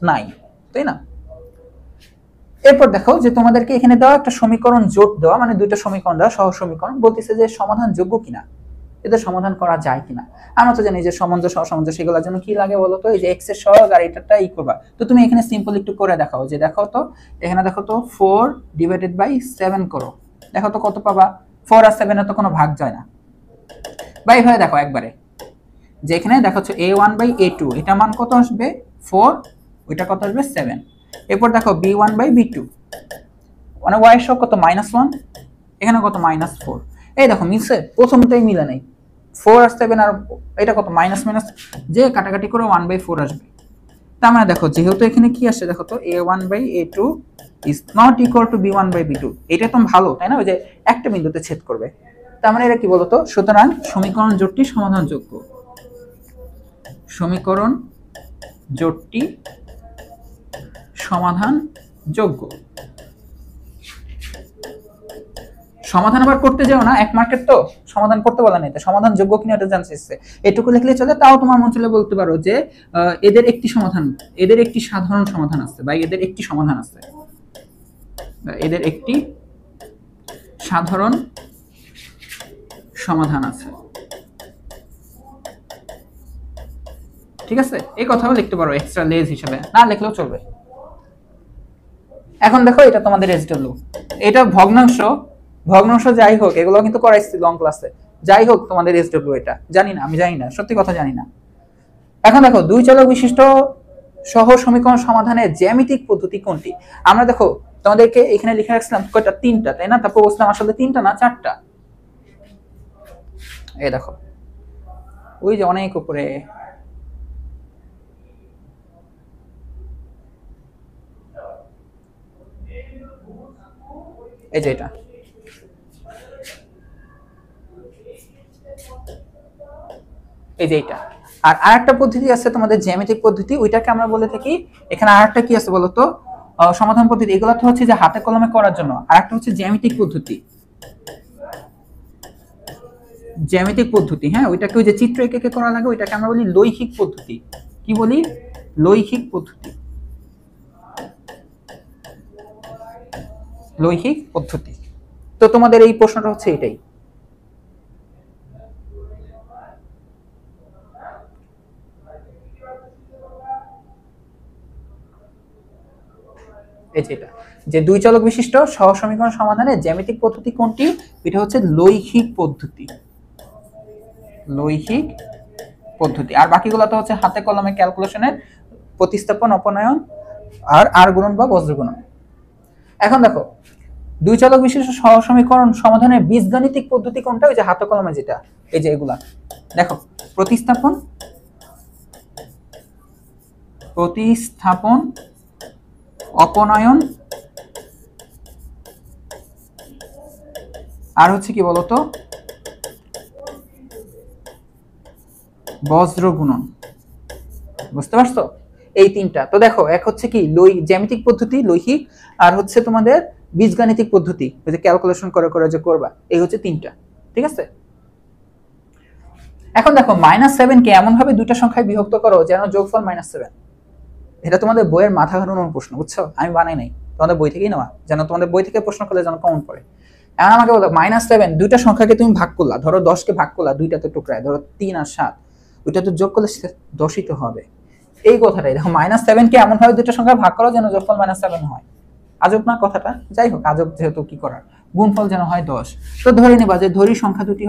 Speaker 1: নাই, তাই না? এরপর দেখো যে তোমাদেরকে এখানে দেওয়া একটা সমীকরণ জোট দেওয়া, মানে দুইটা সমীকরণ দেওয়া, সহ সমীকরণ, বলতেছে যে সমাধান যোগ্য কিনা, এদের সমাধান করা যায় কিনা। আমরা তো জানি যে সমঞ্জস অসমঞ্জস এগুলোর জন্য কি লাগে বলো তো, এই যে এক্স এর সহগ আর এটাটা ই করবা। তো তুমি এখানে সিম্পল একটু করে দেখাও, যে দেখো তো এখানে দেখো তো 4 ডিভাইডেড বাই 7 করো, দেখো তো কত পাবা। 4 আর 7 এর তো কোনো ভাগ যায় না, বা এইভাবে দেখো একবারে, যে এখানে দেখো a1 বাই a2, এটা মান কত আসবে 4, ওইটা কত আসবে 7। এরপর দেখো b1 বাই b2, মানে y এর সহগ কত -1, এখানে কত -4। এই দেখো মিলছে, প্রথমটাই মিলে নাই, 4 আর 7 আর এটা কত মাইনাস মাইনাস, যে কাটাকাটি করে 1/4 আসবে। তার মানে দেখো যেহেতু এখানে কি আসছে দেখো তো a1 by a2 is not equal to b1 by b2, এটা তো ভালো তাই না, ওই যে একটা বিন্দুতে ছেদ করবে। তার মানে এটা কি বলতো, সুতরাং সমীকরণ জোটটি সমাধানযোগ্য, সমীকরণ জোটটি সমাধানযোগ্য। সমাধান আবার করতে যাও না, এক মার্কেট তো সমাধান করতে বলা নেই, সমাধান যোগ্য কিনা এটা জানতে চাইছে, এটুকু লিখলে চলে। তাও তোমার মন চলে বলতে পারো যে এদের একটি সমাধান, এদের একটি সাধারণ সমাধান আছে, বা এদের একটি সমাধান আছে, এদের একটি সাধারণ সমাধান আছে, ঠিক আছে। এই কথাও লিখতে পারো এক্সট্রা লেজ হিসেবে, না লিখলেও চলবে। এখন দেখো এটা তোমাদের এসডব্লিউ, এটা ভগ্নাংশ, ভগ্নাংশ যাই হোক এগুলো কিন্তু করাইছি লং ক্লাসে, যাই হোক তোমাদের এসডব্লিউ এটা জানি না, আমি জানি না, সত্যি কথা জানি না। এখন দেখো দুই চলক বিশিষ্ট সহ সমীকরণ সমাধানের জ্যামিতিক পদ্ধতি কোনটি। আমরা দেখো তোমাদেরকে এখানে লিখে রাখছিলাম কয়টা, তিনটা তাই না, তারপর বলছিলাম আসলে তিনটা না চারটা। এই দেখো ওই যে অনেক উপরে, এই যে এটা, এই যে এটা। আর আরেকটা পদ্ধতি আছে তোমাদের জ্যামিতিক পদ্ধতি, ওইটাকে আমরা বলে থাকি, এখানে আরেকটা কি আছে বলতো, সমাধান পদ্ধতি। এগুলো তো হচ্ছে যে হাতে কলমে করার জন্য, আরেকটা হচ্ছে জ্যামিতিক পদ্ধতি, জ্যামিতিক পদ্ধতি, হ্যাঁ ওইটাকে ওই যে চিত্র এঁকে করা লাগে, ওইটাকে আমরা বলি লৈখিক পদ্ধতি। কি বলি, লৈখিক পদ্ধতি, লৈখিক পদ্ধতি। তো তোমাদের এই প্রশ্নটা হচ্ছে এটাই। এই যে এটা, যে দুই চলক বিশিষ্ট সহ সমীকরণ সমাধানের জ্যামিতিক পদ্ধতি কোনটি, এটা হচ্ছে লৈখিক পদ্ধতি, লৈখিক পদ্ধতি। আর বাকিগুলো তো হচ্ছে হাতে কলমে ক্যালকুলেশনের প্রতিস্থাপন, অপনয়ন আর আর গুণন বা বজ্র গুণন। এখন দেখো দুই চলক বিশিষ্ট সহ সমীকরণ সমাধানের বীজগাণিতিক পদ্ধতি কোনটা, ওই যে হাতে কলমে যেটা, এই যে এগুলা দেখো, প্রতিস্থাপন, প্রতিস্থাপন, অপনয়ন আর হচ্ছে কি বলতো বজ্র গুণন, বুঝতে পারছো এই তিনটা। তো দেখো এক হচ্ছে কি জ্যামিতিক পদ্ধতি লৈখিক, আর হচ্ছে তোমাদের বীজগাণিতিক পদ্ধতি, ওই যে ক্যালকুলেশন করে করে যে করবা, এই হচ্ছে তিনটা, ঠিক আছে। এখন দেখো -7 কে এমন ভাবে দুইটা সংখ্যায় বিভক্ত করো যেন যোগফল -7। এটা তোমাদের বইয়ের মাথা ঘাটানোর প্রশ্ন, বুঝছো, আমি বানাই নাই, তোমাদের বই থেকেই নেওয়া, যেন তোমাদের বই থেকে প্রশ্ন করলে যেন কমন পড়ে। এখন আমাকে বলো -7 দুইটা সংখ্যাকে তুমি ভাগ করলা, ধরো 10 কে ভাগ করলা দুইটাতে টুকরায়, ধরো 3 আর 7, ওইটা তো যোগ করলে 10ই তো হবে। এই কথাটাই দেখো, -7 কে এমন ভাবে দুইটা সংখ্যা ভাগ করো যেন যোগফল -7 হয়। আজব না কথাটা, যাই হোক আজব যেহেতু কি করার, গুণফল যেন হয় 10। তো ধরে নিবা যে ধরি সংখ্যা দুটি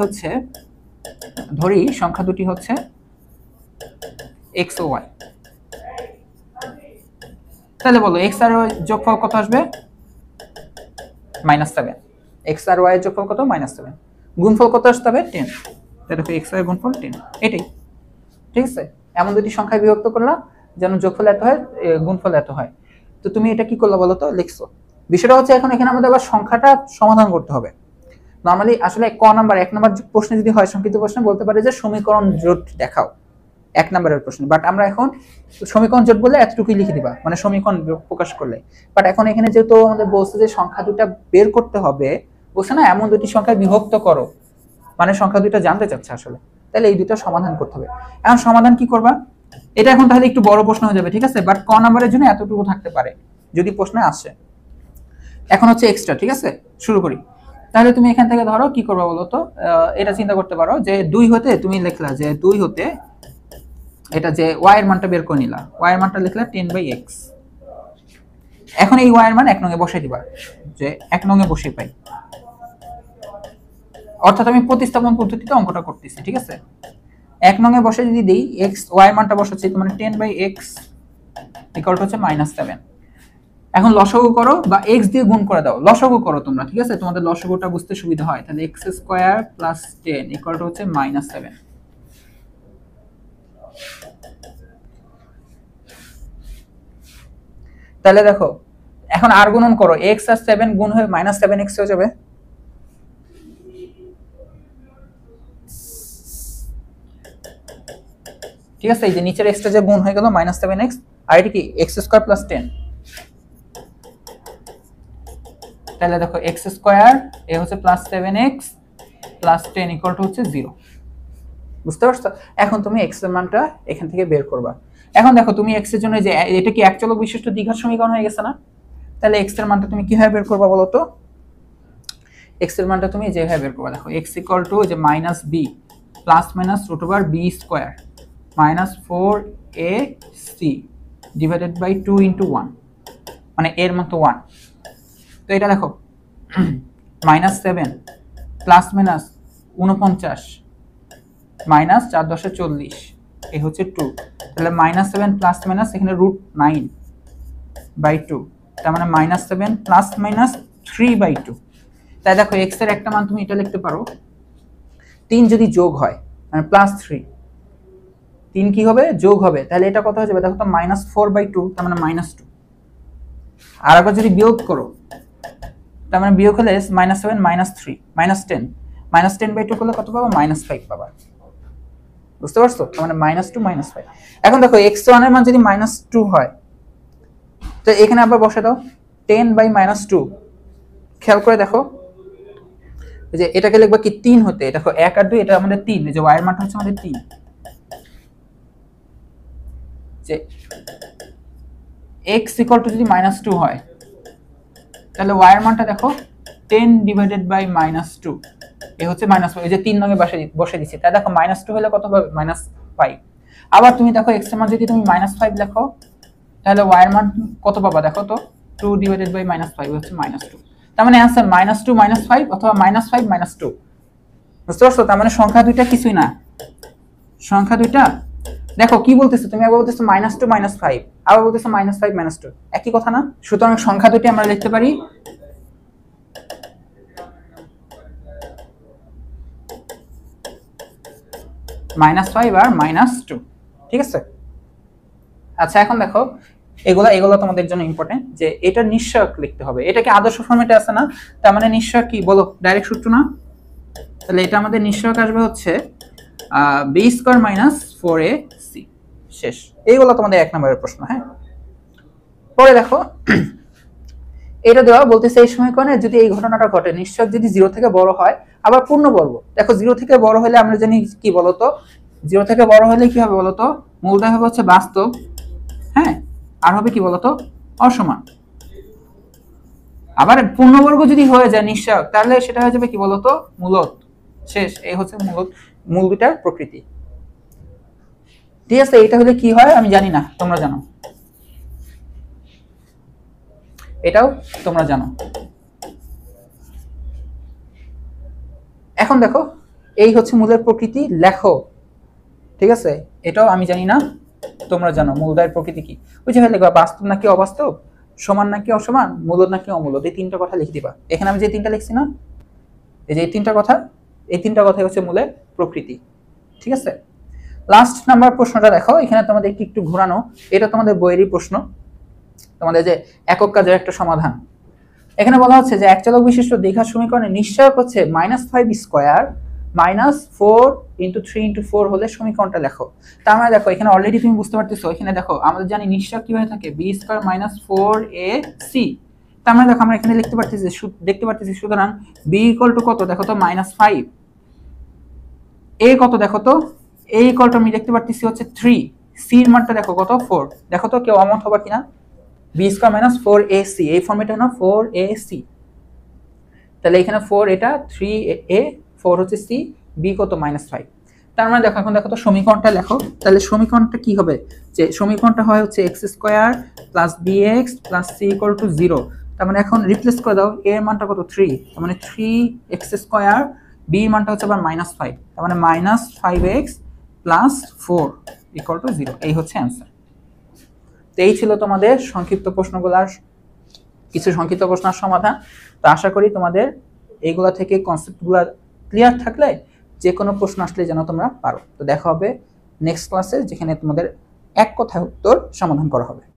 Speaker 1: হচ্ছে x ও y, তাহলে বলো x আর y যোগফল কত আসবে -7, x আর y এর যোগফল কত -7, গুণফল কত আসতে হবে 10, তাহলে দেখো x আর গুণফল 10, এটাই ঠিক আছে। এমন দুটি সংখ্যায় বিভক্ত করলা যেন যোগফল এত হয়, গুণফল এত হয়। তো তুমি এটা কি করলা বলো তো, লিখছো। বিষয়টা হচ্ছে এখন এখানে আমাদের আবার সংখ্যাটা সমাধান করতে হবে। নরমালি আসলে ক নাম্বার 1 নাম্বার প্রশ্ন যদি হয়, সংক্ষিপ্ত প্রশ্ন বলতে পারে যে সমীকরণ জোট দেখাও, 1 নাম্বারের প্রশ্ন। বাট আমরা এখন সমীকরণ জোট বলে এতটুকুই লিখে দিবা, মানে সমীকরণ প্রকাশ করলে। বাট এখন এখানে যেহেতু আমাদের বলছে যে সংখ্যা দুটা বের করতে হবে, বলছে না এমন দুটি সংখ্যায় বিভক্ত করো, মানে সংখ্যা দুইটা জানতে চাচ্ছে আসলে, তাহলে এই দুটো সমাধান করতে হবে। এখন সমাধান কি করবা, এটা এখন তাহলে একটু বড় প্রশ্ন হয়ে যাবে, ঠিক আছে। বাট ক নাম্বারের জন্য এতটুকু থাকতে পারে যদি প্রশ্নে আসে। এখন হচ্ছে এক্সট্রা, ঠিক আছে? শুরু করি। তাহলে তুমি এখান থেকে ধরো কি করবে বলো তো, এটা চিন্তা করতে পারো যে 2 হতে তুমি লিখলা যে 2 হতে এটা যে y এর মানটা বের করে নিলা, y এর মানটা লিখলা 10/x। এখন এই y এর মান 1 নং এ বসাই দিবা, যে 1 নং এ বসিয়ে পাই, অর্থাৎ আমি প্রতিস্থাপন পদ্ধতিতে অঙ্কটা করতেছি, ঠিক আছে? 1 নং এ বসে যদি দেই x, y এর মানটা বসাচ্ছি, মানে 10/x ইকুয়াল টু হচ্ছে -7। এখন লসাগু করো বা x দিয়ে গুণ করে দাও, লসাগু করো তোমরা, ঠিক আছে? তোমাদের লসাগুটা বুঝতে সুবিধা হয়। তাহলে x² + 10 ইকুয়াল টু হচ্ছে -7। তাহলে দেখো এখন আর গুণন করো, x আর 7 গুণ হয়ে -7x হয়ে যাবে। ঠিক আছে, এই যে নিচের x টা যে গুণ হয়ে গেল -7x, আর এটা কি x² + 10। তাহলে দেখো x² এ হচ্ছে +7x + 10 ইকুয়াল টু হচ্ছে 0। বুঝতে পারছো? এখন তুমি x এর মানটা এখান থেকে বের করবা। এখন দেখো তুমি x এর জন্য যে এটা কি একচলক বিশিষ্ট দ্বিঘাত সমীকরণ হয়ে গেছে না? তাহলে x এর মানটা তুমি কিভাবে বের করবা বলো তো? x এর মানটা তুমি যেভাবে বের করবা, দেখো x ইকুয়াল টু যে -b ± √b² -4ac divided by 2 × 1, মানে এর মান তো 1। তো এটা দেখো -7 প্লাস মাইনাস 49 মাইনাস 4 × 10 = 40, এই হচ্ছে 2। তাহলে -7 প্লাস মাইনাস এখানে √9/2, তার মানে -7 প্লাস মাইনাস 3/2। তাই দেখো x এর একটা মান তুমি এটা লিখতে পারো, 3 যদি যোগ হয় মানে +3, 3 কি হবে? যোগ হবে। তাহলে এটা কত হয়ে যাবে দেখো তো, -4/2, তার মানে -2। আর একবার যদি বিয়োগ করো, তার মানে বিয়োগ হলে -7 -3 -10, -10/2 করলে কত পাবো? -5 পাবা। বুঝতে পারছো? তার মানে -2 -5। এখন দেখো x1 এর মান যদি -2 হয়, তো এখানে আবার বসে দাও 10/-2। খেয়াল করে দেখো, এই যে এটাকে লিখবা কি 3 হতে, দেখো 1 আর 2 এটা আমাদের 3, এই যে y এর মানটা হচ্ছে আমাদের 3। যে x ইকুয়াল টু যদি -2 হয়, তাহলে y এর মানটা দেখো 10/-2, এই হচ্ছে -5, এই যে 3 নং এ বসে দিচ্ছি। তাই দেখো -2 হলে কত হবে? -5। আবার তুমি দেখো x এর মান যদি তুমি -5 লেখো, তাহলে y এর মান কত পাবা দেখো তো, 2/-5 হচ্ছে -2। তার মানে आंसर -2 -5 অথবা -5 -2। বুঝতে পারছো? তার মানে সংখ্যা দুইটা কিছুই না, সংখ্যা দুইটা দেখো কি বলতেছো, তুমি একবার বলতেছো -2 -5, আবার বলতেছো -5 -2, একই কথা না? সুতরাং সংখ্যা দুইটা আমরা লিখতে পারি -5 আর -2, ঠিক আছে? আচ্ছা এখন দেখো এগুলো তোমাদের জন্য ইম্পর্টেন্ট, যে এটা নিশ্চয়ক লিখতে হবে। এটা কি আদর্শ ফরম্যাটে আছে না? তার মানে নিশ্চয়ক কি বলো, ডাইরেক্ট সূত্র না? তাহলে এটা আমাদের নিশ্চয়ক আসবে হচ্ছে b² - 4ac। শেষ। এইগুলো তোমাদের 1 নম্বরের প্রশ্ন। হ্যাঁ, পরে দেখো এটা দেওয়া বলতেছে এই সমীকরণে যদি এই ঘটনাটা ঘটে, নিশ্চয়ক যদি 0 থেকে বড় হয়, আবার পূর্ণবর্গ। দেখো 0 থেকে বড় হলে আমরা জানি কি বলতো, 0 থেকে বড় হলে কি হবে বলতো, মূলদয় হবে হচ্ছে বাস্তব, হ্যাঁ, আর হবে কি বলতো, অসমান। আবার পূর্ণবর্গ যদি হয়ে যায় নিশ্চয়ক, তাহলে সেটা হয়ে যাবে কি বলতো, মূলত। শেষ। এই হচ্ছে মূল দুটার প্রকৃতি। ঠিক আছে, এটা হলে কি হয় আমি জানি না, তোমরা জানো, এটাও তোমরা জানো। এখন দেখো এই হচ্ছে মূলের প্রকৃতি, লেখো। ঠিক আছে, এটাও আমি জানি না, তোমরা জানো মূলদ্বয়ের প্রকৃতি কি। ওই যে লিখবা বাস্তব নাকি অবাস্তব, সমান নাকি অসমান, মূলদ নাকি অমূলদ, এই 3টা কথা লিখে দিবা। এখানে আমি যে 3টা লিখছি না, এই যে এই 3টা কথা, এই 3টা কথাই হচ্ছে মূলের প্রকৃতি। ঠিক আছে, লাস্ট নাম্বার প্রশ্নটা দেখো, এখানে তোমাদের একটু ঘোরানো, এটা তোমাদের বইয়েরই প্রশ্ন, তোমাদের যে একক কাজের একটা সমাধান। এখানে বলা হচ্ছে যে একচলক বিশিষ্ট দ্বিঘাত সমীকরণের নিশ্চয়ক হচ্ছে -5² -4 × 3 × 4 হলে সমীকরণটা লেখো। তার মানে দেখো এখানে অলরেডি তুমি বুঝতে পারতেছো, এখানে দেখো আমাদের জানি নিশ্চয়ক কিভাবে থাকে, b² - 4ac। তার মানে দেখো আমরা এখানে লিখতে পারতেছি, দেখতে পারতেছি, সুতরাং b = কত দেখো তো -5, a কত দেখো তো, a = আমি দেখতে পারতেছি হচ্ছে 3, c এর মানটা দেখো কত 4। দেখো তো কেউ অমত হবে কিনা। বি স্কোয়ার মাইনাস 4ac, এই ফর্মেটে না 4ac, তাহলে এখানে 4 এটা 3a, 4 হচ্ছে c, b কত -5। তার মানে দেখো এখন দেখো তো সমীকরণটা লেখো, তাহলে সমীকরণটা কি হবে, যে সমীকরণটা হয় হচ্ছে x square plus bx plus c equal to 0। তার মানে এখন রিপ্লেস করে দাও, a এর মানটা কত 3, তার মানে 3x স্কয়ার, b এর মানটা হচ্ছে আবার -5, তার মানে -5x প্লাস 4 ইকুয়াল টু 0। এই হচ্ছে অ্যান্সার। তো এই ছিল তোমাদের সংক্ষিপ্ত প্রশ্নগুলার কিছু সংক্ষিপ্ত প্রশ্নের সমাধান। তো আশা করি তোমাদের এইগুলা থেকে কনসেপ্টগুলো ক্লিয়ার থাকলে যে কোনো প্রশ্ন আসলে যেন তোমরা পারো। তো দেখা হবে নেক্সট ক্লাসে, যেখানে তোমাদের এক কথায় উত্তর সমাধান করা হবে।